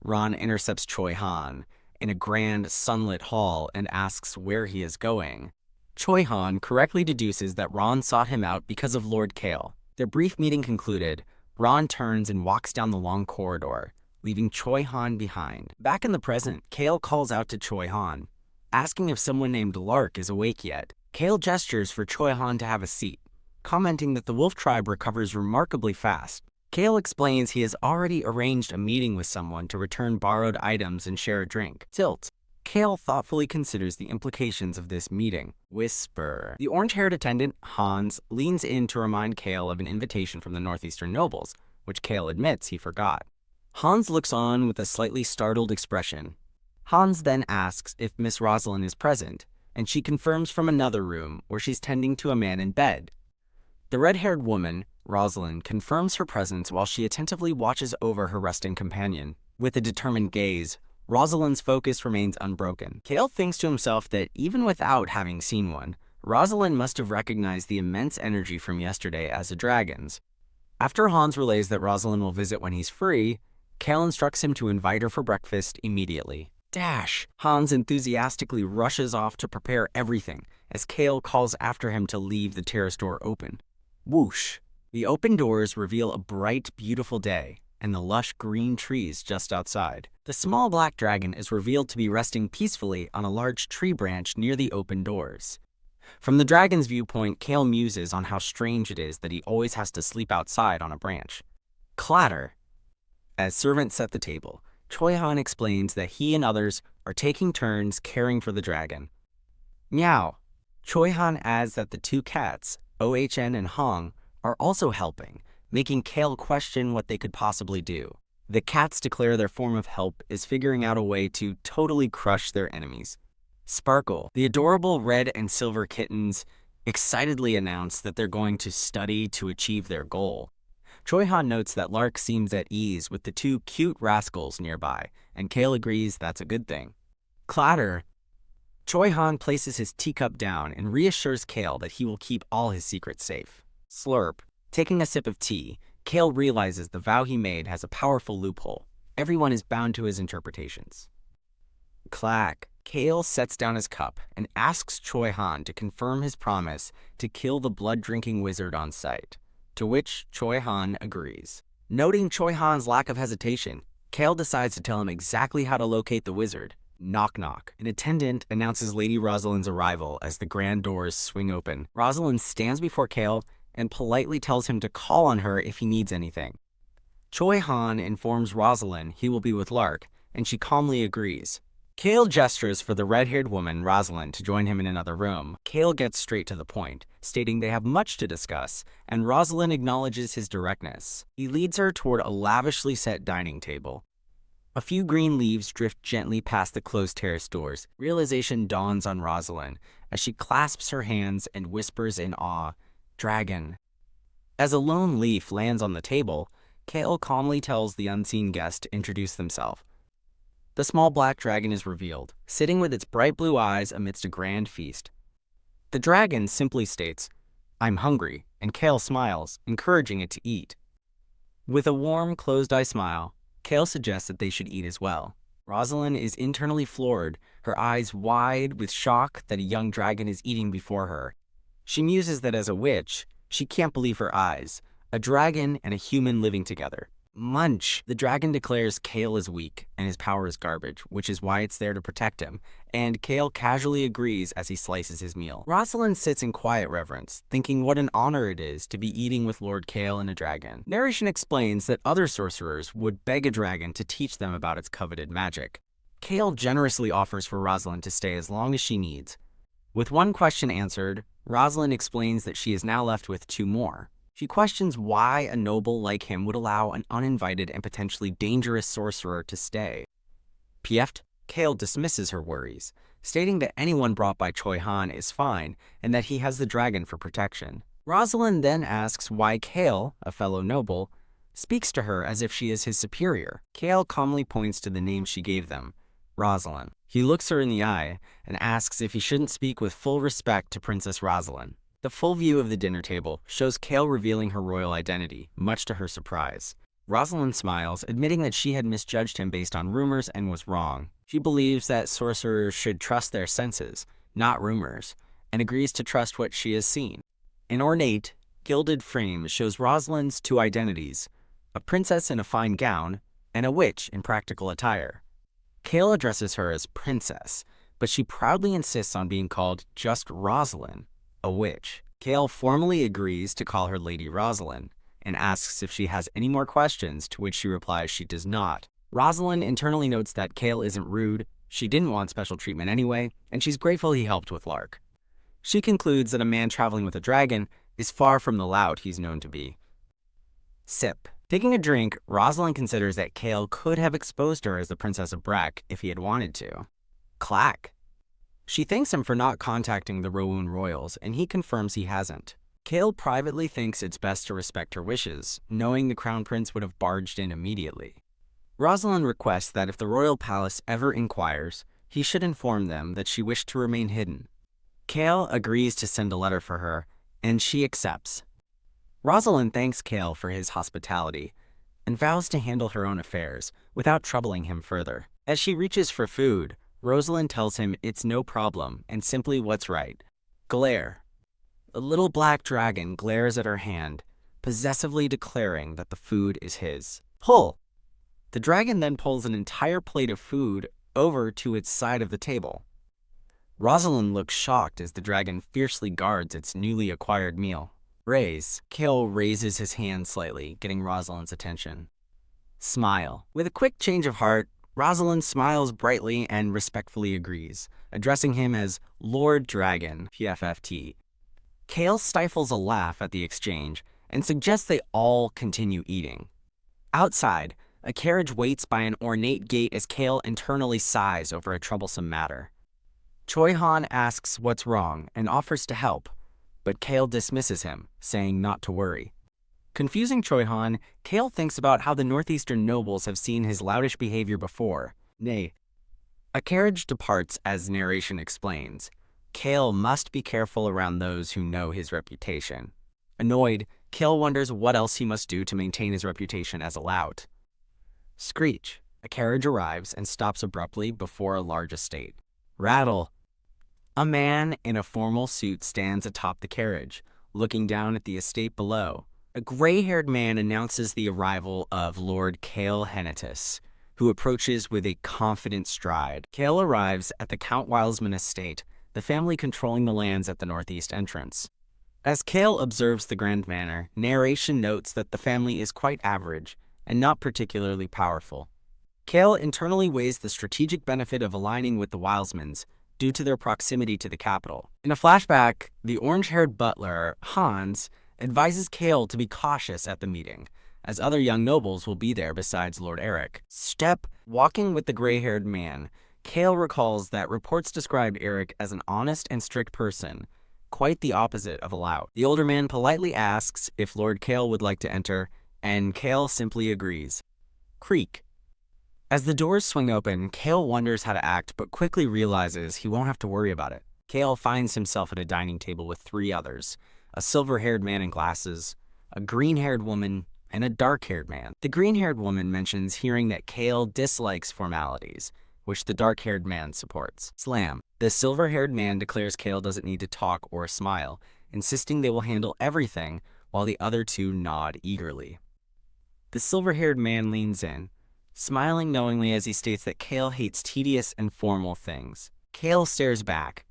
Ron intercepts Choi Han in a grand sunlit hall and asks where he is going. Choi Han correctly deduces that Ron sought him out because of Lord Cale. Their brief meeting concluded, Ron turns and walks down the long corridor, leaving Choi Han behind. Back in the present, Cale calls out to Choi Han, asking if someone named Lark is awake yet. Cale gestures for Choi Han to have a seat, commenting that the wolf tribe recovers remarkably fast. Cale explains he has already arranged a meeting with someone to return borrowed items and share a drink. Tilt. Cale thoughtfully considers the implications of this meeting. Whisper. The orange-haired attendant, Hans, leans in to remind Cale of an invitation from the northeastern nobles, which Cale admits he forgot. Hans looks on with a slightly startled expression. Hans then asks if Miss Rosalind is present, and she confirms from another room where she's tending to a man in bed. The red-haired woman, Rosalind, confirms her presence while she attentively watches over her resting companion. With a determined gaze, Rosalind's focus remains unbroken. Cale thinks to himself that even without having seen one, Rosalind must have recognized the immense energy from yesterday as a dragon's. After Hans relays that Rosalind will visit when he's free, Cale instructs him to invite her for breakfast immediately. Dash! Hans enthusiastically rushes off to prepare everything, as Cale calls after him to leave the terrace door open. Whoosh! The open doors reveal a bright, beautiful day, and the lush green trees just outside. The small black dragon is revealed to be resting peacefully on a large tree branch near the open doors. From the dragon's viewpoint, Cale muses on how strange it is that he always has to sleep outside on a branch. Clatter! As servants set the table, Choi Han explains that he and others are taking turns caring for the dragon. Meow! Choi Han adds that the two cats, OHN and Hong, are also helping, making Cale question what they could possibly do. The cats declare their form of help is figuring out a way to totally crush their enemies. Sparkle, the adorable red and silver kittens, excitedly announce that they're going to study to achieve their goal. Choi Han notes that Lark seems at ease with the two cute rascals nearby, and Cale agrees that's a good thing. Clatter. Choi Han places his teacup down and reassures Cale that he will keep all his secrets safe. Slurp. Taking a sip of tea, Cale realizes the vow he made has a powerful loophole. Everyone is bound to his interpretations. Clack. Cale sets down his cup and asks Choi Han to confirm his promise to kill the blood-drinking wizard on sight, to which Choi Han agrees. Noting Choi Han's lack of hesitation, Cale decides to tell him exactly how to locate the wizard. Knock knock. An attendant announces Lady Rosalind's arrival as the grand doors swing open. Rosalind stands before Cale and politely tells him to call on her if he needs anything. Choi Han informs Rosalind he will be with Lark, and she calmly agrees. Cale gestures for the red-haired woman, Rosalind, to join him in another room. Cale gets straight to the point, stating they have much to discuss, and Rosalind acknowledges his directness. He leads her toward a lavishly set dining table. A few green leaves drift gently past the closed terrace doors. Realization dawns on Rosalind as she clasps her hands and whispers in awe, "Dragon." As a lone leaf lands on the table, Cale calmly tells the unseen guest to introduce themselves. The small black dragon is revealed, sitting with its bright blue eyes amidst a grand feast. The dragon simply states, "I'm hungry," and Cale smiles, encouraging it to eat. With a warm, closed-eye smile, Cale suggests that they should eat as well. Rosalind is internally floored, her eyes wide with shock that a young dragon is eating before her. She muses that as a witch, she can't believe her eyes, a dragon and a human living together. Munch! The dragon declares Cale is weak and his power is garbage, which is why it's there to protect him, and Cale casually agrees as he slices his meal. Rosalind sits in quiet reverence, thinking what an honor it is to be eating with Lord Cale and a dragon. Narration explains that other sorcerers would beg a dragon to teach them about its coveted magic. Cale generously offers for Rosalind to stay as long as she needs. With one question answered, Rosalind explains that she is now left with two more. She questions why a noble like him would allow an uninvited and potentially dangerous sorcerer to stay. PF'd, Cale dismisses her worries, stating that anyone brought by Choi Han is fine and that he has the dragon for protection. Rosalind then asks why Cale, a fellow noble, speaks to her as if she is his superior. Cale calmly points to the name she gave them, Rosalind. He looks her in the eye and asks if he shouldn't speak with full respect to Princess Rosalind. The full view of the dinner table shows Cale revealing her royal identity, much to her surprise. Rosalind smiles, admitting that she had misjudged him based on rumors and was wrong. She believes that sorcerers should trust their senses, not rumors, and agrees to trust what she has seen. An ornate, gilded frame shows Rosalind's two identities, a princess in a fine gown and a witch in practical attire. Cale addresses her as princess, but she proudly insists on being called just Rosalind, a witch. Cale formally agrees to call her Lady Rosalind and asks if she has any more questions, to which she replies she does not. Rosalind internally notes that Cale isn't rude, she didn't want special treatment anyway, and she's grateful he helped with Lark. She concludes that a man traveling with a dragon is far from the lout he's known to be. Sip. Taking a drink, Rosalind considers that Cale could have exposed her as the Princess of Brack if he had wanted to. Clack. She thanks him for not contacting the Rowoon royals, and he confirms he hasn't. Cale privately thinks it's best to respect her wishes, knowing the Crown Prince would have barged in immediately. Rosalind requests that if the royal palace ever inquires, he should inform them that she wished to remain hidden. Cale agrees to send a letter for her, and she accepts. Rosalind thanks Cale for his hospitality and vows to handle her own affairs without troubling him further. As she reaches for food, Rosalind tells him it's no problem and simply what's right. Glare. A little black dragon glares at her hand, possessively declaring that the food is his. Pull! The dragon then pulls an entire plate of food over to its side of the table. Rosalind looks shocked as the dragon fiercely guards its newly acquired meal. Raise. Cale raises his hand slightly, getting Rosalind's attention. Smile. With a quick change of heart, Rosalind smiles brightly and respectfully agrees, addressing him as Lord Dragon, PFFT. Cale stifles a laugh at the exchange and suggests they all continue eating. Outside, a carriage waits by an ornate gate as Cale internally sighs over a troublesome matter. Choi Han asks what's wrong and offers to help, but Cale dismisses him, saying not to worry. Confusing Choi Han, Cale thinks about how the northeastern nobles have seen his loutish behavior before. Nay, a carriage departs as narration explains. Cale must be careful around those who know his reputation. Annoyed, Cale wonders what else he must do to maintain his reputation as a lout. Screech. A carriage arrives and stops abruptly before a large estate. Rattle. A man in a formal suit stands atop the carriage, looking down at the estate below. A gray-haired man announces the arrival of Lord Cale Henituse, who approaches with a confident stride. Cale arrives at the Count Wildsman estate, the family controlling the lands at the northeast entrance. As Cale observes the grand manor, narration notes that the family is quite average and not particularly powerful. Cale internally weighs the strategic benefit of aligning with the Wildsmans due to their proximity to the capital. In a flashback, the orange-haired butler, Hans, advises Cale to be cautious at the meeting, as other young nobles will be there besides Lord Eric. Walking with the gray-haired man, Cale recalls that reports described Eric as an honest and strict person, quite the opposite of a lout. The older man politely asks if Lord Cale would like to enter, and Cale simply agrees. Creak. As the doors swing open, Cale wonders how to act, but quickly realizes he won't have to worry about it. Cale finds himself at a dining table with three others, a silver-haired man in glasses, a green-haired woman, and a dark-haired man. The green-haired woman mentions hearing that Cale dislikes formalities, which the dark-haired man supports. Slam. The silver-haired man declares Cale doesn't need to talk or smile, insisting they will handle everything, while the other two nod eagerly. The silver-haired man leans in, smiling knowingly as he states that Cale hates tedious and formal things. Cale stares back,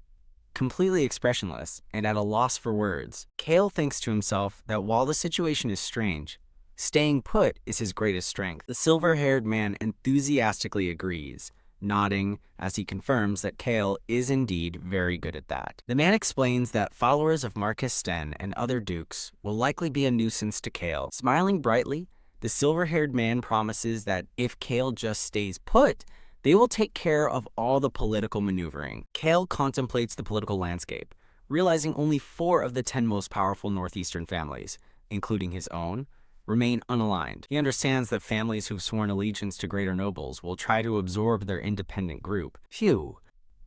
completely expressionless and at a loss for words. Cale thinks to himself that while the situation is strange, staying put is his greatest strength. The silver-haired man enthusiastically agrees, nodding as he confirms that Cale is indeed very good at that. The man explains that followers of Marquis Sten and other dukes will likely be a nuisance to Cale. Smiling brightly, the silver-haired man promises that if Cale just stays put, they will take care of all the political maneuvering. Cale contemplates the political landscape, realizing only 4 of the 10 most powerful northeastern families, including his own, remain unaligned. He understands that families who've sworn allegiance to greater nobles will try to absorb their independent group. Phew.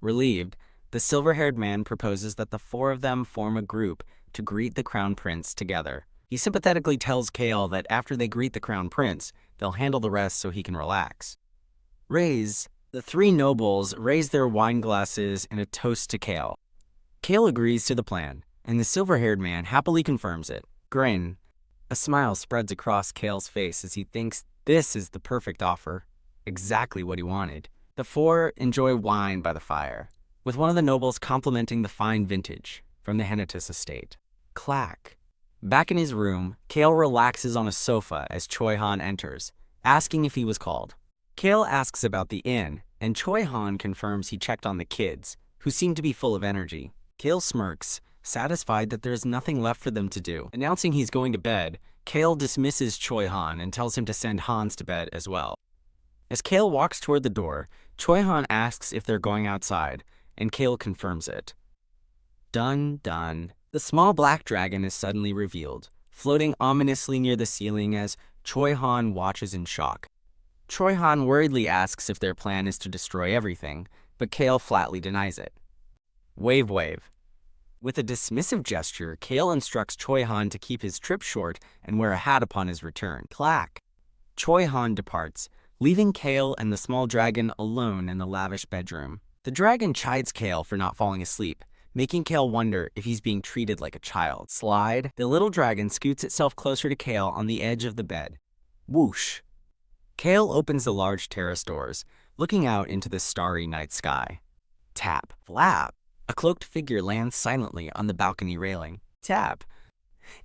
Relieved, the silver-haired man proposes that the 4 of them form a group to greet the Crown Prince together. He sympathetically tells Cale that after they greet the Crown Prince, they'll handle the rest so he can relax. Raise. The 3 nobles raise their wine glasses in a toast to Cale. Cale agrees to the plan, and the silver-haired man happily confirms it. Grin. A smile spreads across Cale's face as he thinks this is the perfect offer, exactly what he wanted. The 4 enjoy wine by the fire, with one of the nobles complimenting the fine vintage from the Henituse estate. Clack. Back in his room, Cale relaxes on a sofa as Choi Han enters, asking if he was called. Cale asks about the inn, and Choi Han confirms he checked on the kids, who seem to be full of energy. Cale smirks, satisfied that there's nothing left for them to do. Announcing he's going to bed, Cale dismisses Choi Han and tells him to send Hans to bed as well. As Cale walks toward the door, Choi Han asks if they're going outside, and Cale confirms it. Done. The small black dragon is suddenly revealed, floating ominously near the ceiling as Choi Han watches in shock. Choi Han worriedly asks if their plan is to destroy everything, but Cale flatly denies it. Wave. With a dismissive gesture, Cale instructs Choi Han to keep his trip short and wear a hat upon his return. Clack. Choi Han departs, leaving Cale and the small dragon alone in the lavish bedroom. The dragon chides Cale for not falling asleep, making Cale wonder if he's being treated like a child. Slide. The little dragon scoots itself closer to Cale on the edge of the bed. Whoosh. Cale opens the large terrace doors, looking out into the starry night sky. Tap. Flap. A cloaked figure lands silently on the balcony railing. Tap.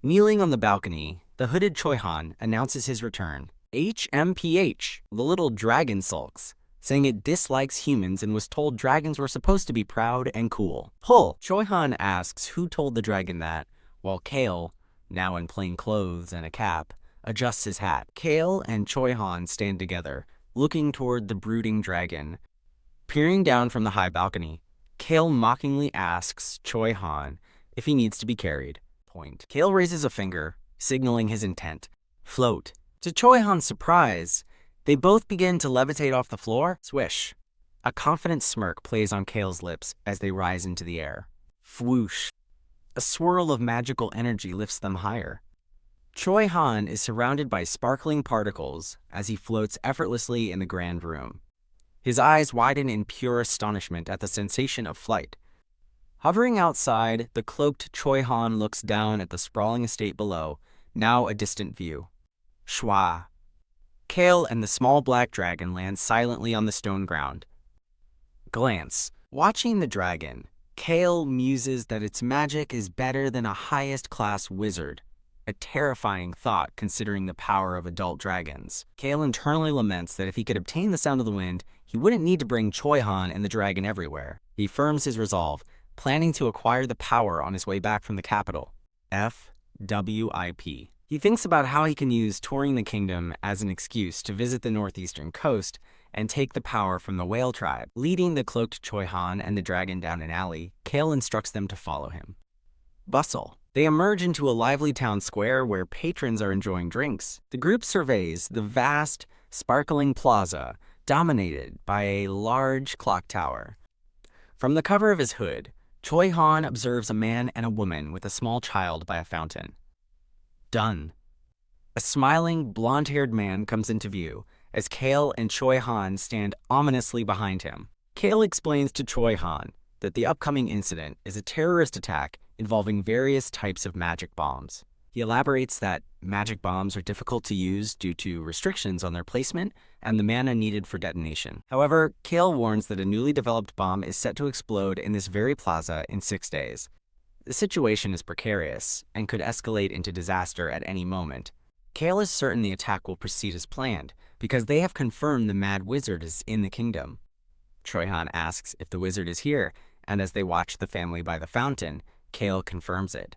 Kneeling on the balcony, the hooded Choi Han announces his return. HMPH. The little dragon sulks, saying it dislikes humans and was told dragons were supposed to be proud and cool. Pull. Choi Han asks who told the dragon that, while Cale, now in plain clothes and a cap, adjusts his hat. Cale and Choi Han stand together, looking toward the brooding dragon. Peering down from the high balcony, Cale mockingly asks Choi Han if he needs to be carried. Point. Cale raises a finger, signaling his intent. Float. To Choi Han's surprise, they both begin to levitate off the floor. Swish. A confident smirk plays on Cale's lips as they rise into the air. Fwoosh. A swirl of magical energy lifts them higher. Choi Han is surrounded by sparkling particles as he floats effortlessly in the grand room. His eyes widen in pure astonishment at the sensation of flight. Hovering outside, the cloaked Choi Han looks down at the sprawling estate below, now a distant view. Schwa. Cale and the small black dragon land silently on the stone ground. Glance. Watching the dragon, Cale muses that its magic is better than a highest-class wizard, a terrifying thought considering the power of adult dragons. Cale internally laments that if he could obtain the sound of the wind, he wouldn't need to bring Choi Han and the dragon everywhere. He firms his resolve, planning to acquire the power on his way back from the capital. FWIP. He thinks about how he can use touring the kingdom as an excuse to visit the northeastern coast and take the power from the whale tribe. Leading the cloaked Choi Han and the dragon down an alley, Cale instructs them to follow him. Bustle. They emerge into a lively town square where patrons are enjoying drinks. The group surveys the vast, sparkling plaza, dominated by a large clock tower. From the cover of his hood, Choi Han observes a man and a woman with a small child by a fountain. Done. A smiling, blonde-haired man comes into view as Cale and Choi Han stand ominously behind him. Cale explains to Choi Han that the upcoming incident is a terrorist attack involving various types of magic bombs. He elaborates that magic bombs are difficult to use due to restrictions on their placement and the mana needed for detonation. However, Cale warns that a newly developed bomb is set to explode in this very plaza in 6 days. The situation is precarious and could escalate into disaster at any moment. Cale is certain the attack will proceed as planned because they have confirmed the Mad Wizard is in the kingdom. Choi Han asks if the wizard is here, and as they watch the family by the fountain, Cale confirms it.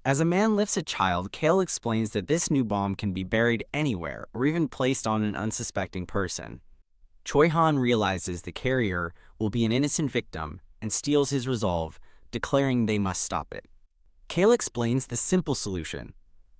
As a man lifts a child, Cale explains that this new bomb can be buried anywhere or even placed on an unsuspecting person. Choi Han realizes the carrier will be an innocent victim and steals his resolve, declaring they must stop it. Cale explains the simple solution.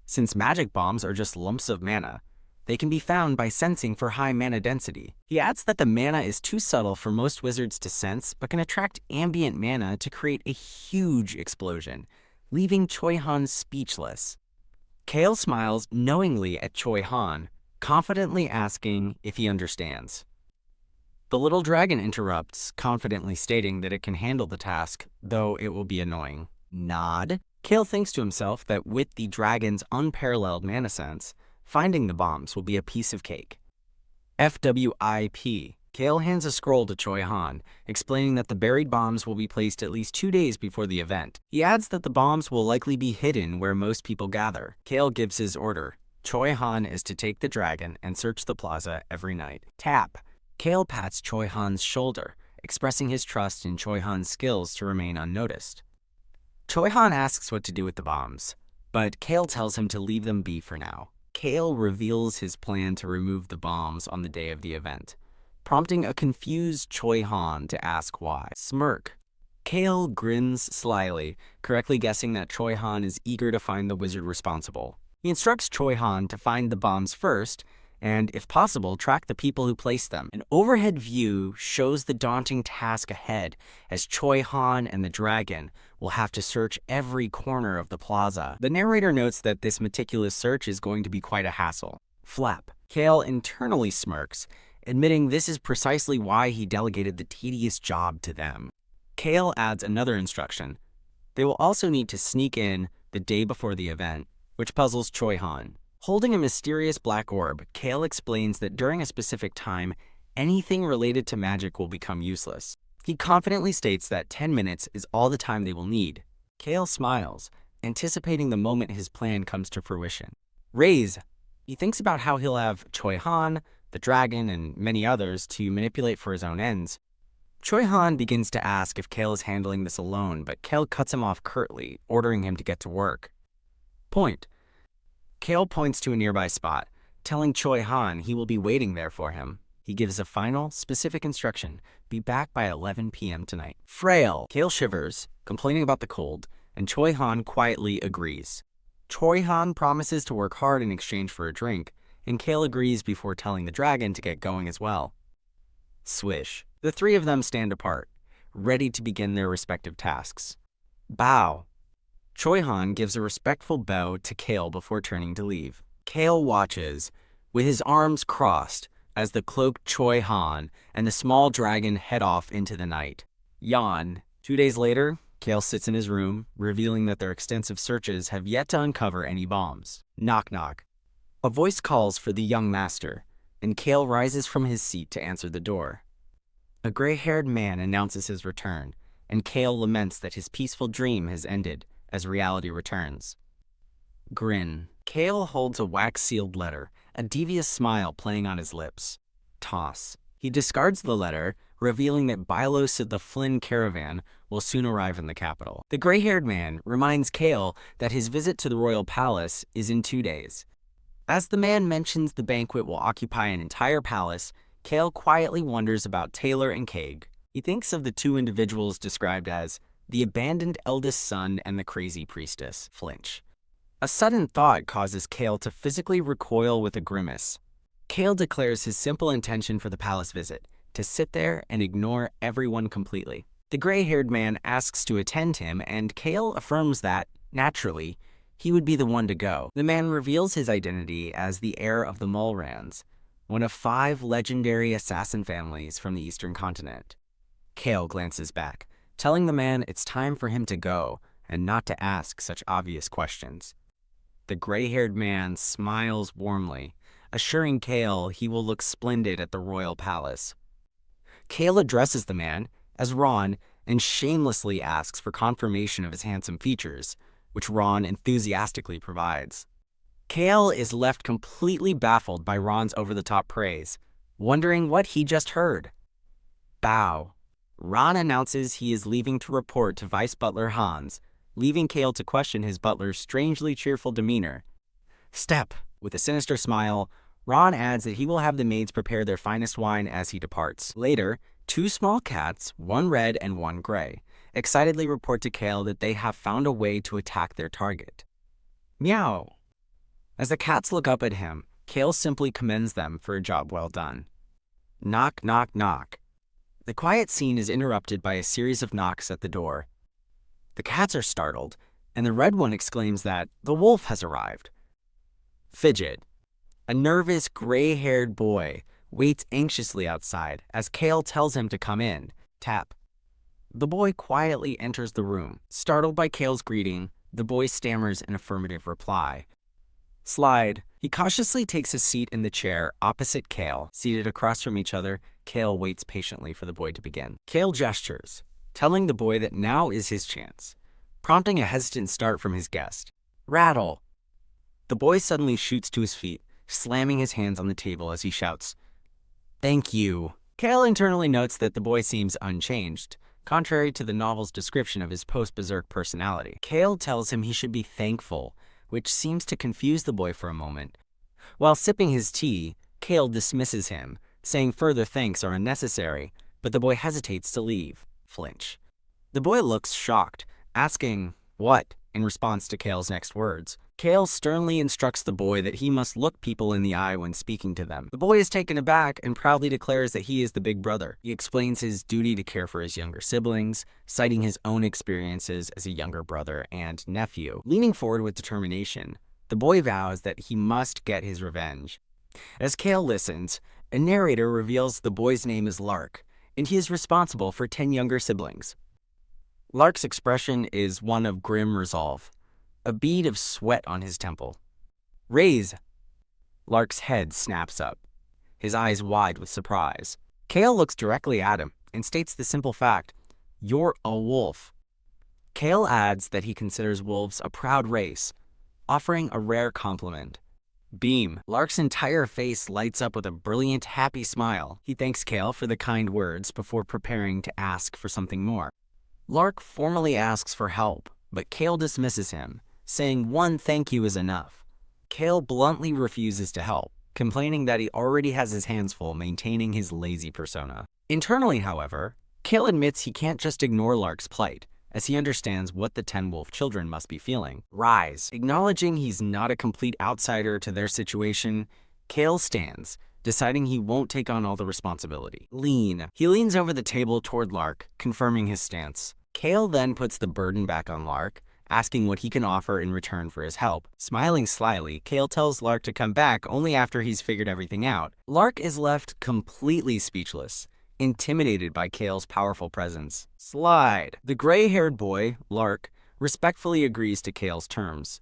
Since magic bombs are just lumps of mana, they can be found by sensing for high mana density. He adds that the mana is too subtle for most wizards to sense, but can attract ambient mana to create a huge explosion, leaving Choi Han speechless. Cale smiles knowingly at Choi Han, confidently asking if he understands. The little dragon interrupts, confidently stating that it can handle the task, though it will be annoying. Nod. Cale thinks to himself that with the dragon's unparalleled mana sense, finding the bombs will be a piece of cake. FWIP. Cale hands a scroll to Choi Han, explaining that the buried bombs will be placed at least 2 days before the event. He adds that the bombs will likely be hidden where most people gather. Cale gives his order. Choi Han is to take the dragon and search the plaza every night. Tap. Cale pats Choi Han's shoulder, expressing his trust in Choi Han's skills to remain unnoticed. Choi Han asks what to do with the bombs, but Cale tells him to leave them be for now. Cale reveals his plan to remove the bombs on the day of the event, prompting a confused Choi Han to ask why. Smirk. Cale grins slyly, correctly guessing that Choi Han is eager to find the wizard responsible. He instructs Choi Han to find the bombs first, and, if possible, track the people who placed them. An overhead view shows the daunting task ahead, as Choi Han and the dragon will have to search every corner of the plaza. The narrator notes that this meticulous search is going to be quite a hassle. Flap. Cale internally smirks, admitting this is precisely why he delegated the tedious job to them. Cale adds another instruction. They will also need to sneak in the day before the event, which puzzles Choi Han. Holding a mysterious black orb, Cale explains that during a specific time, anything related to magic will become useless. He confidently states that 10 minutes is all the time they will need. Cale smiles, anticipating the moment his plan comes to fruition. Raise. He thinks about how he'll have Choi Han, the dragon, and many others to manipulate for his own ends. Choi Han begins to ask if Cale is handling this alone, but Cale cuts him off curtly, ordering him to get to work. Point. Cale points to a nearby spot, telling Choi Han he will be waiting there for him. He gives a final, specific instruction: be back by 11 p.m. tonight. Frail. Cale shivers, complaining about the cold, and Choi Han quietly agrees. Choi Han promises to work hard in exchange for a drink, and Cale agrees before telling the dragon to get going as well. Swish. The three of them stand apart, ready to begin their respective tasks. Bow. Choi Han gives a respectful bow to Cale before turning to leave. Cale watches, with his arms crossed, as the cloaked Choi Han and the small dragon head off into the night. Yawn. 2 days later, Cale sits in his room, revealing that their extensive searches have yet to uncover any bombs. Knock knock. A voice calls for the young master, and Cale rises from his seat to answer the door. A gray-haired man announces his return, and Cale laments that his peaceful dream has ended as reality returns. Grin. Cale holds a wax-sealed letter, a devious smile playing on his lips. Toss. He discards the letter, revealing that Bilos of the Flynn caravan will soon arrive in the capital. The gray-haired man reminds Cale that his visit to the royal palace is in 2 days. As the man mentions the banquet will occupy an entire palace, Cale quietly wonders about Taylor and Kaeg. He thinks of the two individuals described as the abandoned eldest son and the crazy priestess. Flinch. A sudden thought causes Cale to physically recoil with a grimace. Cale declares his simple intention for the palace visit: to sit there and ignore everyone completely. The gray-haired man asks to attend him, and Cale affirms that, naturally, he would be the one to go. The man reveals his identity as the heir of the Mulrans, one of 5 legendary assassin families from the eastern continent. Cale glances back, telling the man it's time for him to go and not to ask such obvious questions. The gray-haired man smiles warmly, assuring Cale he will look splendid at the royal palace. Cale addresses the man as Ron and shamelessly asks for confirmation of his handsome features, which Ron enthusiastically provides. Cale is left completely baffled by Ron's over-the-top praise, wondering what he just heard. Bow. Ron announces he is leaving to report to Vice Butler Hans, leaving Cale to question his butler's strangely cheerful demeanor. Step. With a sinister smile, Ron adds that he will have the maids prepare their finest wine as he departs. Later, 2 small cats, one red and one gray, excitedly report to Cale that they have found a way to attack their target. Meow. As the cats look up at him, Cale simply commends them for a job well done. Knock, knock, knock. The quiet scene is interrupted by a series of knocks at the door. The cats are startled, and the red one exclaims that the wolf has arrived. Fidget. A nervous, gray-haired boy waits anxiously outside as Cale tells him to come in. Tap. The boy quietly enters the room. Startled by Cale's greeting, the boy stammers an affirmative reply. Slide. He cautiously takes a seat in the chair opposite Cale. Seated across from each other, Cale waits patiently for the boy to begin. Cale gestures, telling the boy that now is his chance, prompting a hesitant start from his guest. Rattle. The boy suddenly shoots to his feet, slamming his hands on the table as he shouts, "Thank you." Cale internally notes that the boy seems unchanged, contrary to the novel's description of his post-berserk personality. Cale tells him he should be thankful, which seems to confuse the boy for a moment. While sipping his tea, Cale dismisses him, saying further thanks are unnecessary, but the boy hesitates to leave. Flinch. The boy looks shocked, asking, "What?" in response to Cale's next words. Cale sternly instructs the boy that he must look people in the eye when speaking to them. The boy is taken aback and proudly declares that he is the big brother. He explains his duty to care for his younger siblings, citing his own experiences as a younger brother and nephew. Leaning forward with determination, the boy vows that he must get his revenge. As Cale listens, a narrator reveals the boy's name is Lark, and he is responsible for 10 younger siblings. Lark's expression is one of grim resolve, a bead of sweat on his temple. Raise! Lark's head snaps up, his eyes wide with surprise. Cale looks directly at him and states the simple fact, "You're a wolf." Cale adds that he considers wolves a proud race, offering a rare compliment. Beam. Lark's entire face lights up with a brilliant, happy smile. He thanks Cale for the kind words before preparing to ask for something more. Lark formally asks for help, but Cale dismisses him, saying one thank you is enough. Cale bluntly refuses to help, complaining that he already has his hands full maintaining his lazy persona. Internally, however, Cale admits he can't just ignore Lark's plight, as he understands what the 10 wolf children must be feeling. Rise. Acknowledging he's not a complete outsider to their situation, Cale stands, deciding he won't take on all the responsibility. Lean. He leans over the table toward Lark, confirming his stance. Cale then puts the burden back on Lark, asking what he can offer in return for his help. Smiling slyly, Cale tells Lark to come back only after he's figured everything out. Lark is left completely speechless, intimidated by Cale's powerful presence. Slide. The gray-haired boy, Lark, respectfully agrees to Cale's terms.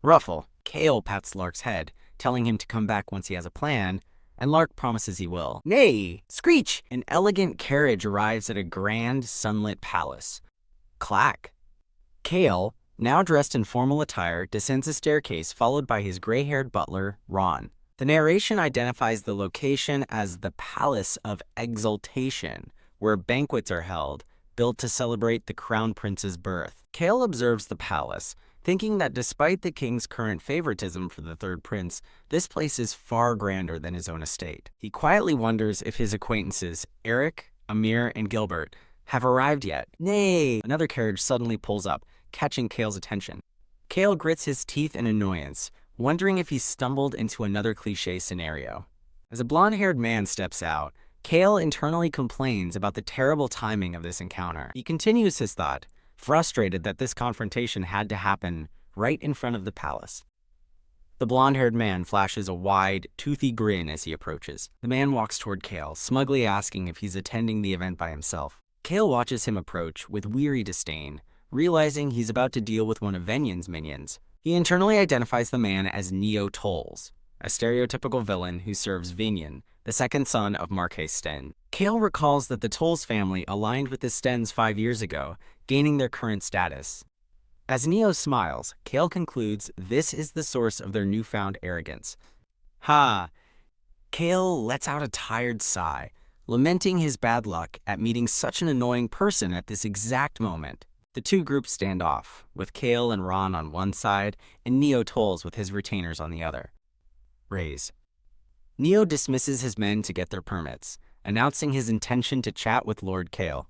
Ruffle. Cale pats Lark's head, telling him to come back once he has a plan, and Lark promises he will. Nay! Screech! An elegant carriage arrives at a grand, sunlit palace. Clack! Cale, now dressed in formal attire, descends a staircase followed by his gray-haired butler, Ron. The narration identifies the location as the Palace of Exaltation, where banquets are held, built to celebrate the Crown Prince's birth. Cale observes the palace, thinking that despite the king's current favoritism for the third prince, this place is far grander than his own estate. He quietly wonders if his acquaintances, Eric, Amir, and Gilbert, have arrived yet. Nay! Another carriage suddenly pulls up, catching Cale's attention. Cale grits his teeth in annoyance, wondering if he's stumbled into another cliché scenario. As a blonde-haired man steps out, Cale internally complains about the terrible timing of this encounter. He continues his thought, frustrated that this confrontation had to happen right in front of the palace. The blonde-haired man flashes a wide, toothy grin as he approaches. The man walks toward Cale, smugly asking if he's attending the event by himself. Cale watches him approach with weary disdain, realizing he's about to deal with one of Venyan's minions. He internally identifies the man as Neo Tolls, a stereotypical villain who serves Venyan, the second son of Marquis Sten. Cale recalls that the Tolls family aligned with the Stens 5 years ago, gaining their current status. As Neo smiles, Cale concludes this is the source of their newfound arrogance. Ha! Cale lets out a tired sigh, lamenting his bad luck at meeting such an annoying person at this exact moment. The two groups stand off, with Cale and Ron on one side, and Neo Tolls with his retainers on the other. Raise. Neo dismisses his men to get their permits, announcing his intention to chat with Lord Cale.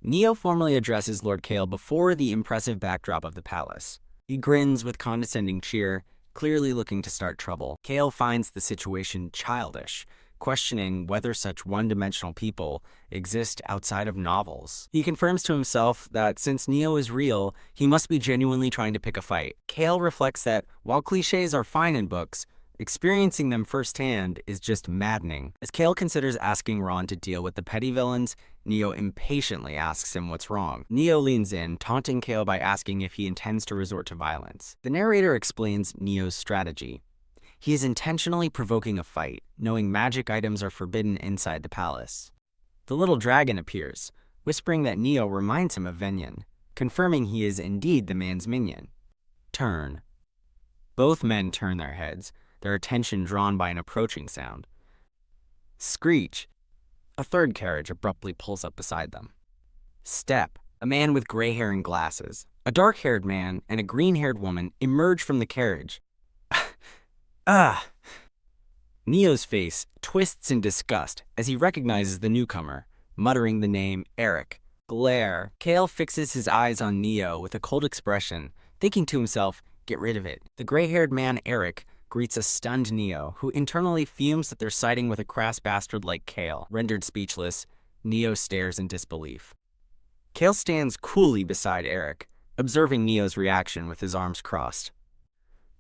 Neo formally addresses Lord Cale before the impressive backdrop of the palace. He grins with condescending cheer, clearly looking to start trouble. Cale finds the situation childish, questioning whether such one-dimensional people exist outside of novels. He confirms to himself that since Neo is real, he must be genuinely trying to pick a fight. Cale reflects that while cliches are fine in books, Experiencing them firsthand is just maddening. As Cale considers asking Ron to deal with the petty villains, Neo impatiently asks him what's wrong. Neo leans in, taunting Cale by asking if he intends to resort to violence. The narrator explains Neo's strategy. He is intentionally provoking a fight, knowing magic items are forbidden inside the palace. The little dragon appears, whispering that Neo reminds him of Venyan, confirming he is indeed the man's minion. Turn. Both men turn their heads, their attention drawn by an approaching sound. Screech. A third carriage abruptly pulls up beside them. Step. A man with gray hair and glasses, a dark-haired man, and a green-haired woman emerge from the carriage. Ah! Neo's face twists in disgust as he recognizes the newcomer, muttering the name Eric. Glare. Cale fixes his eyes on Neo with a cold expression, thinking to himself, get rid of it. The gray-haired man Eric greets a stunned Neo, who internally fumes that they're siding with a crass bastard like Cale. Rendered speechless, Neo stares in disbelief. Cale stands coolly beside Eric, observing Neo's reaction with his arms crossed.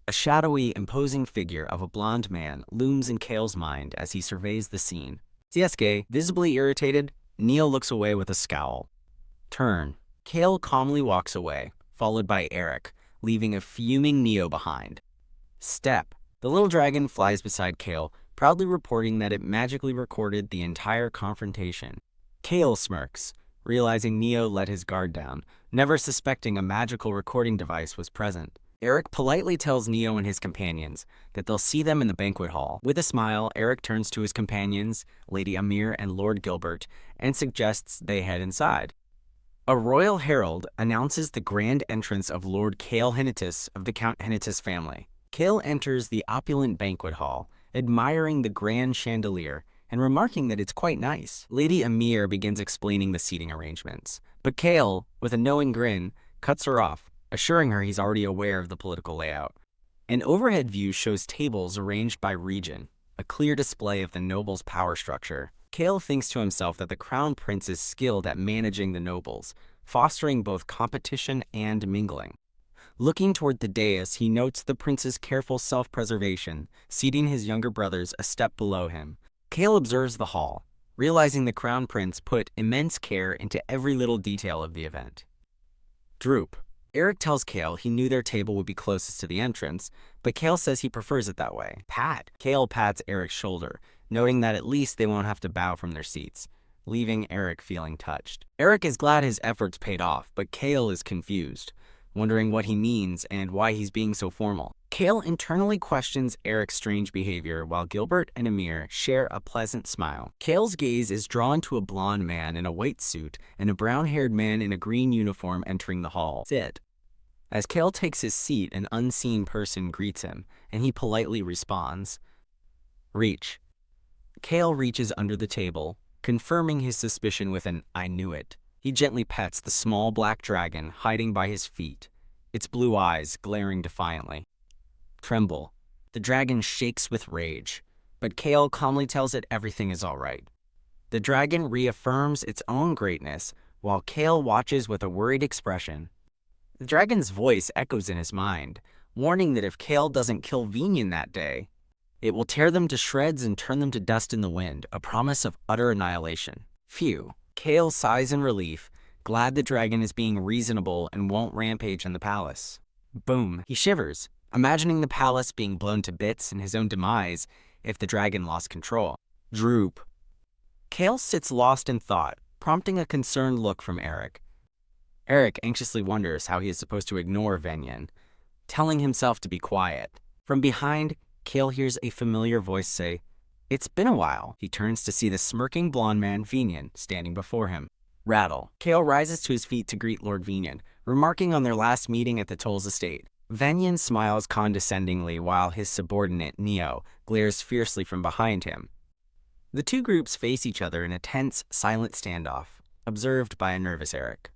A shadowy, imposing figure of a blond man looms in Cale's mind as he surveys the scene. CSK, visibly irritated, Neo looks away with a scowl. Turn. Cale calmly walks away, followed by Eric, leaving a fuming Neo behind. Step. The little dragon flies beside Cale, proudly reporting that it magically recorded the entire confrontation. Cale smirks, realizing Neo let his guard down, never suspecting a magical recording device was present. Eric politely tells Neo and his companions that they'll see them in the banquet hall. With a smile, Eric turns to his companions, Lady Amir and Lord Gilbert, and suggests they head inside. A royal herald announces the grand entrance of Lord Cale Henituse of the Count Henituse family. Cale enters the opulent banquet hall, admiring the grand chandelier and remarking that it's quite nice. Lady Amir begins explaining the seating arrangements, but Cale, with a knowing grin, cuts her off, assuring her he's already aware of the political layout. An overhead view shows tables arranged by region, a clear display of the nobles' power structure. Cale thinks to himself that the crown prince is skilled at managing the nobles, fostering both competition and mingling. Looking toward the dais, he notes the prince's careful self-preservation, seating his younger brothers a step below him. Cale observes the hall, realizing the crown prince put immense care into every little detail of the event. Droop. Eric tells Cale he knew their table would be closest to the entrance, but Cale says he prefers it that way. Pat. Cale pats Eric's shoulder, noting that at least they won't have to bow from their seats, leaving Eric feeling touched. Eric is glad his efforts paid off, but Cale is confused, wondering what he means and why he's being so formal. Cale internally questions Eric's strange behavior while Gilbert and Amir share a pleasant smile. Cale's gaze is drawn to a blonde man in a white suit and a brown-haired man in a green uniform entering the hall. Sit. As Cale takes his seat, an unseen person greets him, and he politely responds. Reach. Cale reaches under the table, confirming his suspicion with an "I knew it." He gently pets the small black dragon hiding by his feet, its blue eyes glaring defiantly. Tremble. The dragon shakes with rage, but Cale calmly tells it everything is all right. The dragon reaffirms its own greatness, while Cale watches with a worried expression. The dragon's voice echoes in his mind, warning that if Cale doesn't kill Venyan that day, it will tear them to shreds and turn them to dust in the wind, a promise of utter annihilation. Phew. Cale sighs in relief, glad the dragon is being reasonable and won't rampage in the palace. Boom. He shivers, imagining the palace being blown to bits and his own demise if the dragon lost control. Droop. Cale sits lost in thought, prompting a concerned look from Eric. Eric anxiously wonders how he is supposed to ignore Venyan, telling himself to be quiet. From behind, Cale hears a familiar voice say, "It's been a while." He turns to see the smirking blonde man Venyan standing before him. Rattle. Cale rises to his feet to greet Lord Venyan, remarking on their last meeting at the Toll's estate. Venyan smiles condescendingly while his subordinate, Neo, glares fiercely from behind him. The two groups face each other in a tense, silent standoff, observed by a nervous Eric.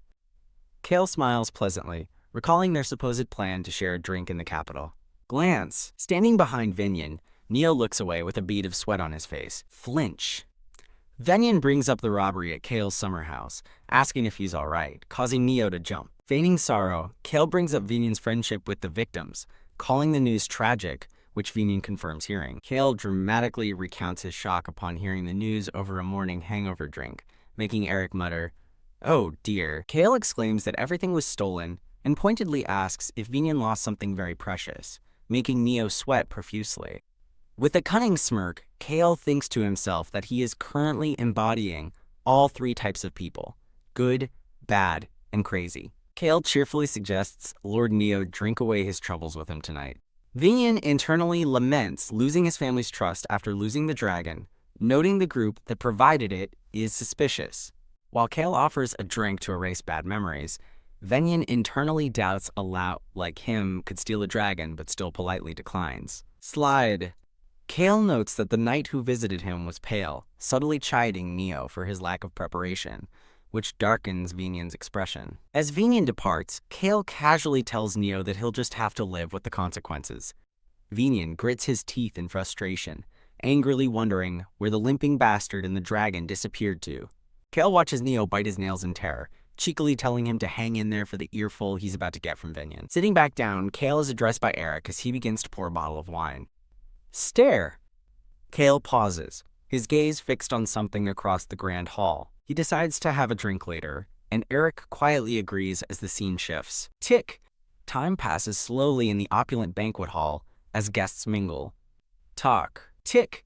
Cale smiles pleasantly, recalling their supposed plan to share a drink in the capital. Glance. Standing behind Venyan, Neo looks away with a bead of sweat on his face. Flinch. Venyan brings up the robbery at Cale's summer house, asking if he's alright, causing Neo to jump. Feigning sorrow, Cale brings up Venyan's friendship with the victims, calling the news tragic, which Vinian confirms hearing. Cale dramatically recounts his shock upon hearing the news over a morning hangover drink, making Eric mutter, "Oh dear." Cale exclaims that everything was stolen and pointedly asks if Vinian lost something very precious, making Neo sweat profusely. With a cunning smirk, Cale thinks to himself that he is currently embodying all three types of people: good, bad, and crazy. Cale cheerfully suggests Lord Neo drink away his troubles with him tonight. Vinian internally laments losing his family's trust after losing the dragon, noting the group that provided it is suspicious. While Cale offers a drink to erase bad memories, Vinian internally doubts a lout like him could steal a dragon but still politely declines. Slide. Cale notes that the knight who visited him was pale, subtly chiding Neo for his lack of preparation, which darkens Vinian's expression. As Vinian departs, Cale casually tells Neo that he'll just have to live with the consequences. Vinian grits his teeth in frustration, angrily wondering where the limping bastard and the dragon disappeared to. Cale watches Neo bite his nails in terror, cheekily telling him to hang in there for the earful he's about to get from Vinian. Sitting back down, Cale is addressed by Eric as he begins to pour a bottle of wine. Stare. Cale pauses, his gaze fixed on something across the grand hall. He decides to have a drink later, and Eric quietly agrees as the scene shifts. Tick! Time passes slowly in the opulent banquet hall as guests mingle. Talk. Tick!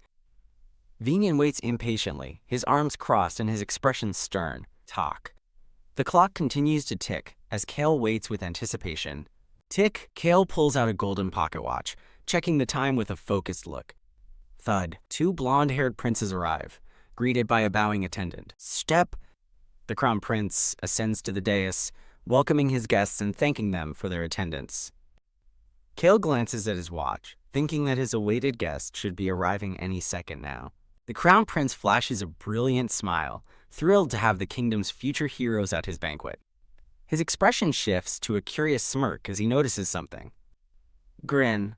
Vinian waits impatiently, his arms crossed and his expression stern. Talk. The clock continues to tick as Cale waits with anticipation. Tick! Cale pulls out a golden pocket watch, checking the time with a focused look. Thud. Two blonde-haired princes arrive, greeted by a bowing attendant. Step! The crown prince ascends to the dais, welcoming his guests and thanking them for their attendance. Cale glances at his watch, thinking that his awaited guest should be arriving any second now. The crown prince flashes a brilliant smile, thrilled to have the kingdom's future heroes at his banquet. His expression shifts to a curious smirk as he notices something. Grin.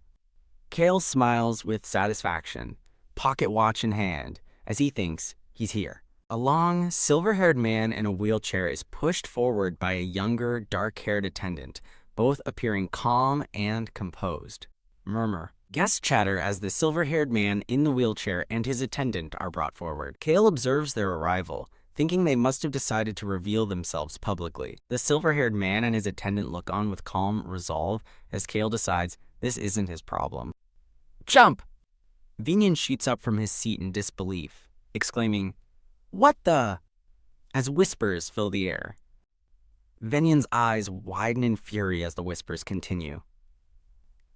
Cale smiles with satisfaction, pocket watch in hand, as he thinks he's here. A long, silver-haired man in a wheelchair is pushed forward by a younger, dark-haired attendant, both appearing calm and composed. Murmur. Guests chatter as the silver-haired man in the wheelchair and his attendant are brought forward. Cale observes their arrival, thinking they must have decided to reveal themselves publicly. The silver-haired man and his attendant look on with calm resolve as Cale decides this isn't his problem. Jump! Vinian shoots up from his seat in disbelief, exclaiming, "What the?" as whispers fill the air. Vinian's eyes widen in fury as the whispers continue.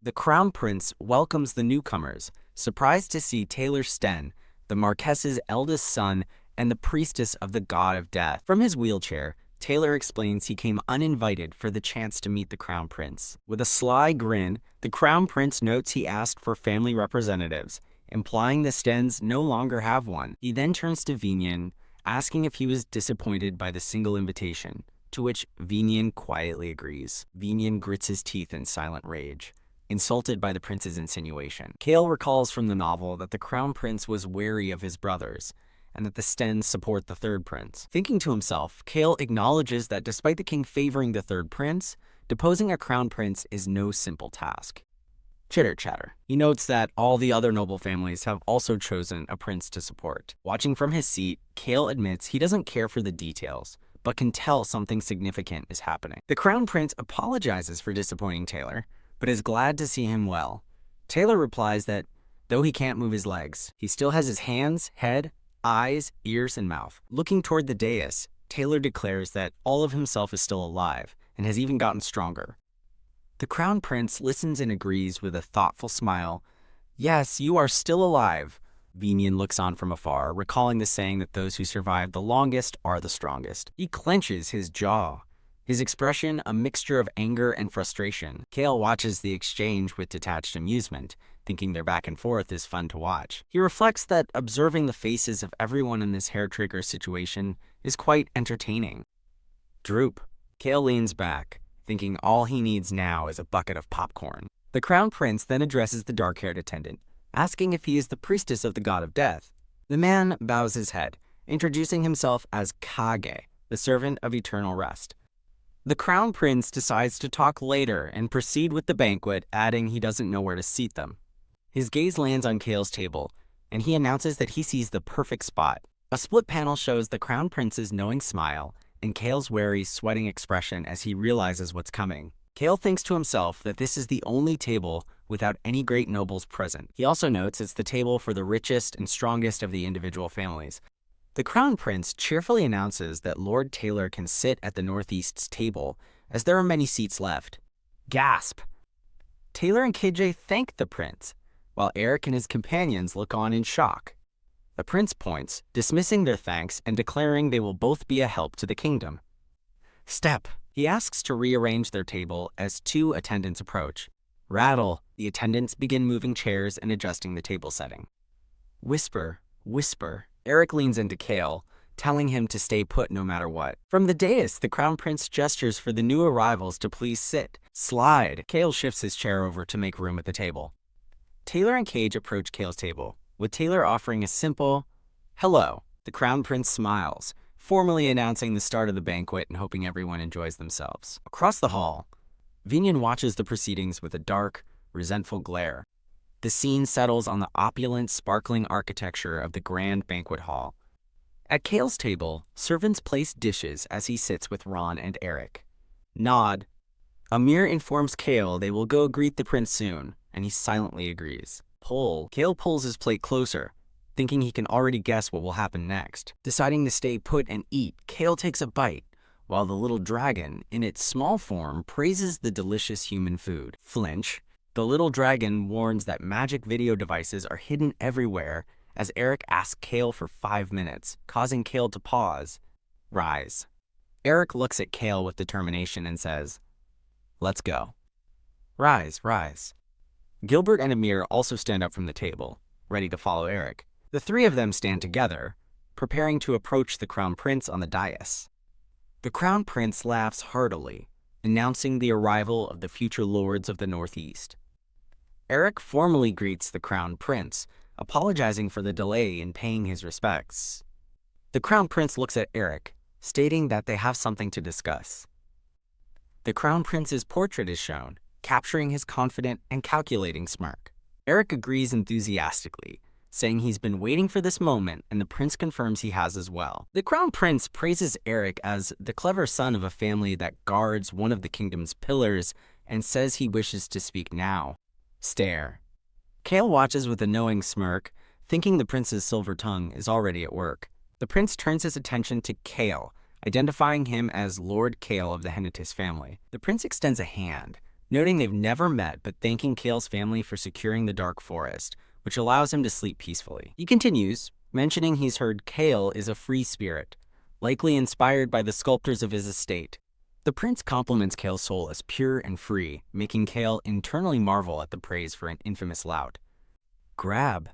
The crown prince welcomes the newcomers, surprised to see Taylor Sten, the Marquess's eldest son and the priestess of the god of death. From his wheelchair, Taylor explains he came uninvited for the chance to meet the crown prince. With a sly grin, the crown prince notes he asked for family representatives, implying the Stens no longer have one. He then turns to Vinian, asking if he was disappointed by the single invitation, to which Vinian quietly agrees. Vinian grits his teeth in silent rage, insulted by the prince's insinuation. Cale recalls from the novel that the crown prince was wary of his brothers, and that the Stens support the third prince. Thinking to himself, Cale acknowledges that despite the king favoring the third prince, deposing a crown prince is no simple task. Chitter-chatter. He notes that all the other noble families have also chosen a prince to support. Watching from his seat, Cale admits he doesn't care for the details, but can tell something significant is happening. The crown prince apologizes for disappointing Taylor, but is glad to see him well. Taylor replies that, though he can't move his legs, he still has his hands, head, eyes, ears, and mouth. Looking toward the dais, Taylor declares that all of himself is still alive, and has even gotten stronger. The crown prince listens and agrees with a thoughtful smile. Yes, you are still alive. Vinian looks on from afar, recalling the saying that those who survive the longest are the strongest. He clenches his jaw, his expression a mixture of anger and frustration. Cale watches the exchange with detached amusement, thinking their back and forth is fun to watch. He reflects that observing the faces of everyone in this hair-trigger situation is quite entertaining. Droop. Cale leans back, thinking all he needs now is a bucket of popcorn. The crown prince then addresses the dark-haired attendant, asking if he is the priestess of the god of death. The man bows his head, introducing himself as Kage, the servant of eternal rest. The crown prince decides to talk later and proceed with the banquet, adding he doesn't know where to seat them. His gaze lands on Cale's table, and he announces that he sees the perfect spot. A split panel shows the Crown Prince's knowing smile and Cale's wary, sweating expression as he realizes what's coming. Cale thinks to himself that this is the only table without any great nobles present. He also notes it's the table for the richest and strongest of the individual families. The Crown Prince cheerfully announces that Lord Taylor can sit at the Northeast's table, as there are many seats left. Gasp! Taylor and KJ thank the prince, while Eric and his companions look on in shock. The prince points, dismissing their thanks and declaring they will both be a help to the kingdom. Step. He asks to rearrange their table as two attendants approach. Rattle. The attendants begin moving chairs and adjusting the table setting. Whisper, whisper. Eric leans into Cale, telling him to stay put no matter what. From the dais, the Crown Prince gestures for the new arrivals to please sit. Slide. Cale shifts his chair over to make room at the table. Taylor and Cage approach Cale's table, with Taylor offering a simple, hello. The Crown Prince smiles, formally announcing the start of the banquet and hoping everyone enjoys themselves. Across the hall, Vignon watches the proceedings with a dark, resentful glare. The scene settles on the opulent, sparkling architecture of the grand banquet hall. At Cale's table, servants place dishes as he sits with Ron and Eric. Nod. Amir informs Cale they will go greet the prince soon, and he silently agrees. Pull. Cale pulls his plate closer, thinking he can already guess what will happen next. Deciding to stay put and eat, Cale takes a bite, while the little dragon, in its small form, praises the delicious human food. Flinch. The little dragon warns that magic video devices are hidden everywhere as Eric asks Cale for 5 minutes, causing Cale to pause. Rise. Eric looks at Cale with determination and says, let's go. Rise, rise. Gilbert and Amir also stand up from the table, ready to follow Eric. The three of them stand together, preparing to approach the Crown Prince on the dais. The Crown Prince laughs heartily, announcing the arrival of the future lords of the Northeast. Eric formally greets the Crown Prince, apologizing for the delay in paying his respects. The Crown Prince looks at Eric, stating that they have something to discuss. The Crown Prince's portrait is shown, capturing his confident and calculating smirk. Eric agrees enthusiastically, saying he's been waiting for this moment, and the prince confirms he has as well. The Crown Prince praises Eric as the clever son of a family that guards one of the kingdom's pillars and says he wishes to speak now. Stare. Cale watches with a knowing smirk, thinking the prince's silver tongue is already at work. The prince turns his attention to Cale, identifying him as Lord Cale of the Henituse family. The prince extends a hand, noting they've never met but thanking Cale's family for securing the dark forest, which allows him to sleep peacefully. He continues, mentioning he's heard Cale is a free spirit, likely inspired by the sculptors of his estate. The prince compliments Cale's soul as pure and free, making Cale internally marvel at the praise for an infamous lout. Grab.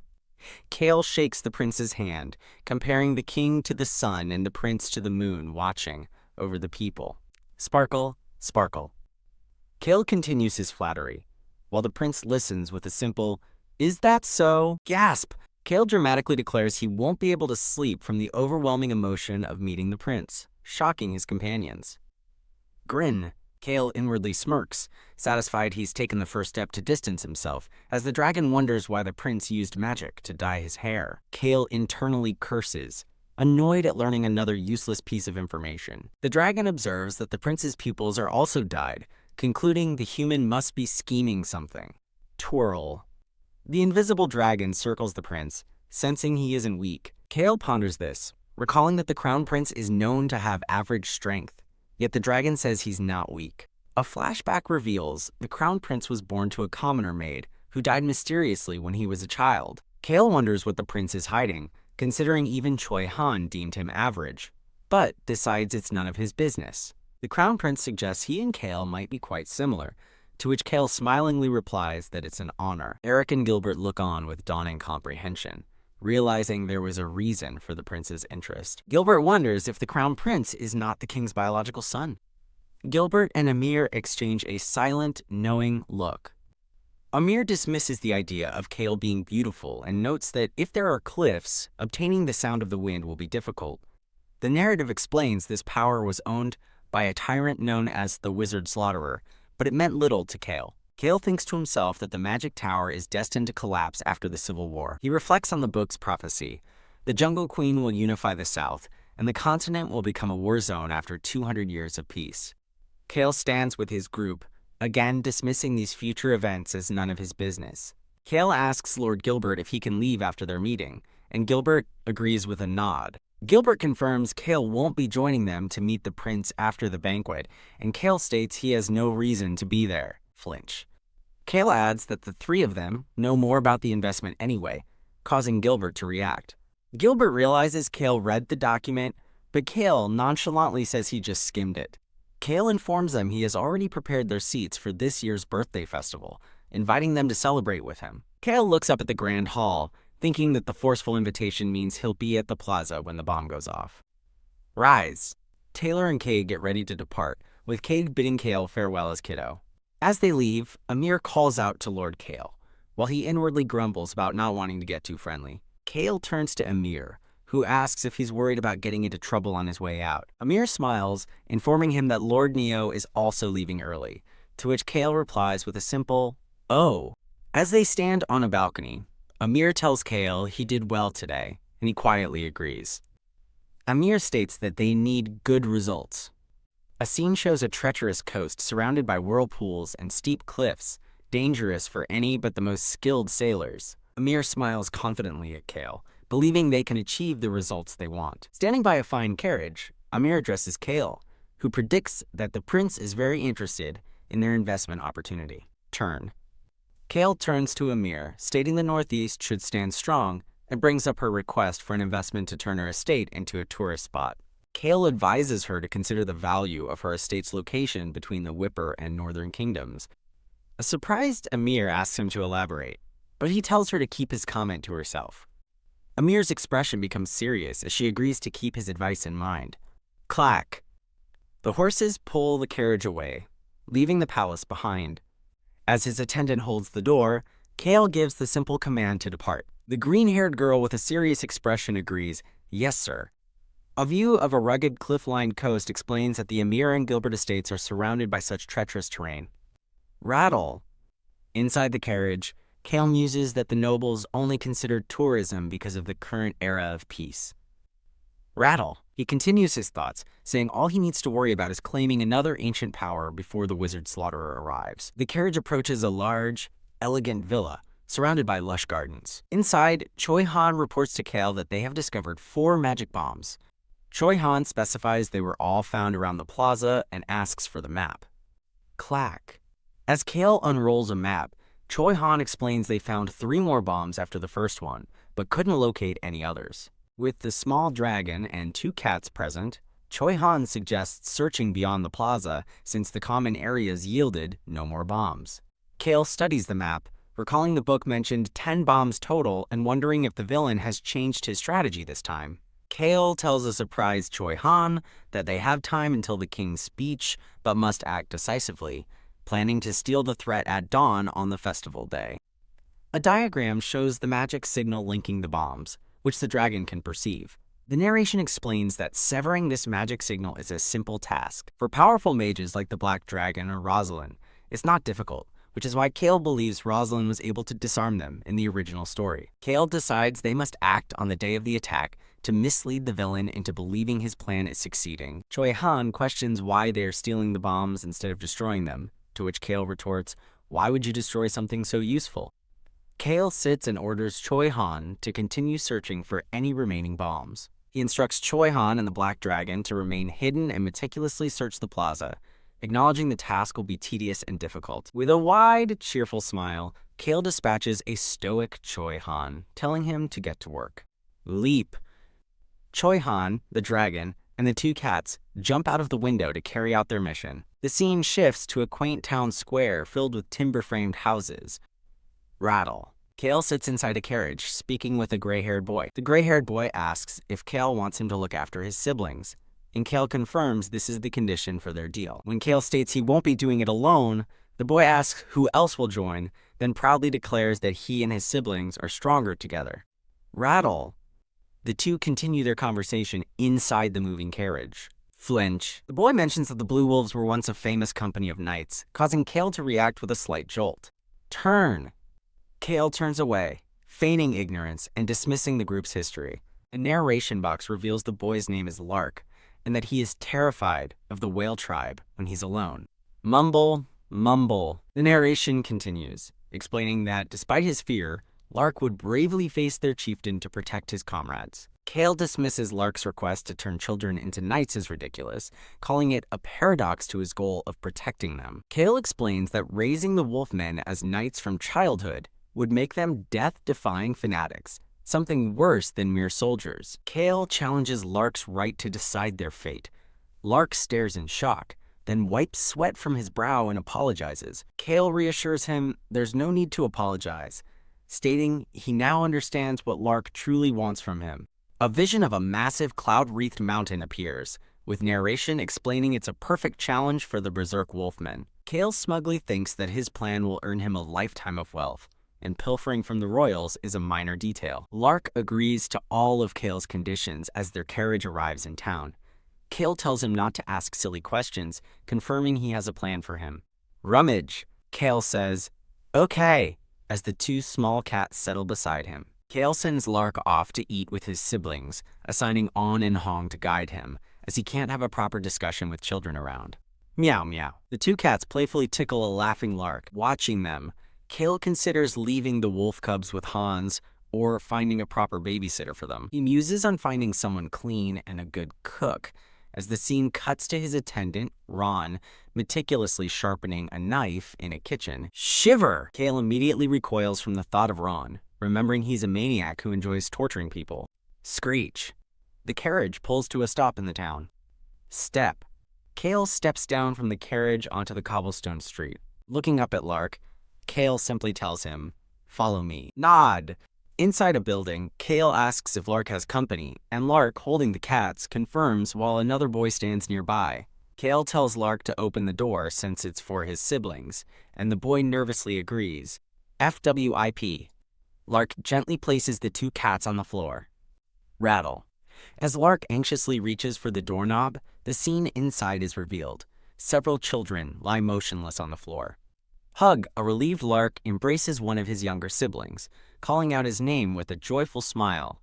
Cale shakes the prince's hand, comparing the king to the sun and the prince to the moon, watching over the people. Sparkle, sparkle. Cale continues his flattery, while the prince listens with a simple, is that so? Gasp! Cale dramatically declares he won't be able to sleep from the overwhelming emotion of meeting the prince, shocking his companions. Grin. Cale inwardly smirks, satisfied he's taken the first step to distance himself, as the dragon wonders why the prince used magic to dye his hair. Cale internally curses, annoyed at learning another useless piece of information. The dragon observes that the prince's pupils are also dyed, concluding the human must be scheming something. Twirl. The invisible dragon circles the prince, sensing he isn't weak. Cale ponders this, recalling that the Crown Prince is known to have average strength, yet the dragon says he's not weak. A flashback reveals the Crown Prince was born to a commoner maid who died mysteriously when he was a child. Cale wonders what the prince is hiding, considering even Choi Han deemed him average, but decides it's none of his business. The Crown Prince suggests he and Cale might be quite similar, to which Cale smilingly replies that it's an honor. Eric and Gilbert look on with dawning comprehension, realizing there was a reason for the prince's interest. Gilbert wonders if the Crown Prince is not the king's biological son. Gilbert and Amir exchange a silent, knowing look. Amir dismisses the idea of Cale being beautiful and notes that if there are cliffs, obtaining the sound of the wind will be difficult. The narrative explains this power was owned by a tyrant known as the Wizard Slaughterer, but it meant little to Cale. Cale thinks to himself that the magic tower is destined to collapse after the Civil War. He reflects on the book's prophecy. The Jungle Queen will unify the South, and the continent will become a war zone after 200 years of peace. Cale stands with his group, again dismissing these future events as none of his business. Cale asks Lord Gilbert if he can leave after their meeting, and Gilbert agrees with a nod. Gilbert confirms Cale won't be joining them to meet the prince after the banquet, and Cale states he has no reason to be there. Flinch. Cale adds that the three of them know more about the investment anyway, causing Gilbert to react. Gilbert realizes Cale read the document, but Cale nonchalantly says he just skimmed it. Cale informs them he has already prepared their seats for this year's birthday festival, inviting them to celebrate with him. Cale looks up at the grand hall, thinking that the forceful invitation means he'll be at the plaza when the bomb goes off. Rise! Taylor and Cade get ready to depart, with Cade bidding Cale farewell as kiddo. As they leave, Amir calls out to Lord Cale, while he inwardly grumbles about not wanting to get too friendly. Cale turns to Amir, who asks if he's worried about getting into trouble on his way out. Amir smiles, informing him that Lord Neo is also leaving early, to which Cale replies with a simple, "Oh." As they stand on a balcony, Amir tells Cale he did well today, and he quietly agrees. Amir states that they need good results. A scene shows a treacherous coast surrounded by whirlpools and steep cliffs, dangerous for any but the most skilled sailors. Amir smiles confidently at Cale, believing they can achieve the results they want. Standing by a fine carriage, Amir addresses Cale, who predicts that the prince is very interested in their investment opportunity. Turn. Cale turns to Amir, stating the Northeast should stand strong, and brings up her request for an investment to turn her estate into a tourist spot. Cale advises her to consider the value of her estate's location between the Whipper and Northern Kingdoms. A surprised Amir asks him to elaborate, but he tells her to keep his comment to herself. Amir's expression becomes serious as she agrees to keep his advice in mind. Clack! The horses pull the carriage away, leaving the palace behind. As his attendant holds the door, Cale gives the simple command to depart. The green-haired girl with a serious expression agrees, "Yes, sir." A view of a rugged cliff-lined coast explains that the Amir and Gilbert estates are surrounded by such treacherous terrain. Rattle! Inside the carriage, Cale muses that the nobles only considered tourism because of the current era of peace. Rattle! He continues his thoughts, saying all he needs to worry about is claiming another ancient power before the wizard slaughterer arrives. The carriage approaches a large, elegant villa, surrounded by lush gardens. Inside, Choi Han reports to Cale that they have discovered 4 magic bombs. Choi Han specifies they were all found around the plaza and asks for the map. Clack. As Cale unrolls a map, Choi Han explains they found 3 more bombs after the first one, but couldn't locate any others. With the small dragon and 2 cats present, Choi Han suggests searching beyond the plaza since the common areas yielded no more bombs. Cale studies the map, recalling the book mentioned 10 bombs total and wondering if the villain has changed his strategy this time. Cale tells a surprised Choi Han that they have time until the king's speech, but must act decisively, planning to steal the threat at dawn on the festival day. A diagram shows the magic signal linking the bombs, which the dragon can perceive. The narration explains that severing this magic signal is a simple task. For powerful mages like the Black Dragon or Rosalind, it's not difficult, which is why Cale believes Rosalind was able to disarm them in the original story. Cale decides they must act on the day of the attack to mislead the villain into believing his plan is succeeding. Choi Han questions why they are stealing the bombs instead of destroying them, to which Cale retorts, "Why would you destroy something so useful?" Cale sits and orders Choi Han to continue searching for any remaining bombs. He instructs Choi Han and the Black Dragon to remain hidden and meticulously search the plaza, acknowledging the task will be tedious and difficult. With a wide, cheerful smile, Cale dispatches a stoic Choi Han, telling him to get to work. Leap! Choi Han, the dragon, and the 2 cats jump out of the window to carry out their mission. The scene shifts to a quaint town square filled with timber-framed houses. Rattle. Cale sits inside a carriage, speaking with a gray-haired boy. The gray-haired boy asks if Cale wants him to look after his siblings, and Cale confirms this is the condition for their deal. When Cale states he won't be doing it alone, the boy asks who else will join, then proudly declares that he and his siblings are stronger together. Rattle. The 2 continue their conversation inside the moving carriage. Flinch. The boy mentions that the Blue Wolves were once a famous company of knights, causing Cale to react with a slight jolt. Turn. Cale turns away, feigning ignorance and dismissing the group's history. A narration box reveals the boy's name is Lark, and that he is terrified of the whale tribe when he's alone. Mumble, mumble. The narration continues, explaining that despite his fear, Lark would bravely face their chieftain to protect his comrades. Cale dismisses Lark's request to turn children into knights as ridiculous, calling it a paradox to his goal of protecting them. Cale explains that raising the Wolfmen as knights from childhood would make them death-defying fanatics, something worse than mere soldiers. Cale challenges Lark's right to decide their fate. Lark stares in shock, then wipes sweat from his brow and apologizes. Cale reassures him there's no need to apologize, stating he now understands what Lark truly wants from him. A vision of a massive cloud-wreathed mountain appears, with narration explaining it's a perfect challenge for the Berserk Wolfmen. Cale smugly thinks that his plan will earn him a lifetime of wealth, and pilfering from the royals is a minor detail. Lark agrees to all of Cale's conditions as their carriage arrives in town. Cale tells him not to ask silly questions, confirming he has a plan for him. Rummage. Cale says, "Okay," as the two small cats settle beside him. Cale sends Lark off to eat with his siblings, assigning On and Hong to guide him, as he can't have a proper discussion with children around. Meow meow. The two cats playfully tickle a laughing Lark. Watching them, Cale considers leaving the wolf cubs with Hans or finding a proper babysitter for them. He muses on finding someone clean and a good cook, as the scene cuts to his attendant, Ron, meticulously sharpening a knife in a kitchen. Shiver! Cale immediately recoils from the thought of Ron, remembering he's a maniac who enjoys torturing people. Screech. The carriage pulls to a stop in the town. Step. Cale steps down from the carriage onto the cobblestone street. Looking up at Lark, Cale simply tells him, "Follow me." Nod. Inside a building, Cale asks if Lark has company, and Lark, holding the cats, confirms while another boy stands nearby. Cale tells Lark to open the door since it's for his siblings, and the boy nervously agrees. FWIP. Lark gently places the two cats on the floor. Rattle. As Lark anxiously reaches for the doorknob, the scene inside is revealed. Several children lie motionless on the floor. Hug, a relieved Lark, embraces one of his younger siblings, calling out his name with a joyful smile.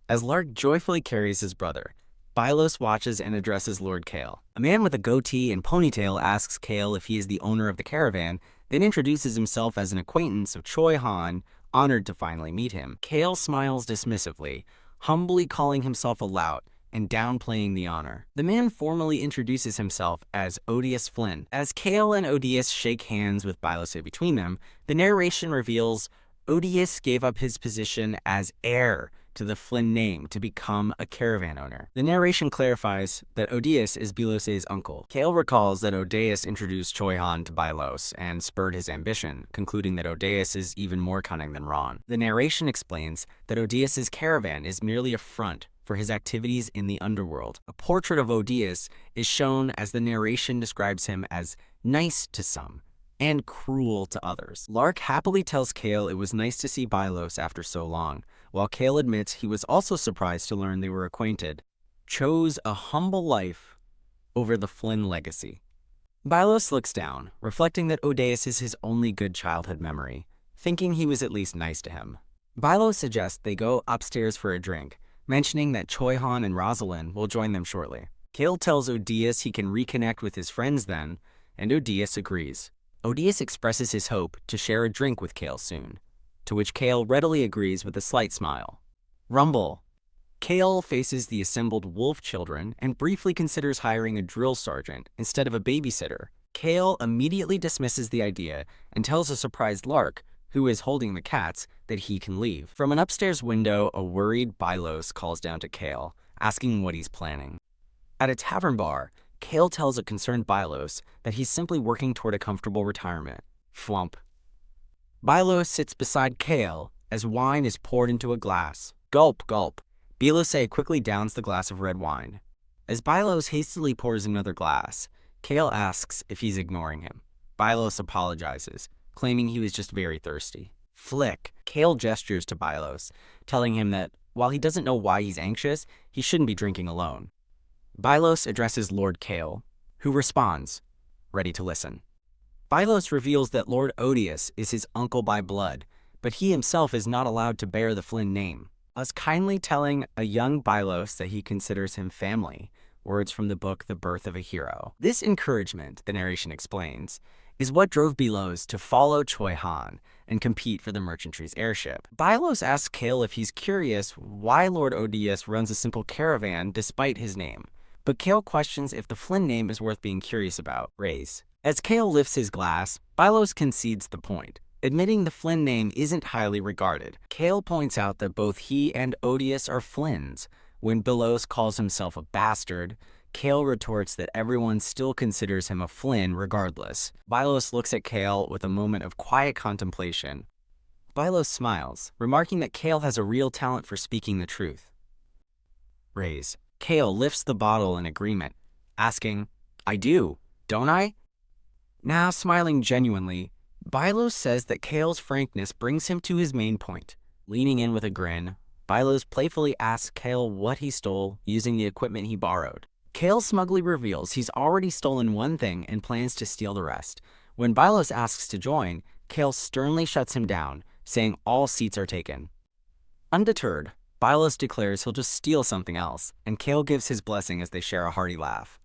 As Lark joyfully carries his brother, Bylos watches and addresses Lord Cale. A man with a goatee and ponytail asks Cale if he is the owner of the caravan, then introduces himself as an acquaintance of Choi Han, honored to finally meet him. Cale smiles dismissively, humbly calling himself a lout and downplaying the honor. The man formally introduces himself as Odious Flynn. As Cale and Odious shake hands with Bylos between them, the narration reveals Odious gave up his position as heir to the Flynn name to become a caravan owner. The narration clarifies that Odious is Bylos' uncle. Cale recalls that Odious introduced Choi Han to Bylos and spurred his ambition, concluding that Odious is even more cunning than Ron. The narration explains that Odious' caravan is merely a front for his activities in the underworld. A portrait of Odious is shown as the narration describes him as nice to some and cruel to others. Lark happily tells Cale it was nice to see Bylos after so long, while Cale admits he was also surprised to learn they were acquainted. Chose a humble life over the Flynn legacy. Bylos looks down, reflecting that Odious is his only good childhood memory, thinking he was at least nice to him. Bylos suggests they go upstairs for a drink, mentioning that Choi Han and Rosalind will join them shortly. Cale tells Odious he can reconnect with his friends then, and Odious agrees. Odious expresses his hope to share a drink with Cale soon, to which Cale readily agrees with a slight smile. Rumble. Cale faces the assembled wolf children and briefly considers hiring a drill sergeant instead of a babysitter. Cale immediately dismisses the idea and tells a surprised Lark, who is holding the cats, that he can leave. From an upstairs window, a worried Bylos calls down to Cale, asking what he's planning. At a tavern bar, Cale tells a concerned Bylos that he's simply working toward a comfortable retirement. Flump. Bylos sits beside Cale as wine is poured into a glass. Gulp, gulp. Bylos quickly downs the glass of red wine. As Bylos hastily pours another glass, Cale asks if he's ignoring him. Bylos apologizes, claiming he was just very thirsty. Flick. Cale gestures to Bylos, telling him that while he doesn't know why he's anxious, he shouldn't be drinking alone. Bylos addresses Lord Cale, who responds, ready to listen. Bylos reveals that Lord Odious is his uncle by blood, but he himself is not allowed to bear the Flynn name, thus kindly telling a young Bylos that he considers him family, words from the book The Birth of a Hero. This encouragement, the narration explains, is what drove Bylos to follow Choi Han and compete for the Merchantry's airship. Bylos asks Cale if he's curious why Lord Odious runs a simple caravan despite his name, but Cale questions if the Flynn name is worth being curious about. Raise. As Cale lifts his glass, Bylos concedes the point, admitting the Flynn name isn't highly regarded. Cale points out that both he and Odious are Flynns. When Bylos calls himself a bastard, Cale retorts that everyone still considers him a Flynn regardless. Bylos looks at Cale with a moment of quiet contemplation. Bylos smiles, remarking that Cale has a real talent for speaking the truth. Raise. Cale lifts the bottle in agreement, asking, "I do, don't I?" Now smiling genuinely, Bylos says that Cale's frankness brings him to his main point. Leaning in with a grin, Bylos playfully asks Cale what he stole using the equipment he borrowed. Cale smugly reveals he's already stolen one thing and plans to steal the rest. When Bylos asks to join, Cale sternly shuts him down, saying all seats are taken. Undeterred, Bylos declares he'll just steal something else, and Cale gives his blessing as they share a hearty laugh.